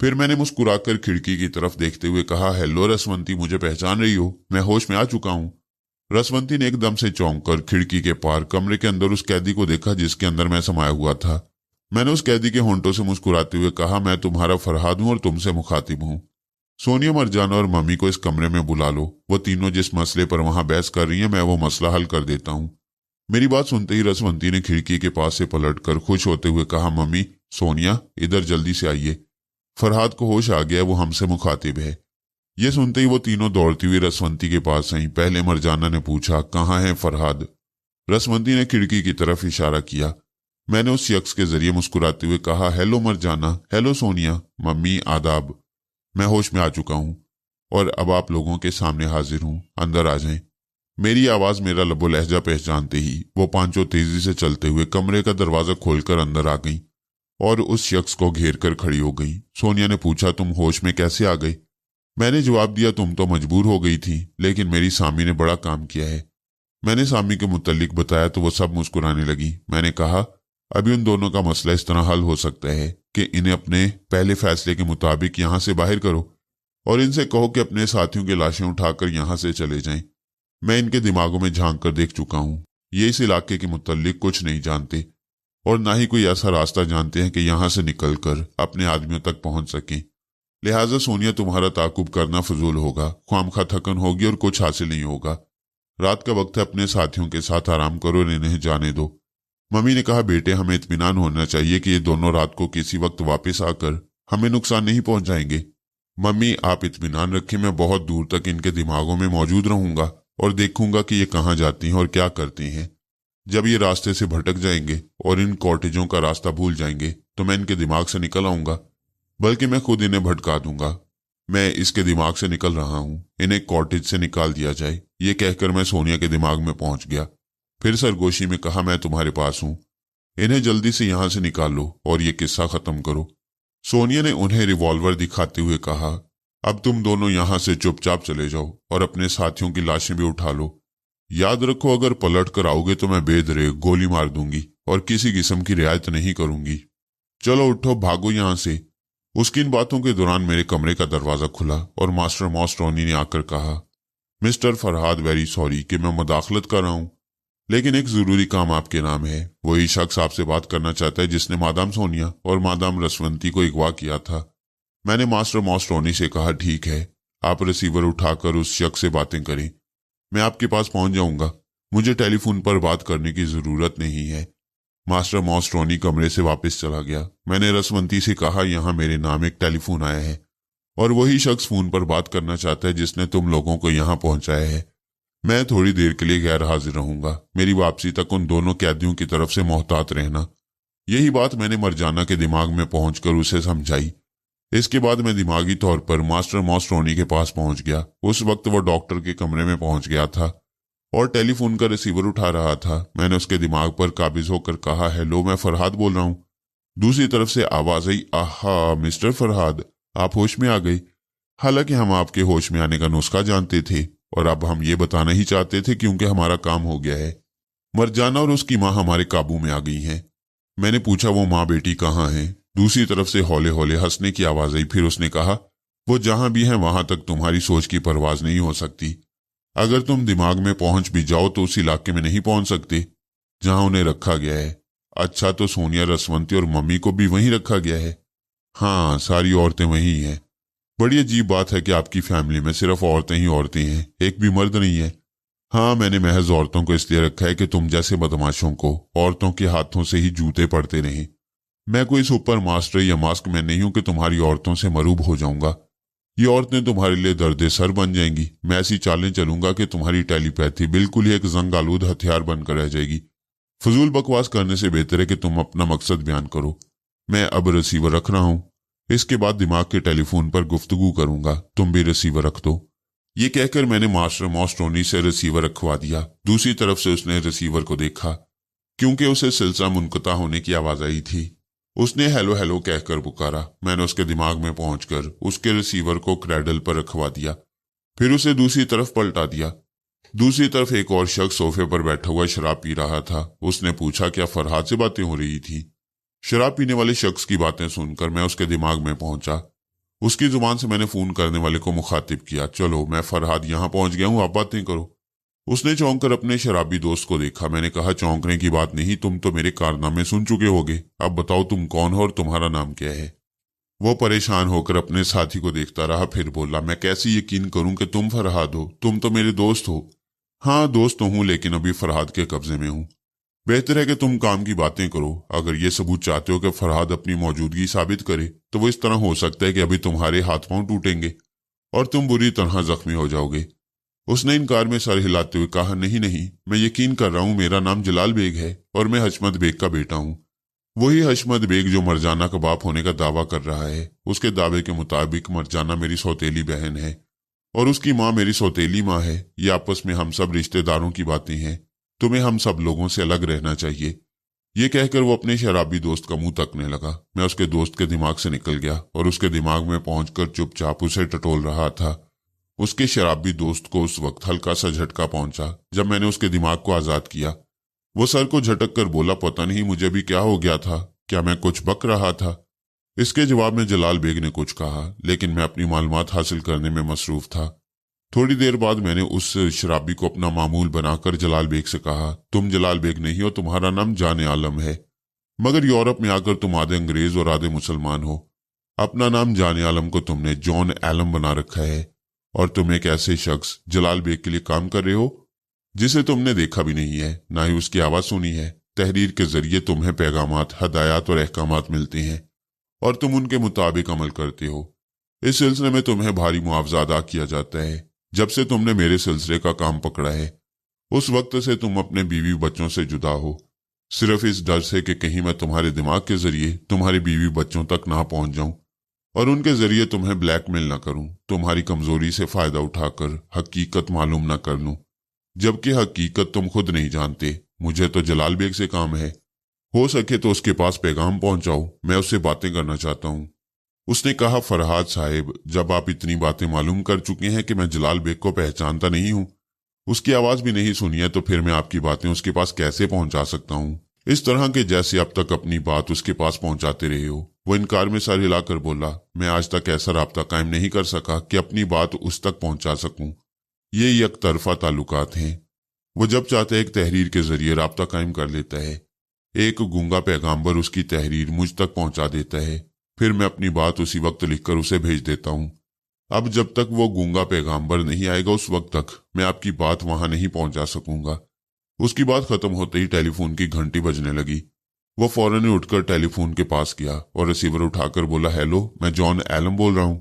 फिर मैंने मुस्कुराकर खिड़की की तरफ देखते हुए कहा, हेलो रसवंती, मुझे पहचान रही हो? मैं होश में आ चुका हूं। रसवंती ने एकदम से चौंक कर खिड़की के पार कमरे के अंदर उस कैदी को देखा जिसके अंदर मैं समाया हुआ था। मैंने उस कैदी के होंठों से मुस्कुराते हुए कहा, मैं तुम्हारा फरहाद हूं और तुमसे मुखातिब हूं। सोनिया, मरजाना और मम्मी को इस कमरे में बुला लो। वो तीनों जिस मसले पर वहां बहस कर रही हैं, मैं वो मसला हल कर देता हूं। मेरी बात सुनते ही रसवंती ने खिड़की के पास से पलटकर खुश होते हुए कहा, मम्मी, सोनिया, इधर जल्दी से आइए। फरहाद को होश आ गया, वो हमसे मुखातिब है। ये सुनते ही वो तीनों दौड़ती हुई रसवंती के पास आई। पहले मरजाना ने पूछा, कहाँ है फरहाद? रसवंती ने खिड़की की तरफ इशारा किया। मैंने उस शख्स के जरिए मुस्कुराते हुए कहा, हेलो मरजाना, हेलो सोनिया, मम्मी, आदाब। मैं होश में आ चुका हूं और अब आप लोगों के सामने हाजिर हूं, अंदर आ जाएं। मेरी आवाज, मेरा लबो लहजा पहचानते ही वो पांचों तेजी से चलते हुए कमरे का दरवाजा खोलकर अंदर आ गई और उस शख्स को घेर कर खड़ी हो गई। सोनिया ने पूछा, तुम होश में कैसे आ गई? मैंने जवाब दिया, तुम तो मजबूर हो गई थी, लेकिन मेरी सामी ने बड़ा काम किया है। मैंने सामी के मुतल्लिक बताया तो वो सब मुस्कुराने लगी। मैंने कहा, अभी उन दोनों का मसला इस तरह हल हो सकता है कि इन्हें अपने पहले फैसले के मुताबिक यहां से बाहर करो और इनसे कहो कि अपने साथियों की लाशें उठाकर यहां से चले जाएं। मैं इनके दिमागों में झांक कर देख चुका हूं। ये इस इलाके के मुतल्लिक कुछ नहीं जानते और ना ही कोई ऐसा रास्ता जानते हैं कि यहां से निकलकर अपने आदमियों तक पहुंच सकें। लिहाजा सोनिया, तुम्हारा ताकुब करना फजूल होगा, ख्वामखा थकन होगी और कुछ हासिल नहीं होगा। रात का वक्त है, अपने साथियों के साथ आराम करो और इन्हें जाने दो। मम्मी ने कहा, बेटे, हमें इत्मीनान होना चाहिए कि ये दोनों रात को किसी वक्त वापस आकर हमें नुकसान नहीं पहुंचाएंगे। मम्मी, आप इत्मीनान रखें, मैं बहुत दूर तक इनके दिमागों में मौजूद रहूंगा और देखूंगा कि ये कहाँ जाती हैं और क्या करती हैं। जब ये रास्ते से भटक जाएंगे और इन कॉटेजों का रास्ता भूल जाएंगे तो मैं इनके दिमाग से निकल आऊंगा, बल्कि मैं खुद इन्हें भटका दूंगा। मैं इसके दिमाग से निकल रहा हूं, इन्हें कॉटेज से निकाल दिया जाए। ये कहकर मैं सोनिया के दिमाग में पहुंच गया। फिर सरगोशी में कहा, मैं तुम्हारे पास हूं, इन्हें जल्दी से यहां से निकालो और ये किस्सा खत्म करो। सोनिया ने उन्हें रिवॉल्वर दिखाते हुए कहा, अब तुम दोनों यहां से चुपचाप चले जाओ और अपने साथियों की लाशें भी उठा लो। याद रखो, अगर पलट कर आओगे तो मैं बेदरे गोली मार दूंगी और किसी किस्म की रियायत नहीं करूंगी। चलो उठो, भागो यहां से। उसकी इन बातों के दौरान मेरे कमरे का दरवाजा खुला और मास्टर मॉस्ट्रोनी ने आकर कहा, मिस्टर फरहाद, वेरी सॉरी कि मैं मुदाखलत कर रहा हूं, लेकिन एक जरूरी काम आपके नाम है। वही शख्स आपसे बात करना चाहता है जिसने मादाम सोनिया और मादाम रसवंती को अगवा किया था। मैंने मास्टर मॉस्ट्रोनी से कहा, ठीक है, आप रिसीवर उठाकर उस शख्स से बातें करें, मैं आपके पास पहुंच जाऊंगा। मुझे टेलीफोन पर बात करने की जरूरत नहीं है। मास्टर मॉस्ट्रोनी कमरे से वापस चला गया। मैंने रसवंती से कहा, यहां मेरे नाम एक टेलीफोन आया है और वही शख्स फोन पर बात करना चाहता है जिसने तुम लोगों को यहां पहुंचाया है। मैं थोड़ी देर के लिए गैर हाजिर रहूंगा। मेरी वापसी तक उन दोनों कैदियों की तरफ से मोहतात रहना। यही बात मैंने मरजाना के दिमाग में पहुंचकर उसे समझाई। इसके बाद मैं दिमागी तौर पर मास्टर मॉस्ट्रोनी के पास पहुंच गया। उस वक्त वो डॉक्टर के कमरे में पहुंच गया था और टेलीफोन का रिसीवर उठा रहा था। मैंने उसके दिमाग पर काबिज होकर कहा, हेलो, मैं फरहाद बोल रहा हूं। दूसरी तरफ से आवाज आई, आहा मिस्टर फरहाद, आप होश में आ गए। हालांकि हम आपके होश में आने का नुस्खा जानते थे और अब हम ये बताना ही चाहते थे क्योंकि हमारा काम हो गया है। मरजाना और उसकी माँ हमारे काबू में आ गई हैं। मैंने पूछा, वो माँ बेटी कहाँ हैं? दूसरी तरफ से हौले हौले हंसने की आवाज आई। फिर उसने कहा, वो जहां भी हैं वहां तक तुम्हारी सोच की परवाज नहीं हो सकती। अगर तुम दिमाग में पहुंच भी जाओ तो उस इलाके में नहीं पहुंच सकते जहां उन्हें रखा गया है। अच्छा, तो सोनिया, रसवंती और मम्मी को भी वहीं रखा गया है? हाँ, सारी औरतें वहीं हैं। बड़ी अजीब बात है कि आपकी फैमिली में सिर्फ औरतें ही औरतें हैं, एक भी मर्द नहीं है। हाँ, मैंने महज औरतों को इसलिए रखा है कि तुम जैसे बदमाशों को औरतों के हाथों से ही जूते पड़ते रहें। मैं कोई सुपर मास्टर या मास्क मैन नहीं हूं कि तुम्हारी औरतों से मरूब हो जाऊंगा। ये औरतें तुम्हारे लिए दर्द सर बन जाएंगी। मैं ऐसी चालें चलूंगा कि तुम्हारी टेलीपैथी बिल्कुल ही एक जंग आलूद हथियार बनकर रह जाएगी। फजूल बकवास करने से बेहतर है कि तुम अपना मकसद बयान करो। मैं अब रिसीवर रख रहा हूं, इसके बाद दिमाग के टेलीफोन पर गुफ्तगू करूंगा, तुम भी रिसीवर रख दो। ये कहकर मैंने मास्टर मॉस्ट्रोनी से रिसीवर रखवा दिया। दूसरी तरफ से उसने रिसीवर को देखा, क्योंकि उसे सिलसिला मुनक़ता होने की आवाज आई थी। उसने हेलो हेलो कहकर पुकारा। मैंने उसके दिमाग में पहुंचकर उसके रिसीवर को क्रैडल पर रखवा दिया, फिर उसे दूसरी तरफ पलटा दिया। दूसरी तरफ एक और शख्स सोफे पर बैठा हुआ शराब पी रहा था। उसने पूछा, क्या फरहाद से बातें हो रही थी? शराब पीने वाले शख्स की बातें सुनकर मैं उसके दिमाग में पहुंचा। उसकी जुबान से मैंने फोन करने वाले को मुखातिब किया, चलो मैं फरहाद यहां पहुंच गया हूं, आप बातें करो। उसने चौंक कर अपने शराबी दोस्त को देखा। मैंने कहा, चौंकने की बात नहीं, तुम तो मेरे कारनामे सुन चुके होगे। अब बताओ तुम कौन हो और तुम्हारा नाम क्या है? वो परेशान होकर अपने साथी को देखता रहा, फिर बोला, मैं कैसे यकीन करूं कि तुम फरहाद हो? तुम तो मेरे दोस्त हो। हाँ, दोस्त तो हूं, लेकिन अभी फरहाद के कब्जे में हूं। बेहतर है कि तुम काम की बातें करो। अगर ये सबूत चाहते हो कि फरहाद अपनी मौजूदगी साबित करे तो वो इस तरह हो सकता है कि अभी तुम्हारे हाथ पांव टूटेंगे और तुम बुरी तरह जख्मी हो जाओगे। उसने इनकार में सर हिलाते हुए कहा, नहीं नहीं, मैं यकीन कर रहा हूं, मेरा नाम जलाल बेग है और मैं हशमत बेग का बेटा हूं। वही हशमत बेग जो मरजाना का बाप होने का दावा कर रहा है। उसके दावे के मुताबिक मरजाना मेरी सौतेली बहन है और उसकी माँ मेरी सौतेली माँ है। ये आपस में हम सब रिश्तेदारों की बातें हैं। तुम्हें हम सब लोगों से अलग रहना चाहिए। ये कहकर वो अपने शराबी दोस्त का मुंह तकने लगा। मैं उसके दोस्त के दिमाग से निकल गया और उसके दिमाग में पहुंचकर चुपचाप उसे टटोल रहा था। उसके शराबी दोस्त को उस वक्त हल्का सा झटका पहुंचा जब मैंने उसके दिमाग को आजाद किया। वो सर को झटक कर बोला, पता नहीं मुझे भी क्या हो गया था, क्या मैं कुछ बक रहा था? इसके जवाब में जलाल बेग ने कुछ कहा, लेकिन मैं अपनी मालूमात हासिल करने में मसरूफ था। थोड़ी देर बाद मैंने उस शराबी को अपना मामूल बनाकर जलाल बेग से कहा, तुम जलाल बेग नहीं हो, तुम्हारा नाम जाने आलम है, मगर यूरोप में आकर तुम आधे अंग्रेज और आधे मुसलमान हो। अपना नाम जाने आलम को तुमने जॉन एलम बना रखा है और तुम एक ऐसे शख्स जलाल बेग के लिए काम कर रहे हो जिसे तुमने देखा भी नहीं है, ना ही उसकी आवाज सुनी है। तहरीर के जरिए तुम्हें पैगामात, हदायत और अहकामात मिलते हैं और तुम उनके मुताबिक अमल करते हो। इस सिलसिले में तुम्हें भारी मुआवजा अदा किया जाता है। जब से तुमने मेरे सिलसिले का काम पकड़ा है उस वक्त से तुम अपने बीवी बच्चों से जुदा हो, सिर्फ इस डर से कि कहीं मैं तुम्हारे दिमाग के जरिए तुम्हारे बीवी बच्चों तक ना पहुंच जाऊं और उनके जरिए तुम्हें ब्लैकमेल ना करूं, तुम्हारी कमजोरी से फायदा उठाकर हकीकत मालूम ना कर लूं, जबकि हकीकत तुम खुद नहीं जानते। मुझे तो जलाल बेग से काम है, हो सके तो उसके पास पैगाम पहुंचाओ, मैं उससे बातें करना चाहता हूं। उसने कहा, फरहाद साहिब, जब आप इतनी बातें मालूम कर चुके हैं कि मैं जलाल बेग को पहचानता नहीं हूं, उसकी आवाज भी नहीं सुनी है, तो फिर मैं आपकी बातें उसके पास कैसे पहुंचा सकता हूं? इस तरह के जैसे अब तक अपनी बात उसके पास पहुंचाते रहे हो। वो इनकार में सर हिलाकर बोला, मैं आज तक ऐसा राब्ता कायम नहीं कर सका कि अपनी बात उस तक पहुंचा सकूं। ये एक तरफा ताल्लुकात हैं। वो जब चाहता है एक तहरीर के जरिए राब्ता कायम कर लेता है। एक गूंगा पैगाम्बर उसकी तहरीर मुझ तक पहुंचा देता है, फिर मैं अपनी बात उसी वक्त लिखकर उसे भेज देता हूं। अब जब तक वो गूंगा पैगाम्बर नहीं आएगा, उस वक्त तक मैं आपकी बात वहां नहीं पहुंचा सकूंगा। उसकी बात खत्म होते ही टेलीफोन की घंटी बजने लगी। वो फौरन ही उठकर टेलीफोन के पास गया और रिसीवर उठाकर बोला, हेलो, मैं जॉन एलम बोल रहा हूं।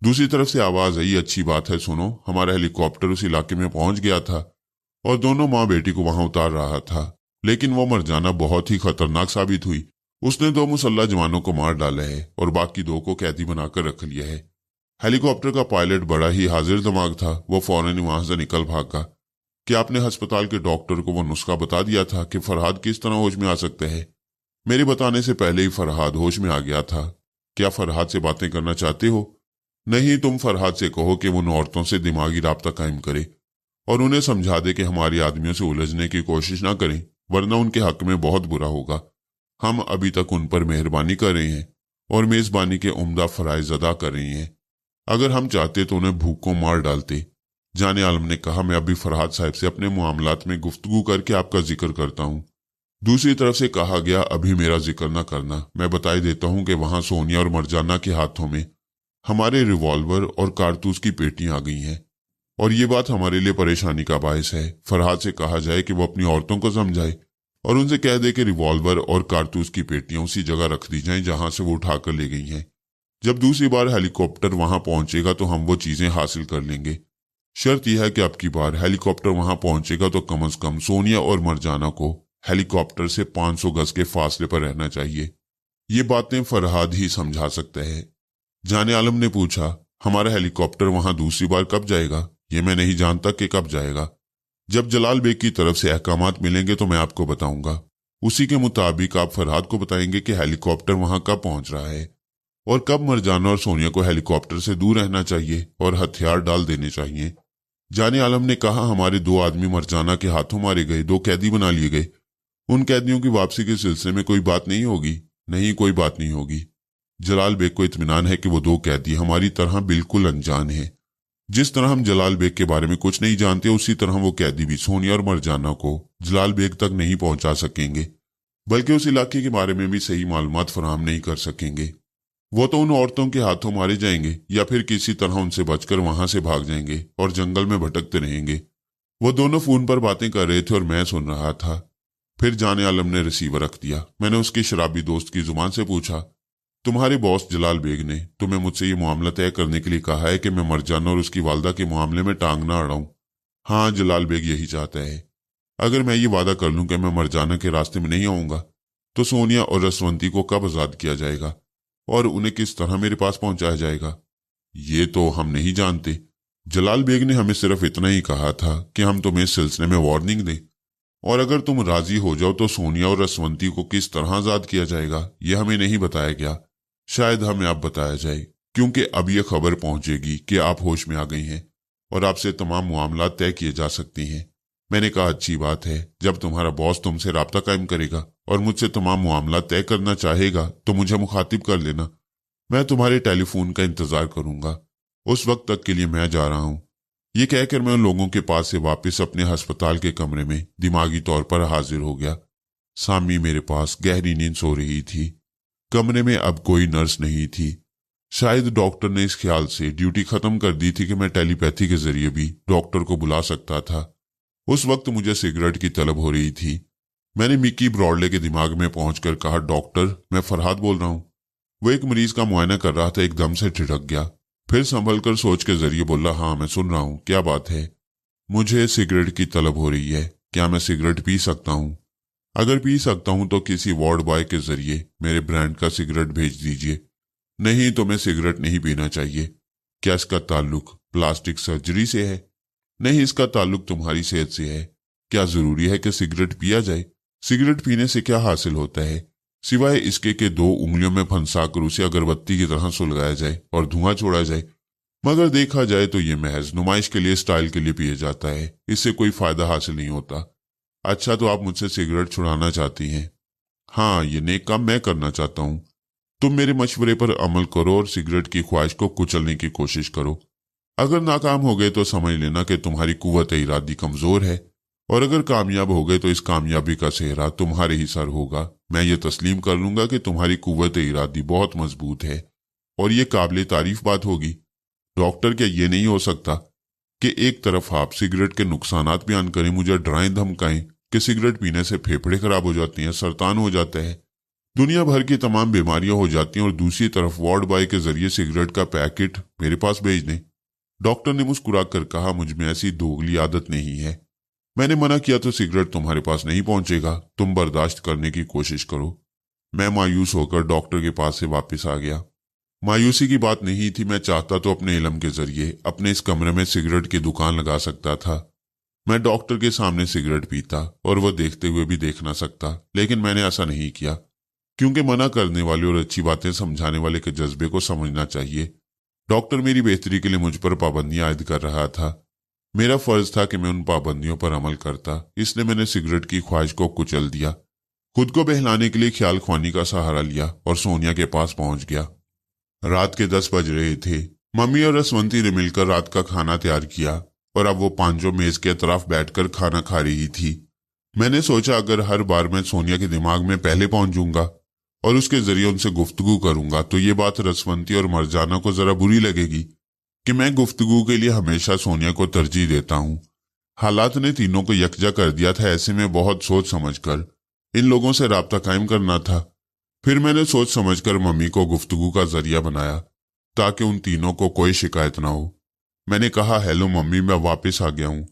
दूसरी तरफ से आवाज आई, अच्छी बात है, सुनो, हमारा हेलीकॉप्टर उस इलाके में पहुंच गया था और दोनों माँ बेटी को वहां उतार रहा था, लेकिन वो मरजाना बहुत ही खतरनाक साबित हुई। उसने 2 मुसल्ला जवानों को मार डाला है और बाकी 2 को कैदी बनाकर रख लिया है। हेलीकॉप्टर का पायलट बड़ा ही हाजिर दिमाग था। वो फौरन ही वहां से निकल भागा। क्या आपने अस्पताल के डॉक्टर को वो नुस्खा बता दिया था कि फरहाद किस तरह होश में आ सकते हैं? मेरे बताने से पहले ही फरहाद होश में आ गया था। क्या फरहाद से बातें करना चाहते हो? नहीं, तुम फरहाद से कहो कि वो उन औरतों से दिमागी राब्ता कायम करे और उन्हें समझा दे कि हमारे आदमियों से उलझने की कोशिश ना करें, वरना उनके हक में बहुत बुरा होगा। हम अभी तक उन पर मेहरबानी कर रहे हैं और मेजबानी के उम्दा फराइज अदा कर रहे हैं। अगर हम चाहते तो उन्हें भूखों मार डालते। जाने आलम ने कहा, मैं अभी फरहाद साहब से अपने मामलात में गुफ्तगू करके आपका जिक्र करता हूँ। दूसरी तरफ से कहा गया, अभी मेरा जिक्र न करना। मैं बताई देता हूँ कि वहां सोनिया और मरजाना के हाथों में हमारे रिवॉल्वर और कारतूस की पेटियां आ गई हैं और ये बात हमारे लिए परेशानी का बायस है। फरहाद से कहा जाए कि वो अपनी औरतों को समझाए और उनसे कह दे कि रिवॉल्वर और कारतूस की पेटियां उसी जगह रख दी जाएं जहां से वो उठाकर ले गई हैं। जब दूसरी बार हेलीकॉप्टर वहां पहुंचेगा तो हम वो चीजें हासिल कर लेंगे। शर्त यह है कि अब की बार हेलीकॉप्टर वहां पहुंचेगा तो कम से कम सोनिया और मरजाना को हेलीकॉप्टर से 500 गज के फासले पर रहना चाहिए। ये बातें फरहाद ही समझा सकता है। जाने आलम ने पूछा, हमारा हेलीकॉप्टर वहां दूसरी बार कब जाएगा? ये मैं नहीं जानता कि कब जाएगा। जब जलाल बेग की तरफ से अहकामात मिलेंगे तो मैं आपको बताऊंगा। उसी के मुताबिक आप फरहाद को बताएंगे कि हेलीकॉप्टर वहां कब पहुंच रहा है और कब मरजाना और सोनिया को हेलीकॉप्टर से दूर रहना चाहिए और हथियार डाल देने चाहिए। जाने आलम ने कहा, हमारे 2 आदमी मरजाना के हाथों मारे गए, 2 कैदी बना लिए गए। उन कैदियों की वापसी के सिलसिले में कोई बात नहीं होगी? नहीं, कोई बात नहीं होगी। जलाल बेग को इत्मीनान है कि वो 2 कैदी हमारी तरह बिल्कुल अनजान हैं। जिस तरह हम जलाल बेग के बारे में कुछ नहीं जानते, उसी तरह वो कैदी भी सोनिया और मरजाना को जलाल बेग तक नहीं पहुंचा सकेंगे, बल्कि उस इलाके के बारे में भी सही मालूमात फराहम नहीं कर सकेंगे। वो तो उन औरतों के हाथों मारे जाएंगे या फिर किसी तरह उनसे बचकर वहां से भाग जाएंगे और जंगल में भटकते रहेंगे। वो दोनों फोन पर बातें कर रहे थे और मैं सुन रहा था। फिर जाने आलम ने रिसीवर रख दिया। मैंने उसकी शराबी दोस्त की जुबान से पूछा, तुम्हारे बॉस जलाल बेग ने तुम्हें मुझसे ये मामला तय करने के लिए कहा है कि मैं मरजाना और उसकी वालदा के मामले में टांग ना अड़ाऊं? हाँ, जलाल बेग यही चाहता है। अगर मैं ये वादा कर लूं कि मैं मरजाना के रास्ते में नहीं आऊंगा तो सोनिया और रसवंती को कब आजाद किया जाएगा और उन्हें किस तरह मेरे पास पहुंचाया जाएगा, ये तो हम नहीं जानते। जलाल बेग ने हमें सिर्फ इतना ही कहा था कि हम तुम्हें इस सिलसिले में वार्निंग दें और अगर तुम राजी हो जाओ तो सोनिया और रसवंती को किस तरह आजाद किया जाएगा यह हमें नहीं बताया गया। शायद हमें अब बताया जाए, क्योंकि अब यह खबर पहुंचेगी कि आप होश में आ गई हैं और आपसे तमाम मामला तय किए जा सकते हैं। मैंने कहा, अच्छी बात है। जब तुम्हारा बॉस तुमसे राब्ता कायम करेगा और मुझसे तमाम मामला तय करना चाहेगा तो मुझे मुखातिब कर लेना। मैं तुम्हारे टेलीफोन का इंतजार करूंगा। उस वक्त तक के लिए मैं जा रहा हूं। ये कहकर मैं उन लोगों के पास से वापस अपने अस्पताल के कमरे में दिमागी तौर पर हाजिर हो गया। सामी मेरे पास गहरी नींद सो रही थी। कमरे में अब कोई नर्स नहीं थी। शायद डॉक्टर ने इस ख्याल से ड्यूटी खत्म कर दी थी कि मैं टेलीपैथी के जरिए भी डॉक्टर को बुला सकता था। उस वक्त मुझे सिगरेट की तलब हो रही थी। मैंने मिकी ब्रॉडले के दिमाग में पहुंचकर कहा, डॉक्टर, मैं फरहाद बोल रहा हूं। वो एक मरीज का मुआयना कर रहा था, एकदम से ठिठक गया, फिर संभल कर सोच के जरिए बोला, हाँ मैं सुन रहा हूं, क्या बात है? मुझे सिगरेट की तलब हो रही है। क्या मैं सिगरेट पी सकता हूं? अगर पी सकता हूं तो किसी वार्ड बॉय के जरिए मेरे ब्रांड का सिगरेट भेज दीजिए। नहीं तो मैं सिगरेट नहीं पीना चाहिए। क्या इसका ताल्लुक प्लास्टिक सर्जरी से है? नहीं, इसका ताल्लुक तुम्हारी सेहत से है। क्या जरूरी है कि सिगरेट पिया जाए? सिगरेट पीने से क्या हासिल होता है? सिवाय इसके कि 2 उंगलियों में फंसाकर उसे अगरबत्ती की तरह सुलगाया जाए और धुआं छोड़ा जाए। मगर देखा जाए तो ये महज नुमाइश के लिए, स्टाइल के लिए पिए जाता है। इससे कोई फायदा हासिल नहीं होता। अच्छा, तो आप मुझसे सिगरेट छुड़ाना चाहती हैं? हाँ, ये नेक काम मैं करना चाहता हूँ। तुम मेरे मशवरे पर अमल करो और सिगरेट की ख्वाहिश को कुचलने की कोशिश करो। अगर नाकाम हो गए तो समझ लेना कि तुम्हारी कुव्वत इरादी कमजोर है, और अगर कामयाब हो गए तो इस कामयाबी का सेहरा तुम्हारे ही सर होगा। मैं ये तस्लीम कर लूंगा कि तुम्हारी कुव्वत इरादी बहुत मजबूत है और ये काबिल तारीफ बात होगी। डॉक्टर, क्या ये नहीं हो सकता कि एक तरफ आप सिगरेट के नुकसानात बयान करें, मुझे डराएं धमकाएं कि सिगरेट पीने से फेफड़े खराब हो जाती हैं, सरतान हो जाता है, दुनिया भर की तमाम बीमारियां हो जाती हैं, और दूसरी तरफ वार्ड बॉय के जरिए सिगरेट का पैकेट मेरे पास भेज दें? डॉक्टर ने मुस्कुराकर कहा, मुझ में ऐसी दोगली आदत नहीं है। मैंने मना किया तो सिगरेट तुम्हारे पास नहीं पहुंचेगा। तुम बर्दाश्त करने की कोशिश करो। मैं मायूस होकर डॉक्टर के पास से वापस आ गया। मायूसी की बात नहीं थी। मैं चाहता तो अपने इल्म के जरिए अपने इस कमरे में सिगरेट की दुकान लगा सकता था। मैं डॉक्टर के सामने सिगरेट पीता और वह देखते हुए भी देख ना सकता, लेकिन मैंने ऐसा नहीं किया, क्योंकि मना करने वाले और अच्छी बातें समझाने वाले के जज्बे को समझना चाहिए। डॉक्टर मेरी बेहतरी के लिए मुझ पर पाबंदियां आयद कर रहा था। मेरा फर्ज था कि मैं उन पाबंदियों पर अमल करता, इसलिए मैंने सिगरेट की ख्वाहिश को कुचल दिया। खुद को बहलाने के लिए ख्याल ख्वानी का सहारा लिया और सोनिया के पास पहुंच गया। रात के 10 बज रहे थे। मम्मी और रसवंती ने मिलकर रात का खाना तैयार किया और अब वो पांचों मेज के अतराफ बैठकर खाना खा रही थी। मैंने सोचा, अगर हर बार मैं सोनिया के दिमाग में पहले पहुंचूंगा और उसके जरिए उनसे गुफ्तगू करूंगा तो ये बात रसवंती और मरजाना को जरा बुरी लगेगी कि मैं गुफ्तगू के लिए हमेशा सोनिया को तरजीह देता हूं। हालात ने तीनों को यकजा कर दिया था। ऐसे में बहुत सोच समझकर इन लोगों से राब्ता कायम करना था। फिर मैंने सोच समझकर मम्मी को गुफ्तगू का जरिया बनाया ताकि उन तीनों को कोई शिकायत ना हो। मैंने कहा, हेलो मम्मी, मैं वापस आ गया हूं।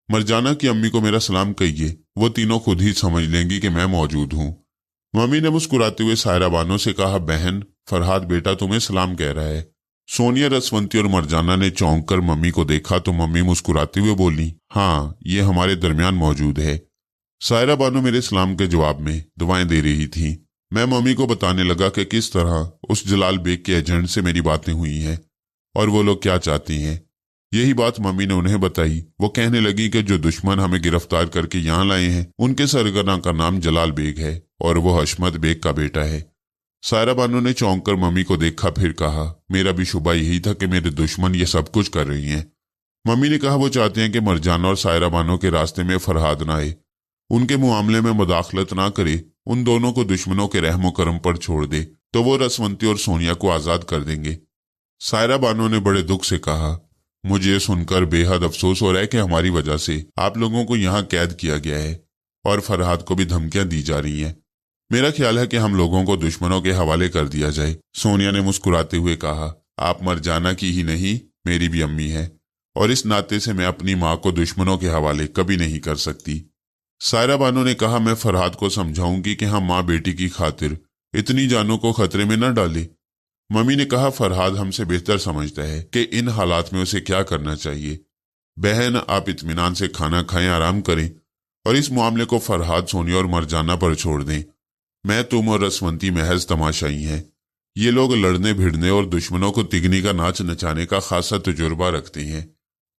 मरजाना की अम्मी को मेरा सलाम कहिए, वो तीनों खुद ही समझ लेंगी कि मैं मौजूद हूं। मम्मी ने मुस्कुराते हुए सायरा बानो से कहा, बहन, फरहाद बेटा तुम्हें सलाम कह रहा है। सोनिया, रसवंती और मरजाना ने चौंक कर मम्मी को देखा तो मम्मी मुस्कुराते हुए बोली, हाँ, ये हमारे दरमियान मौजूद है। सायरा बानो मेरे सलाम के जवाब में दुआएं दे रही थी। मैं मम्मी को बताने लगा कि किस तरह उस जलाल बेग के एजेंट से मेरी बातें हुई हैं और वो लोग क्या चाहती हैं। यही बात मम्मी ने उन्हें बताई। वो कहने लगी कि जो दुश्मन हमें गिरफ्तार करके यहाँ लाए हैं उनके सरगना का नाम जलाल बेग है और वो हशमत बेग का बेटा है। सायरा बानो ने चौंक कर मम्मी को देखा, फिर कहा, मेरा भी शुबा यही था कि मेरे दुश्मन ये सब कुछ कर रही हैं। मम्मी ने कहा, वो चाहते हैं कि मरजाना और सायरा बानो के रास्ते में फरहाद ना आए, उनके मुआमले में मुदाखलत ना करे, उन दोनों को दुश्मनों के रहमो करम पर छोड़ दे तो वो रसवंती और सोनिया को आजाद कर देंगे। सायरा बानो ने बड़े दुख से कहा, मुझे ये सुनकर बेहद अफसोस हो रहा है कि हमारी वजह से आप लोगों को यहाँ कैद किया गया है और फरहाद को भी धमकियां दी जा रही हैं। मेरा ख्याल है कि हम लोगों को दुश्मनों के हवाले कर दिया जाए। सोनिया ने मुस्कुराते हुए कहा, आप मरजाना की ही नहीं, मेरी भी अम्मी है और इस नाते से मैं अपनी माँ को दुश्मनों के हवाले कभी नहीं कर सकती। सायरा बानो ने कहा, मैं फरहाद को समझाऊंगी कि हम माँ बेटी की खातिर इतनी जानों को खतरे में न डाले। मम्मी ने कहा, फरहाद हमसे बेहतर समझता है कि इन हालात में उसे क्या करना चाहिए। बहन, आप इत्मीनान से खाना खाएं, आराम करें और इस मामले को फरहाद, सोनिया और मरजाना पर छोड़ दें। मैं, तुम और रसवंती महज तमाशाई हैं। ये लोग लड़ने भिड़ने और दुश्मनों को तिगनी का नाच नचाने का खासा तजुर्बा रखते हैं।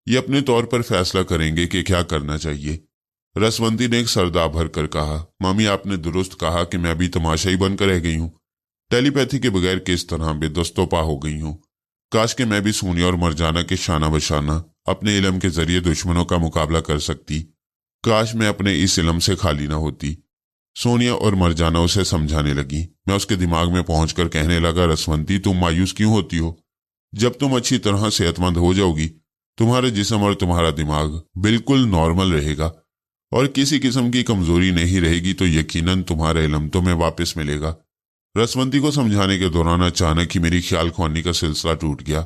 ये अपने तौर पर फैसला करेंगे कि क्या करना चाहिए। रसवंती ने एक सरदा भर कर कहा, मम्मी, आपने दुरुस्त कहा कि मैं अभी तमाशाई बनकर रह गई हूँ। टेलीपैथी के बगैर किस तरह बेदस्तोपा हो गई हूँ। काश के मैं भी सोनिया और मरजाना के शाना बशाना अपने इलम के जरिए दुश्मनों का मुकाबला कर सकती। काश मैं अपने इस इलम से खाली ना होती। सोनिया और मरजाना उसे समझाने लगी। मैं उसके दिमाग में पहुंचकर कहने लगा, रसवंती, तुम मायूस क्यों होती हो? जब तुम अच्छी तरह सेहतमंद हो जाओगी, तुम्हारे जिस्म और तुम्हारा दिमाग बिल्कुल नॉर्मल रहेगा और किसी किस्म की कमजोरी नहीं रहेगी तो यकीनन तुम्हारा इल्म तुम्हें वापस मिलेगा। रसवंती को समझाने के दौरान अचानक ही मेरी ख्याल ख्वानी का सिलसिला टूट गया।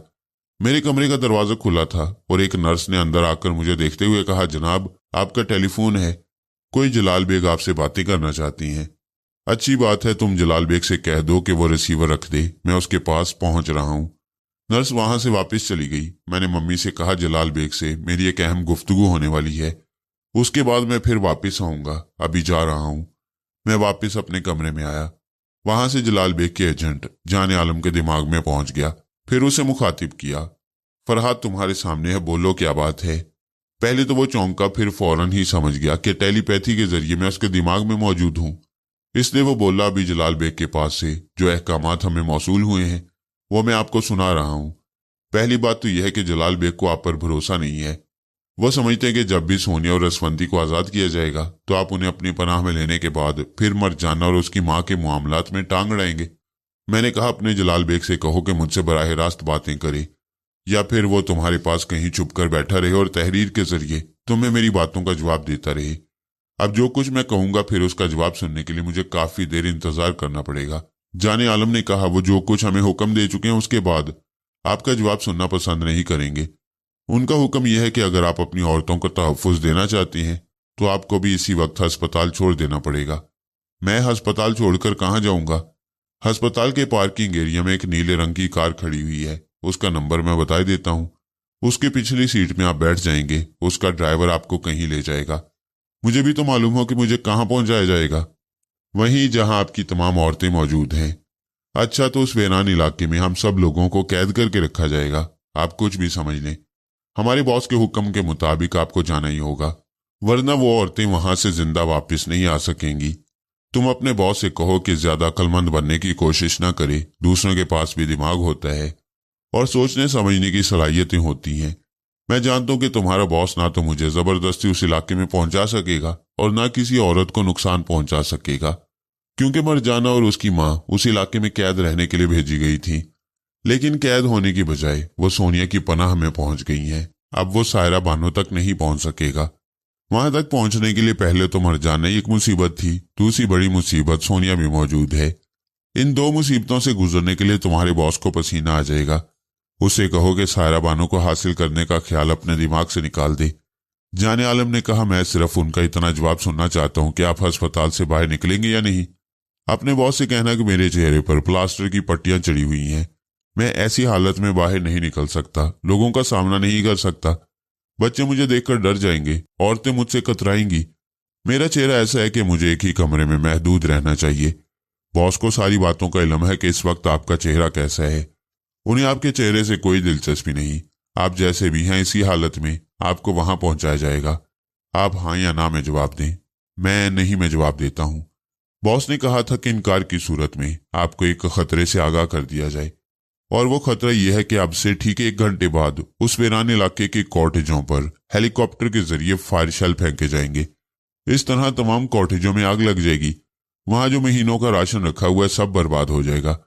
मेरे कमरे का दरवाजा खुला था और एक नर्स ने अंदर आकर मुझे देखते हुए कहा, जनाब, आपका टेलीफोन है, कोई जलाल बेग आपसे बातें करना चाहती हैं। अच्छी बात है, तुम जलाल बेग से कह दो कि वो रिसीवर रख दे, मैं उसके पास पहुंच रहा हूं। नर्स वहां से वापस चली गई। मैंने मम्मी से कहा, जलाल बेग से मेरी एक अहम गुफ्तगू होने वाली है, उसके बाद मैं फिर वापस आऊंगा, अभी जा रहा हूं। मैं वापस अपने कमरे में आया। वहां से जलाल बेग के एजेंट जाने आलम के दिमाग में पहुंच गया। फिर उसे मुखातिब किया, फरहाद तुम्हारे सामने है, बोलो क्या बात है। पहले तो वो चौंका, फिर फौरन ही समझ गया कि टेलीपैथी के जरिए मैं उसके दिमाग में मौजूद हूं। इसलिए वो बोला, अभी जलाल बेग के पास से जो अहकामात हमें मौसूल हुए हैं वो मैं आपको सुना रहा हूं। पहली बात तो यह है कि जलाल बेग को आप पर भरोसा नहीं है। वो समझते हैं कि जब भी सोनिया और रसवंती को आज़ाद किया जाएगा तो आप उन्हें अपनी पनाह में लेने के बाद फिर मरजाना और उसकी माँ के मामलात में टांग अड़ाएंगे। मैंने कहा, अपने जलाल बेग से कहो कि मुझसे बराह रास्त बातें करे, या फिर वो तुम्हारे पास कहीं छुप कर बैठा रहे और तहरीर के जरिए तुम्हें मेरी बातों का जवाब देता रहे। अब जो कुछ मैं कहूंगा फिर उसका जवाब सुनने के लिए मुझे काफी देर इंतजार करना पड़ेगा। जाने आलम ने कहा, वो जो कुछ हमें हुक्म दे चुके हैं उसके बाद आपका जवाब सुनना पसंद नहीं करेंगे। उनका हुक्म यह है कि अगर आप अपनी औरतों को तहफ़्फ़ुज़ देना चाहती हैं तो आपको भी इसी वक्त अस्पताल छोड़ देना पड़ेगा। मैं अस्पताल छोड़कर कहाँ जाऊंगा? अस्पताल के पार्किंग एरिया में एक नीले रंग की कार खड़ी हुई है, उसका नंबर मैं बता देता हूँ। उसके पिछली सीट में आप बैठ जाएंगे, उसका ड्राइवर आपको कहीं ले जाएगा। मुझे भी तो मालूम हो कि मुझे कहाँ पहुंचाया जाएगा। वहीं जहां आपकी तमाम औरतें मौजूद हैं। अच्छा, तो उस वीरान इलाके में हम सब लोगों को कैद करके रखा जाएगा। आप कुछ भी समझ लें, हमारे बॉस के हुक्म के मुताबिक आपको जाना ही होगा, वरना वो औरतें वहां से जिंदा वापस नहीं आ सकेंगी। तुम अपने बॉस से कहो कि ज्यादा अक्लमंद बनने की कोशिश ना करे। दूसरों के पास भी दिमाग होता है और सोचने समझने की सलाहियतें होती हैं। मैं जानता हूं कि तुम्हारा बॉस ना तो मुझे जबरदस्ती उस इलाके में पहुंचा सकेगा और ना किसी औरत को नुकसान पहुंचा सकेगा, क्योंकि मरजाना और उसकी मां उस इलाके में कैद रहने के लिए भेजी गई थी। लेकिन कैद होने की बजाय वो सोनिया की पनाह में पहुंच गई हैं। अब वो सायरा बानो तक नहीं पहुंच सकेगा। वहां तक पहुंचने के लिए पहले तो मरजाना ही एक मुसीबत थी, दूसरी बड़ी मुसीबत सोनिया भी मौजूद है। इन दो मुसीबतों से गुजरने के लिए तुम्हारे बॉस को पसीना आ जाएगा। उसे कहो कि सायरा बानो को हासिल करने का ख्याल अपने दिमाग से निकाल दे। जाने आलम ने कहा, मैं सिर्फ उनका इतना जवाब सुनना चाहता हूं कि आप अस्पताल से बाहर निकलेंगे या नहीं। अपने बॉस से कहना कि मेरे चेहरे पर प्लास्टर की पट्टियां चढ़ी हुई हैं, मैं ऐसी हालत में बाहर नहीं निकल सकता, लोगों का सामना नहीं कर सकता। बच्चे मुझे देखकर डर जाएंगे, औरतें मुझसे कतराएंगी। मेरा चेहरा ऐसा है कि मुझे एक ही कमरे में महदूद रहना चाहिए। बॉस को सारी बातों का इल्म है कि इस वक्त आपका चेहरा कैसा है। उन्हें आपके चेहरे से कोई दिलचस्पी नहीं। आप जैसे भी हैं इसी हालत में आपको वहां पहुंचाया जाएगा। आप हाँ या ना में जवाब दें। मैं नहीं में जवाब देता हूं। बॉस ने कहा था कि इनकार की सूरत में आपको एक खतरे से आगाह कर दिया जाए, और वो खतरा यह है कि अब से ठीक 1 घंटे बाद उस वीरान इलाके के कॉटेजों पर हेलीकॉप्टर के जरिए फायर शेल फेंके जाएंगे। इस तरह तमाम कॉटेजों में आग लग जाएगी। वहां जो महीनों का राशन रखा हुआ है सब बर्बाद हो जाएगा।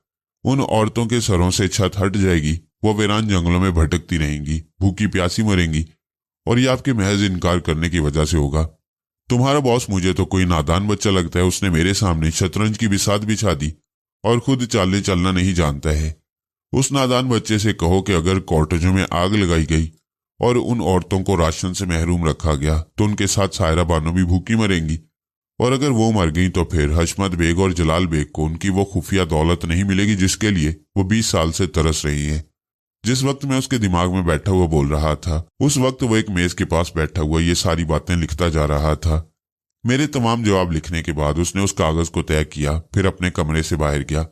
उन औरतों के सरों से छत हट जाएगी। वो वीरान जंगलों में भटकती रहेंगी, भूखी प्यासी मरेंगी, और ये आपके महज इनकार करने की वजह से होगा। तुम्हारा बॉस मुझे तो कोई नादान बच्चा लगता है। उसने मेरे सामने शतरंज की बिसात बिछा दी और खुद चालने चलना नहीं जानता है। उस नादान बच्चे से कहो कि अगर कॉटेजों में आग लगाई गई और उन औरतों को राशन से महरूम रखा गया तो उनके साथ सायरा बानो भी भूखी मरेंगी, और अगर वो मर गई तो फिर हशमत बेग और जलाल बेग को उनकी वो खुफिया दौलत नहीं मिलेगी जिसके लिए वो 20 साल से तरस रही है। जिस वक्त मैं उसके दिमाग में बैठा हुआ बोल रहा था उस वक्त वो एक मेज के पास बैठा हुआ ये सारी बातें लिखता जा रहा था। मेरे तमाम जवाब लिखने के बाद उसने उस कागज को तय किया, फिर अपने कमरे से बाहर गया।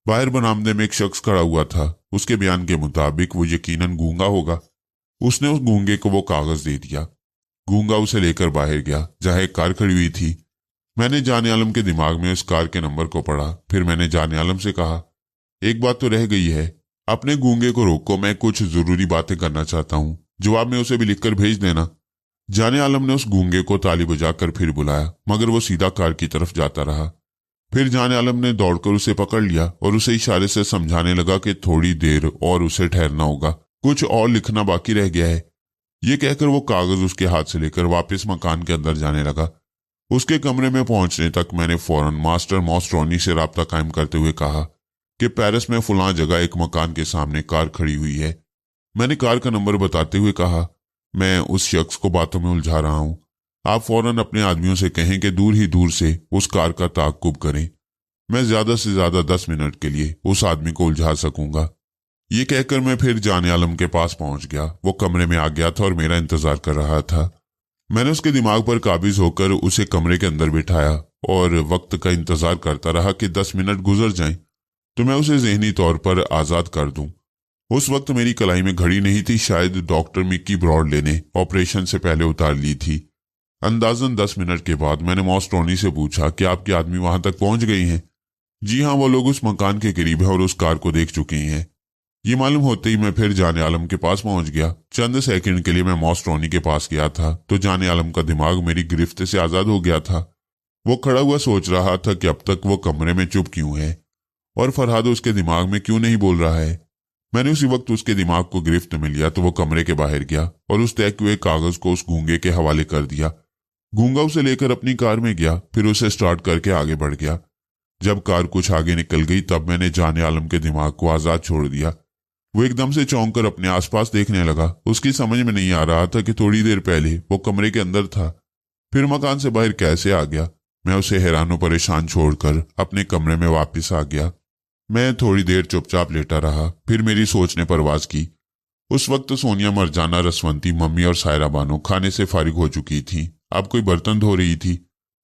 बाहर बरामदे में एक शख्स खड़ा हुआ था। उसके बयान के मुताबिक वो यकीनन गूंगा होगा। उसने उस गूंगे को वो कागज दे दिया। गूंगा उसे लेकर बाहर गया जहां एक कार खड़ी हुई थी। मैंने जाने आलम के दिमाग में उस कार के नंबर को पढ़ा। फिर मैंने जाने आलम से कहा, एक बात तो रह गई है, अपने गूंगे को रोको, मैं कुछ जरूरी बातें करना चाहता हूं। जवाब में उसे भी लिखकर भेज देना। जाने आलम ने उस गूंगे को ताली बजाकर फिर बुलाया, मगर वो सीधा कार की तरफ जाता रहा। फिर जाने आलम ने दौड़कर उसे पकड़ लिया और उसे इशारे से समझाने लगा कि थोड़ी देर और उसे ठहरना होगा, कुछ और लिखना बाकी रह गया है। ये कहकर वो कागज उसके हाथ से लेकर वापस मकान के अंदर जाने लगा। उसके कमरे में पहुंचने तक मैंने फौरन मास्टर मॉस्ट्रोनी से राब्ता कायम करते हुए कहा कि पेरिस में फुलां जगह एक मकान के सामने कार खड़ी हुई है। मैंने कार का नंबर बताते हुए कहा, मैं उस शख्स को बातों में उलझा रहा हूं। आप फौरन अपने आदमियों से कहें कि दूर ही दूर से उस कार का ताक़ुब करें। मैं ज्यादा से ज्यादा 10 मिनट के लिए उस आदमी को उलझा सकूंगा। ये कहकर मैं फिर जाने आलम के पास पहुंच गया। वो कमरे में आ गया था और मेरा इंतजार कर रहा था। मैंने उसके दिमाग पर काबिज होकर उसे कमरे के अंदर बिठाया और वक्त का इंतजार करता रहा कि 10 मिनट गुजर जाएं तो मैं उसे जहनी तौर पर आजाद कर दूं। उस वक्त मेरी कलाई में घड़ी नहीं थी, शायद डॉक्टर मिक्की ब्रॉडले ने ऑपरेशन से पहले उतार ली थी। अंदाजन 10 मिनट के बाद मैंने मॉस ट्रॉनी से पूछा कि आपके आदमी वहां तक पहुंच गई हैं? जी हाँ, वो लोग उस मकान के करीब है और उस कार को देख चुकी हैं। ये मालूम होते ही मैं फिर जाने आलम के पास पहुंच गया। चंद सेकंड के लिए मैं मॉस ट्रॉनी के पास गया था तो जाने आलम का दिमाग मेरी गिरफ्त से आजाद हो गया था। वो खड़ा हुआ सोच रहा था कि अब तक वो कमरे में चुप क्यों है और फरहाद उसके दिमाग में क्यों नहीं बोल रहा है। मैंने उसी वक्त उसके दिमाग को गिरफ्त में लिया तो वो कमरे के बाहर गया और उस तय हुए कागज को उस गूंगे के हवाले कर दिया। गूंगा उसे लेकर अपनी कार में गया, फिर उसे स्टार्ट करके आगे बढ़ गया। जब कार कुछ आगे निकल गई तब मैंने जाने आलम के दिमाग को आजाद छोड़ दिया। वो एकदम से चौंक कर अपने आसपास देखने लगा। उसकी समझ में नहीं आ रहा था कि थोड़ी देर पहले वो कमरे के अंदर था, फिर मकान से बाहर कैसे आ गया। मैं उसे हैरानो परेशान छोड़कर अपने कमरे में वापस आ गया। मैं थोड़ी देर चुपचाप लेटा रहा, फिर मेरी सोच ने परवाज की। उस वक्त सोनिया, मरजाना, रसवंती, मम्मी और सायरा बानो खाने से फारिग हो चुकी थी। अब कोई बर्तन धो रही थी,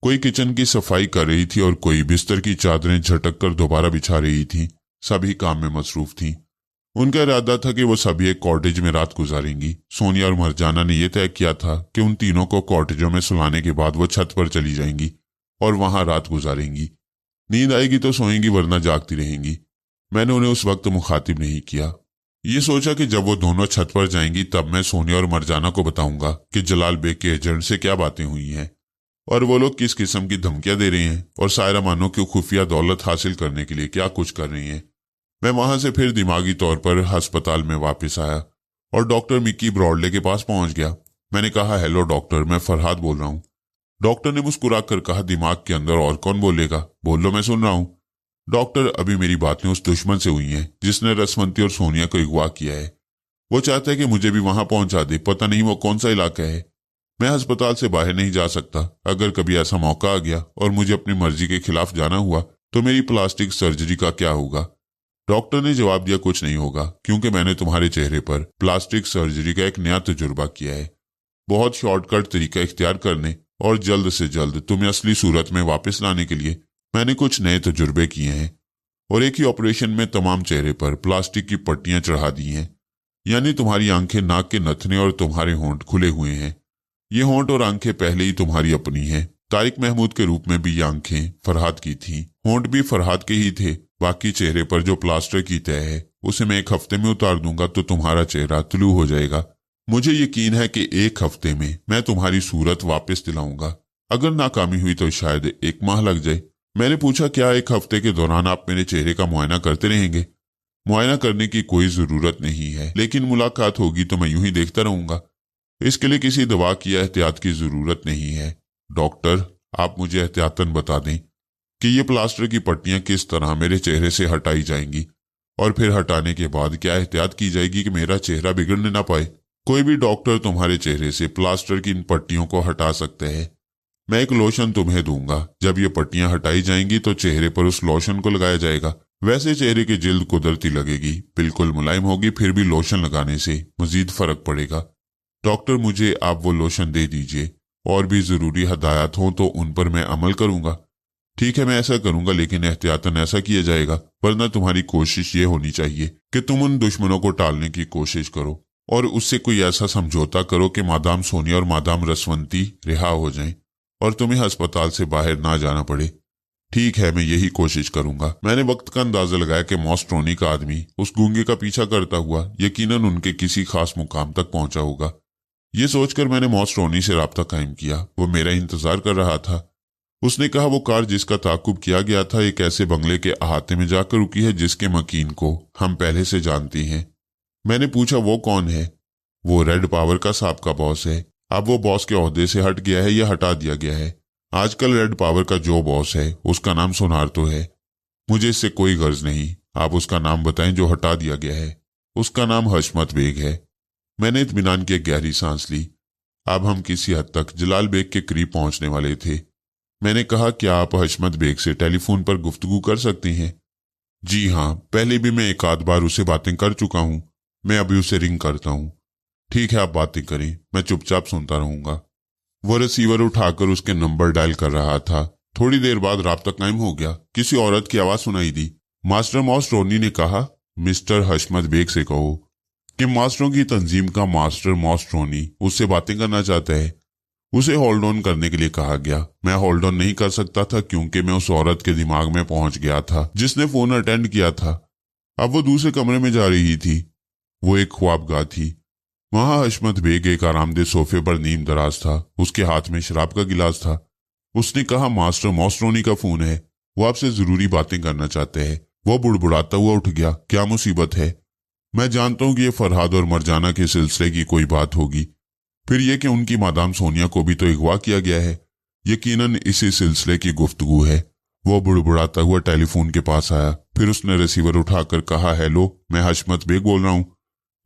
कोई किचन की सफाई कर रही थी और कोई बिस्तर की चादरें झटक कर दोबारा बिछा रही थी। सभी काम में मसरूफ थी। उनका इरादा था कि वो सभी एक कॉटेज में रात गुजारेंगी। सोनिया और मरजाना ने यह तय किया था कि उन तीनों को कॉटेजों में सुलाने के बाद वो छत पर चली जाएंगी और वहां रात गुजारेंगी। नींद आएगी तो सोएंगी वरना जागती रहेंगी। मैंने उन्हें उस वक्त मुखातिब नहीं किया। ये सोचा कि जब वो दोनों छत पर जाएंगी तब मैं सोनिया और मरजाना को बताऊंगा कि जलाल बेग के एजेंट से क्या बातें हुई हैं और वो लोग किस किस्म की धमकियां दे रहे हैं और सायरा बानो की खुफिया दौलत हासिल करने के लिए क्या कुछ कर रही हैं। मैं वहां से फिर दिमागी तौर पर अस्पताल में वापस आया और डॉक्टर मिक्की ब्रॉडले के पास पहुंच गया। मैंने कहा, हेलो डॉक्टर, मैं फरहाद बोल रहा हूं। डॉक्टर ने मुस्कुरा कर कहा, दिमाग के अंदर और कौन बोलेगा, बोल लो, मैं सुन रहा हूं। डॉक्टर, अभी मेरी बातें उस दुश्मन से हुई हैं जिसने रसवंती और सोनिया को अगवा किया है। वो चाहता है कि मुझे भी वहां पहुंचा दे। पता नहीं वो कौन सा इलाका है। मैं अस्पताल से बाहर नहीं जा सकता। अगर कभी ऐसा मौका आ गया और मुझे अपनी मर्जी के खिलाफ जाना हुआ तो मेरी प्लास्टिक सर्जरी का क्या होगा? डॉक्टर ने जवाब दिया, कुछ नहीं होगा, क्योंकि मैंने तुम्हारे चेहरे पर प्लास्टिक सर्जरी का एक नया तजुर्बा किया है। बहुत शॉर्टकट तरीका इख्तियार करने और जल्द से जल्द तुम्हें असली सूरत में वापस लाने के लिए मैंने कुछ नए तजुर्बे किए हैं और एक ही ऑपरेशन में तमाम चेहरे पर प्लास्टिक की पट्टियां चढ़ा दी हैं। यानी तुम्हारी आंखें, नाक के नथने और तुम्हारे होंठ खुले हुए हैं। ये होंठ और आंखें पहले ही तुम्हारी अपनी हैं। तारिक महमूद के रूप में भी ये आंखें फरहाद की थीं, होंठ भी फरहाद के ही थे। बाकी चेहरे पर जो प्लास्टर की तय है उसे मैं 1 हफ्ते में उतार दूंगा तो तुम्हारा चेहरा तुलू हो जाएगा। मुझे यकीन है कि 1 हफ्ते में मैं तुम्हारी सूरत वापस दिलाऊंगा। अगर नाकामी हुई तो शायद 1 माह लग जाए। मैंने पूछा, क्या 1 हफ्ते के दौरान आप मेरे चेहरे का मुआयना करते रहेंगे? मुआयना करने की कोई जरूरत नहीं है, लेकिन मुलाकात होगी तो मैं यूं ही देखता रहूंगा। इसके लिए किसी दवा की एहतियात की जरूरत नहीं है। डॉक्टर, आप मुझे एहतियातन बता दें कि ये प्लास्टर की पट्टियां किस तरह मेरे चेहरे से हटाई जाएंगी और फिर हटाने के बाद क्या एहतियात की जाएगी कि मेरा चेहरा बिगड़ने ना पाए। कोई भी डॉक्टर तुम्हारे चेहरे से प्लास्टर की इन पट्टियों को हटा सकते हैं। मैं एक लोशन तुम्हें दूंगा। जब ये पट्टियां हटाई जाएंगी तो चेहरे पर उस लोशन को लगाया जाएगा। वैसे चेहरे की जिल्द कुदरती लगेगी, बिल्कुल मुलायम होगी, फिर भी लोशन लगाने से मजीद फर्क पड़ेगा। डॉक्टर, मुझे आप वो लोशन दे दीजिए। और भी जरूरी हदायत हो तो उन पर मैं अमल करूंगा। ठीक है, मैं ऐसा करूंगा, लेकिन एहतियातन ऐसा किया जाएगा, वरना तुम्हारी कोशिश ये होनी चाहिए कि तुम उन दुश्मनों को टालने की कोशिश करो और उससे कोई ऐसा समझौता करो कि मादाम सोनिया और मादाम रसवंती रिहा हो जाएं और तुम्हें अस्पताल से बाहर ना जाना पड़े। ठीक है, मैं यही कोशिश करूंगा। मैंने वक्त का अंदाजा लगाया कि मॉस ट्रॉनी का आदमी उस गूंगे का पीछा करता हुआ यकीनन उनके किसी खास मुकाम तक पहुंचा होगा। ये सोचकर मैंने मॉस ट्रॉनी से राब्ता कायम किया। वो मेरा इंतजार कर रहा था। उसने कहा, वो कार जिसका ताकुब किया गया था एक ऐसे बंगले के अहाते में जाकर रुकी है जिसके मकीन को हम पहले से जानते हैं। मैंने पूछा, वो कौन है? वो रेड पावर का साहब बॉस है। अब वो बॉस के ओहदे से हट गया है या हटा दिया गया है? आजकल रेड पावर का जो बॉस है उसका नाम सोनार्तो है। मुझे इससे कोई गर्ज नहीं। आप उसका नाम बताएं जो हटा दिया गया है। उसका नाम हशमत बेग है। मैंने इत्मीनान की एक गहरी सांस ली। अब हम किसी हद तक जलाल बेग के करीब पहुंचने वाले थे। मैंने कहा, क्या आप हशमत बेग से टेलीफोन पर गुफ्तगू कर सकती हैं? जी हाँ, पहले भी मैं 1 आध बार उसे बातें कर चुका हूं। मैं अभी उसे रिंग करता हूं। ठीक है, आप बातें करें, मैं चुपचाप सुनता रहूंगा। वो रिसीवर उठाकर उसके नंबर डायल कर रहा था। थोड़ी देर बाद राब्ता कायम हो गया। किसी औरत की आवाज सुनाई दी। मास्टर मॉस रोनी ने कहा, मिस्टर हशमत बेग से कहो कि मास्टरों की तंजीम का मास्टर मॉस रोनी उससे बातें करना चाहता है। उसे होल्ड ऑन करने के लिए कहा गया। मैं होल्ड ऑन नहीं कर सकता था क्योंकि मैं उस औरत के दिमाग में पहुंच गया था जिसने फोन अटेंड किया था। अब वो दूसरे कमरे में जा रही थी। वो एक ख्वाबगाह थी। वहां हशमत बेग एक आरामदेह सोफे पर नीम दराज था। उसके हाथ में शराब का गिलास था। उसने कहा, मास्टर मॉस रोनी का फोन है, वो आपसे जरूरी बातें करना चाहते हैं। वो बुड़बुड़ाता हुआ उठ गया। क्या मुसीबत है? मैं जानता हूं कि ये फरहाद और मरजाना के सिलसिले की कोई बात होगी। फिर यह कि उनकी मादाम सोनिया को भी तो अगवा किया गया है। यकीनन इसी सिलसिले की गुफ्तगू है। वो बुड़बुड़ाता हुआ टेलीफोन के पास आया। फिर उसने रिसीवर उठाकर कहा, हेलो, मैं हशमत बेग बोल रहा हूं।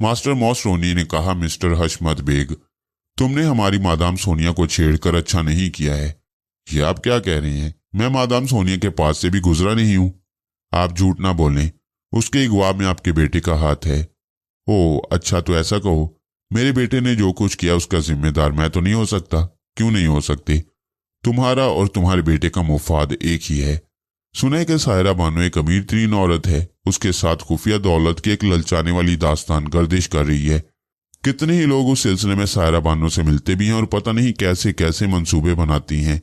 मास्टर मॉस रोनी ने कहा, मिस्टर हशमत बेग, तुमने हमारी मादाम सोनिया को छेड़कर अच्छा नहीं किया है। ये आप क्या कह रहे हैं? मैं मादाम सोनिया के पास से भी गुजरा नहीं हूं। आप झूठ ना बोलें। उसके अगवा में आपके बेटे का हाथ है। ओ अच्छा, तो ऐसा कहो, मेरे बेटे ने जो कुछ किया उसका जिम्मेदार मैं तो नहीं हो सकता। क्यों नहीं हो सकते? तुम्हारा और तुम्हारे बेटे का मुफाद एक ही है। सुना है कि सायरा बानो एक अमीर तरीन औरत है। उसके साथ खुफिया दौलत की एक ललचाने वाली दास्तान गर्दिश कर रही है। कितने ही लोग उस सिलसिले में सायरा बानो से मिलते भी हैं और पता नहीं कैसे कैसे मंसूबे बनाती हैं।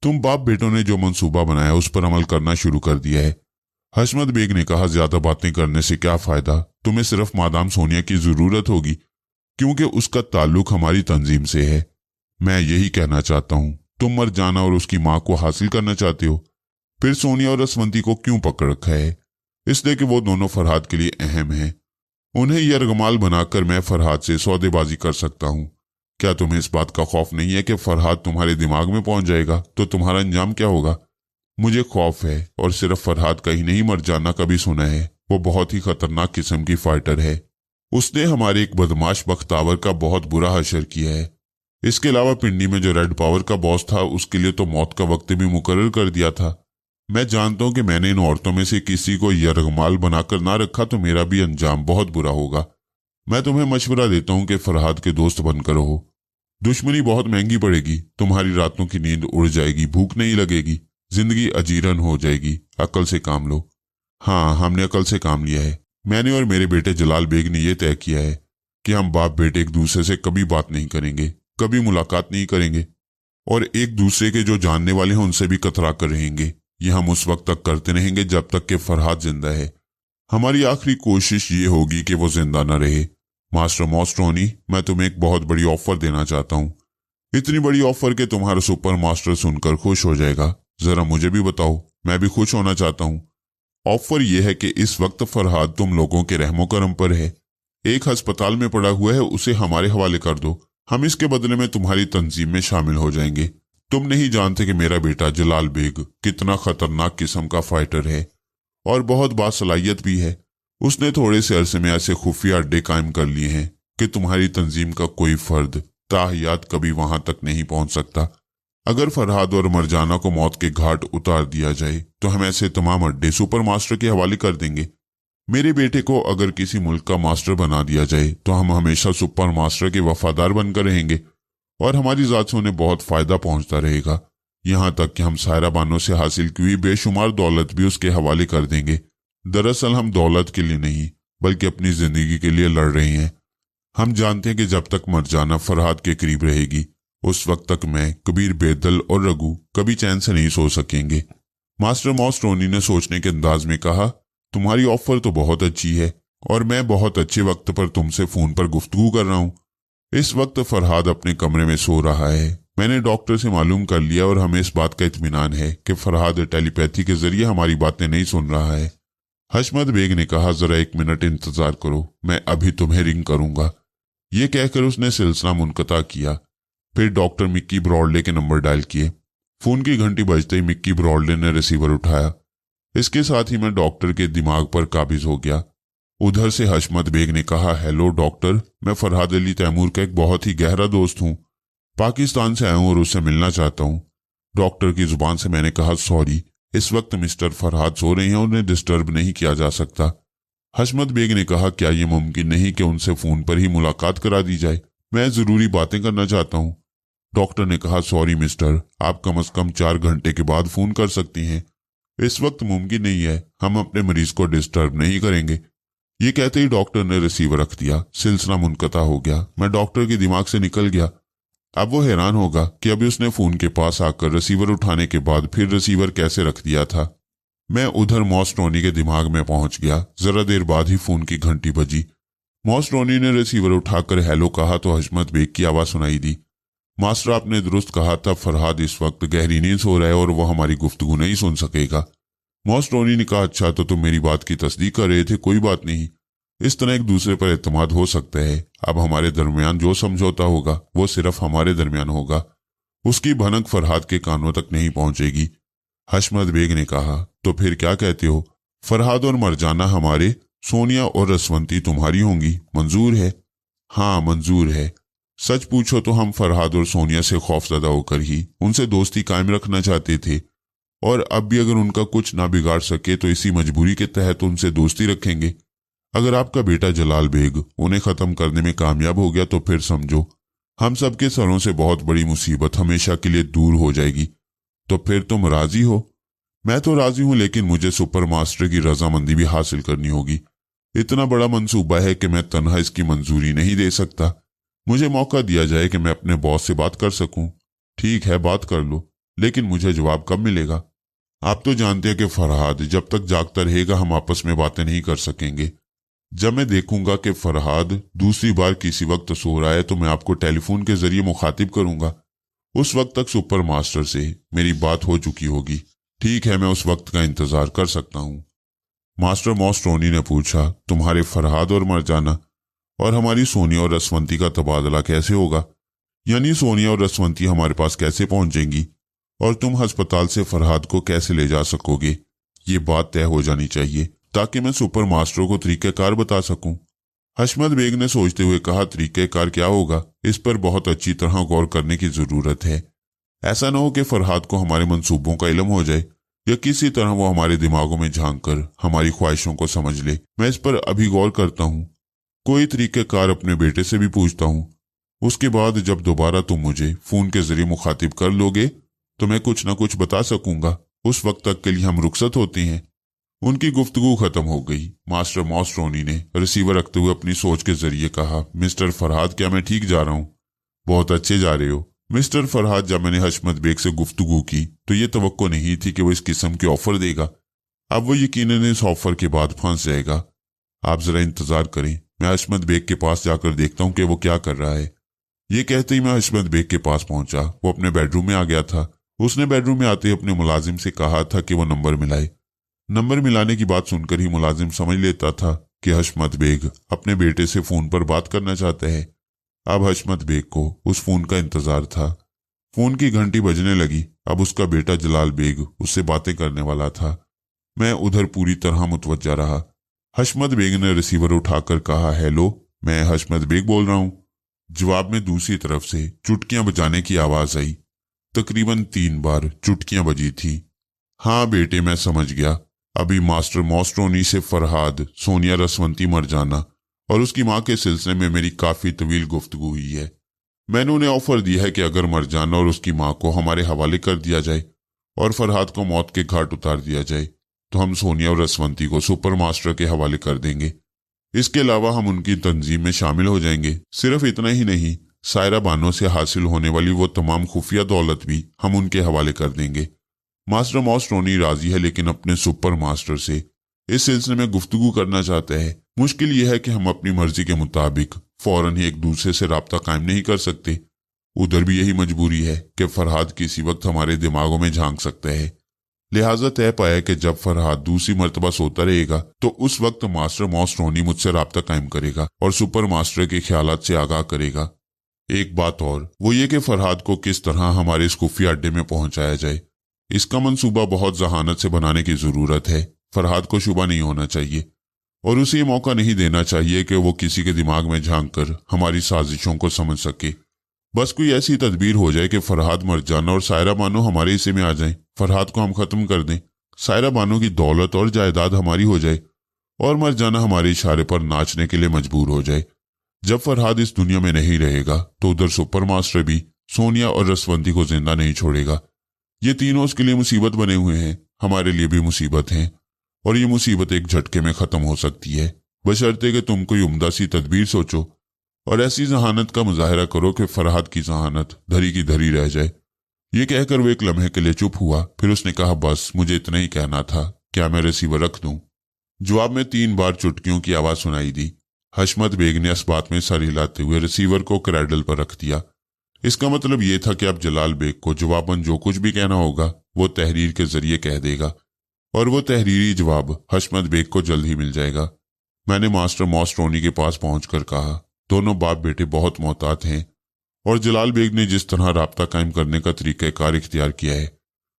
तुम बाप बेटों ने जो मंसूबा बनाया उस पर अमल करना शुरू कर दिया है। हशमत बेग ने कहा, ज्यादा बातें करने से क्या फायदा? तुम्हें सिर्फ मादाम सोनिया की जरूरत होगी क्योंकि उसका ताल्लुक हमारी तंजीम से है। मैं यही कहना चाहता हूं, तुम मरजाना और उसकी मां को हासिल करना चाहते हो। फिर सोनिया और असवंती को क्यों पकड़ रखा है? इसलिए कि वो दोनों फरहाद के लिए अहम हैं। उन्हें यरगमाल बनाकर मैं फरहाद से सौदेबाजी कर सकता हूं। क्या तुम्हें इस बात का खौफ नहीं है कि फरहाद तुम्हारे दिमाग में पहुंच जाएगा तो तुम्हारा अंजाम क्या होगा? मुझे खौफ है, और सिर्फ फरहाद का ही नहीं, मरजाना का भी सुना है। वो बहुत ही खतरनाक किस्म की फाइटर है। उसने हमारे एक बदमाश बख्तावर का बहुत बुरा हशर किया है। इसके अलावा पिंडी में जो रेड पावर का बॉस था उसके लिए तो मौत का वक्त भी मुकर्रर कर दिया था। मैं जानता हूं कि मैंने इन औरतों में से किसी को यरगमाल बनाकर ना रखा तो मेरा भी अंजाम बहुत बुरा होगा। मैं तुम्हें मशवरा देता हूं कि फरहाद के दोस्त बनकर रहो। दुश्मनी बहुत महंगी पड़ेगी। तुम्हारी रातों की नींद उड़ जाएगी, भूख नहीं लगेगी, जिंदगी अजीरन हो जाएगी। अकल से काम लो। हाँ, हमने अकल से काम लिया है। मैंने और मेरे बेटे जलाल बेग ने यह तय किया है कि हम बाप बेटे एक दूसरे से कभी बात नहीं करेंगे, कभी मुलाकात नहीं करेंगे, और एक दूसरे के जो जानने वाले हैं उनसे भी कतरा कर रहेंगे। ये हम उस वक्त तक करते रहेंगे जब तक कि फरहाद जिंदा है। हमारी आखिरी कोशिश ये होगी कि वो जिंदा न रहे। मास्टर मॉस रोनी, मैं तुम्हें एक बहुत बड़ी ऑफर देना चाहता हूँ। इतनी बड़ी ऑफर के तुम्हारा सुपर मास्टर सुनकर खुश हो जाएगा। जरा मुझे भी बताओ, मैं भी खुश होना चाहता हूँ। ऑफर यह है कि इस वक्त फरहाद तुम लोगों के रहमो करम पर है। एक अस्पताल में पड़ा हुआ है, उसे हमारे हवाले कर दो। हम इसके बदले में तुम्हारी तंजीम में शामिल हो जाएंगे। तुम नहीं जानते कि मेरा बेटा जलाल बेग कितना खतरनाक किस्म का फाइटर है और बहुत बासलाहियत भी है। उसने थोड़े से अरसे में ऐसे खुफिया अड्डे कायम कर लिए हैं कि तुम्हारी तंजीम का कोई फर्द ताहियात कभी वहां तक नहीं पहुंच सकता। अगर फरहाद और मरजाना को मौत के घाट उतार दिया जाए तो हम ऐसे तमाम अड्डे सुपर मास्टर के हवाले कर देंगे। मेरे बेटे को अगर किसी मुल्क का मास्टर बना दिया जाए तो हम हमेशा सुपर मास्टर के वफादार बनकर रहेंगे और हमारी जात से उन्हें बहुत फायदा पहुंचता रहेगा। यहां तक कि हम सायरा बानो से हासिल की हुई बेशुमार दौलत भी उसके हवाले कर देंगे। दरअसल हम दौलत के लिए नहीं बल्कि अपनी जिंदगी के लिए लड़ रहे हैं। हम जानते हैं कि जब तक मरजाना फरहाद के करीब रहेगी उस वक्त तक मैं, कबीर, बेदल और रघु कभी चैन से नहीं सो सकेंगे। मास्टर मॉस रोनी ने सोचने के अंदाज में कहा, तुम्हारी ऑफर तो बहुत अच्छी है और मैं बहुत अच्छे वक्त पर तुमसे फोन पर गुफ्तगू कर रहा हूं। इस वक्त फरहाद अपने कमरे में सो रहा है। मैंने डॉक्टर से मालूम कर लिया और हमें इस बात का इत्मीनान है कि फरहाद टेलीपैथी के जरिए हमारी बातें नहीं सुन रहा है। हशमत बेग ने कहा, जरा 1 मिनट इंतजार करो, मैं अभी तुम्हें रिंग करूंगा। ये कहकर उसने सिलसिला मुनक़ता किया। फिर डॉक्टर मिक्की ब्रॉडले के नंबर डायल किए। फोन की घंटी बजते ही मिक्की ब्रॉडले ने रिसीवर उठाया। इसके साथ ही मैं डॉक्टर के दिमाग पर काबिज हो गया। उधर से हशमत बेग ने कहा, हेलो डॉक्टर, मैं फरहाद अली तैमूर का एक बहुत ही गहरा दोस्त हूँ। पाकिस्तान से आया हूँ और उससे मिलना चाहता हूँ। डॉक्टर की जुबान से मैंने कहा, सॉरी, इस वक्त मिस्टर फरहाद सो रहे हैं, उन्हें डिस्टर्ब नहीं किया जा सकता। हशमत बेग ने कहा, क्या यह मुमकिन नहीं कि उनसे फोन पर ही मुलाकात करा दी जाए? मैं जरूरी बातें करना चाहता हूँ। डॉक्टर ने कहा, सॉरी मिस्टर, आप कम से कम 4 घंटे के बाद फोन कर सकती हैं। इस वक्त मुमकिन नहीं है, हम अपने मरीज को डिस्टर्ब नहीं करेंगे। ये कहते ही डॉक्टर ने रिसीवर रख दिया। सिलसिला मुनक़ता हो गया। मैं डॉक्टर के दिमाग से निकल गया। अब वो हैरान होगा कि अभी उसने फोन के पास आकर रिसीवर उठाने के बाद फिर रिसीवर कैसे रख दिया था। मैं उधर मॉस टोनी के दिमाग में पहुंच गया। जरा देर बाद ही फोन की घंटी बजी। मॉस टोनी ने रिसीवर उठाकर हेलो कहा तो हशमत बेग की आवाज सुनाई दी। मास्टर, आपने दुरुस्त कहा था, फरहाद इस वक्त गहरी नींद सो रहा है और वो हमारी गुफ्तगू नहीं सुन सकेगा। मॉस टोनी ने कहा, अच्छा तो तुम मेरी बात की तस्दीक कर रहे थे, कोई बात नहीं, इस तरह एक दूसरे पर एतमाद हो सकता है। अब हमारे दरमियान जो समझौता होगा वो सिर्फ हमारे दरमियान होगा, उसकी भनक फरहाद के कानों तक नहीं पहुंचेगी। हशमत बेग ने कहा, तो फिर क्या कहते हो? फरहाद और मरजाना हमारे, सोनिया और रसवंती तुम्हारी होंगी, मंजूर है? हाँ मंजूर है। सच पूछो तो हम फरहाद और सोनिया से खौफजदा होकर ही उनसे दोस्ती कायम रखना चाहते थे, और अब भी अगर उनका कुछ ना बिगाड़ सके तो इसी मजबूरी के तहत उनसे दोस्ती रखेंगे। अगर आपका बेटा जलाल बेग उन्हें खत्म करने में कामयाब हो गया तो फिर समझो हम सबके सरों से बहुत बड़ी मुसीबत हमेशा के लिए दूर हो जाएगी। तो फिर तुम राजी हो? मैं तो राजी हूं, लेकिन मुझे सुपर मास्टर की रजामंदी भी हासिल करनी होगी। इतना बड़ा मंसूबा है कि मैं तन्हा इसकी मंजूरी नहीं दे सकता। मुझे मौका दिया जाए कि मैं अपने बॉस से बात कर सकूं। ठीक है, बात कर लो, लेकिन मुझे जवाब कब मिलेगा? आप तो जानते हैं कि फरहाद जब तक जागता रहेगा हम आपस में बातें नहीं कर सकेंगे। जब मैं देखूंगा कि फरहाद दूसरी बार किसी वक्त सो रहा है तो मैं आपको टेलीफोन के जरिए मुखातिब करूंगा। उस वक्त तक सुपर मास्टर से मेरी बात हो चुकी होगी। ठीक है, मैं उस वक्त का इंतजार कर सकता हूं। मास्टर मॉस टोनी ने पूछा, तुम्हारे फरहाद और मरजाना और हमारी सोनिया और रसवंती का तबादला कैसे होगा? यानी सोनिया और रसवंती हमारे पास कैसे पहुंचेंगी और तुम अस्पताल से फरहाद को कैसे ले जा सकोगे? ये बात तय हो जानी चाहिए ताकि मैं सुपर मास्टर को तरीक़ेकार बता सकूं। हशमत बेग ने सोचते हुए कहा, तरीक़ेकार क्या होगा? इस पर बहुत अच्छी तरह गौर करने की जरूरत है। ऐसा न हो कि फरहाद को हमारे मंसूबों का इल्म हो जाए या किसी तरह वो हमारे दिमागों में झांक कर हमारी ख्वाहिशों को समझ ले। मैं इस पर अभी गौर करता हूँ। कोई तरीक़ेकार अपने बेटे से भी पूछता हूँ। उसके बाद जब दोबारा तुम मुझे फोन के जरिए मुखातिब कर लोगे तो मैं कुछ न कुछ बता सकूंगा। उस वक्त तक के लिए हम रुखसत होते हैं। उनकी गुफ्तगू खत्म हो गई। मास्टर मॉस टोनी ने रिसीवर रखते हुए अपनी सोच के जरिए कहा, मिस्टर फरहाद, क्या मैं ठीक जा रहा हूँ? बहुत अच्छे जा रहे हो मिस्टर फरहाद। जब मैंने हशमत बेग से गुफ्तगू की तो ये तवक्को नहीं थी कि वो इस किस्म के ऑफर देगा। अब वो यकीनन इस ऑफर के बाद फंस जाएगा। आप जरा इंतजार करें, मैं हशमत बेग के पास जाकर देखता हूँ कि वो क्या कर रहा है। ये कहते ही मैं हशमत बेग के पास पहुंचा। वो अपने बेडरूम में आ गया था। उसने बेडरूम में आते ही अपने मुलाजिम से कहा था कि वो नंबर मिलाए। नंबर मिलाने की बात सुनकर ही मुलाजिम समझ लेता था कि हशमत बेग अपने बेटे से फोन पर बात करना चाहता है। अब हशमत बेग को उस फोन का इंतजार था। फोन की घंटी बजने लगी। अब उसका बेटा जलाल बेग उससे बातें करने वाला था। मैं उधर पूरी तरह मुतवज्जा रहा। हशमत बेग ने रिसीवर उठाकर कहा, हेलो, मैं हशमत बेग बोल रहा हूं। जवाब में दूसरी तरफ से चुटकियां बजाने की आवाज आई। तकरीबन 3 बार चुटकियां बजी थी। हाँ बेटे, मैं समझ गया। अभी मास्टर मॉस टोनी से फरहाद, सोनिया, रसवंती, मरजाना और उसकी मां के सिलसिले में मेरी काफी तवील गुफ्तगू हुई है। मैंने उन्हें ऑफर दिया है कि अगर मरजाना और उसकी मां को हमारे हवाले कर दिया जाए और फरहाद को मौत के घाट उतार दिया जाए तो हम सोनिया और रसवंती को सुपर मास्टर के हवाले कर देंगे। इसके अलावा हम उनकी तंजीम में शामिल हो जाएंगे। सिर्फ इतना ही नहीं, सायरा बानो से हासिल होने वाली वो तमाम खुफिया दौलत भी हम उनके हवाले कर देंगे। मास्टर मॉस टोनी राजी है, लेकिन अपने सुपर मास्टर से इस सिलसिले में गुफ्तगू करना चाहता है। मुश्किल यह है कि हम अपनी मर्जी के मुताबिक फौरन ही एक दूसरे से राब्ता कायम नहीं कर सकते। उधर भी यही मजबूरी है कि फरहाद किसी वक्त हमारे दिमागों में झांक सकता है। लिहाजा तय पाया कि जब फरहाद दूसरी मर्तबा सोता रहेगा तो उस वक्त मास्टर मॉस टोनी मुझसे राब्ता कायम करेगा और सुपर मास्टर के ख्यालात से आगाह करेगा। एक बात और, वो ये कि फरहाद को किस तरह हमारे इस खुफिया अड्डे में पहुंचाया जाए। इसका मंसूबा बहुत जहानत से बनाने की जरूरत है। फरहाद को शुबा नहीं होना चाहिए और उसे ये मौका नहीं देना चाहिए कि वो किसी के दिमाग में झांक कर हमारी साजिशों को समझ सके। बस कोई ऐसी तदबीर हो जाए कि फरहाद, मरजाना और सायरा बानो हमारे हिस्से में आ जाएं। फरहाद को हम खत्म कर दें, सायरा बानो की दौलत और जायदाद हमारी हो जाए और मरजाना हमारे इशारे पर नाचने के लिए मजबूर हो जाए। जब फरहाद इस दुनिया में नहीं रहेगा तो उधर सुपर मास्टर भी सोनिया और रसवंती को जिंदा नहीं छोड़ेगा। ये तीनों उसके लिए मुसीबत बने हुए हैं, हमारे लिए भी मुसीबत हैं, और ये मुसीबत एक झटके में खत्म हो सकती है, बशर्ते कि तुम कोई उम्दा सी तदबीर सोचो और ऐसी जहानत का मुजाहरा करो कि फरहाद की जहानत धरी की धरी रह जाए। ये कहकर वो एक लम्हे के लिए चुप हुआ। फिर उसने कहा, बस मुझे इतना ही कहना था, क्या मैं रिसीवर रख दूं? जवाब में 3 बार चुटकियों की आवाज सुनाई दी। हशमत बेग ने इस बात में सर हिलाते हुए रिसीवर को क्रैडल पर रख दिया। इसका मतलब यह था कि अब जलाल बेग को जवाबन जो कुछ भी कहना होगा वो तहरीर के जरिए कह देगा, और वो तहरीरी जवाब हशमत बेग को जल्द ही मिल जाएगा। मैंने मास्टर मॉस्ट्रोनी के पास पहुंचकर कहा, दोनों बाप बेटे बहुत मोहतात हैं, और जलाल बेग ने जिस तरह राब्ता कायम करने का तरीक़ाकार इख्तियार किया है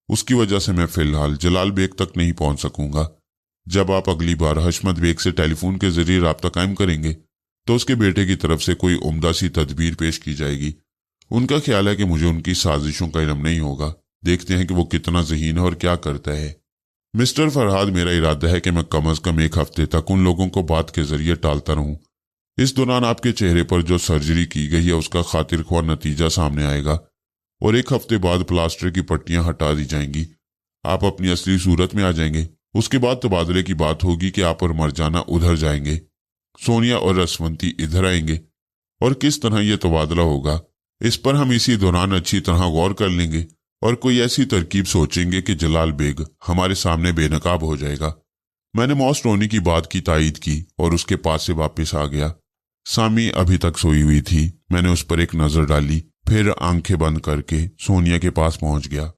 उसकी वजह से मैं फिलहाल जलाल बेग तक नहीं पहुंच सकूंगा। जब आप अगली बार हशमत बेग से टेलीफोन के जरिए राब्ता कायम करेंगे तो उसके बेटे की तरफ से कोई उम्दा सी तदबीर पेश की जाएगी। उनका ख्याल है कि मुझे उनकी साजिशों का इल्म नहीं होगा। देखते हैं कि वो कितना ज़हीन है और क्या करता है। मिस्टर फरहाद, मेरा इरादा है कि मैं कम अज कम 1 हफ्ते तक उन लोगों को बात के जरिए टालता रहूं। इस दौरान आपके चेहरे पर जो सर्जरी की गई है उसका खातिर ख्वाह नतीजा सामने आएगा, और 1 हफ्ते बाद प्लास्टर की पट्टियां हटा दी जाएंगी। आप अपनी असली सूरत में आ जाएंगे। उसके बाद तबादले की बात होगी कि आप और मरजाना उधर जाएंगे, सोनिया और रसवंती इधर आएंगे, और किस तरह यह तबादला होगा इस पर हम इसी दौरान अच्छी तरह गौर कर लेंगे और कोई ऐसी तरकीब सोचेंगे कि जलाल बेग हमारे सामने बेनकाब हो जाएगा। मैंने मॉस्ट्रोनी की बात की तायीद की और उसके पास से वापस आ गया। सामी अभी तक सोई हुई थी। मैंने उस पर एक नजर डाली, फिर आंखें बंद करके सोनिया के पास पहुंच गया।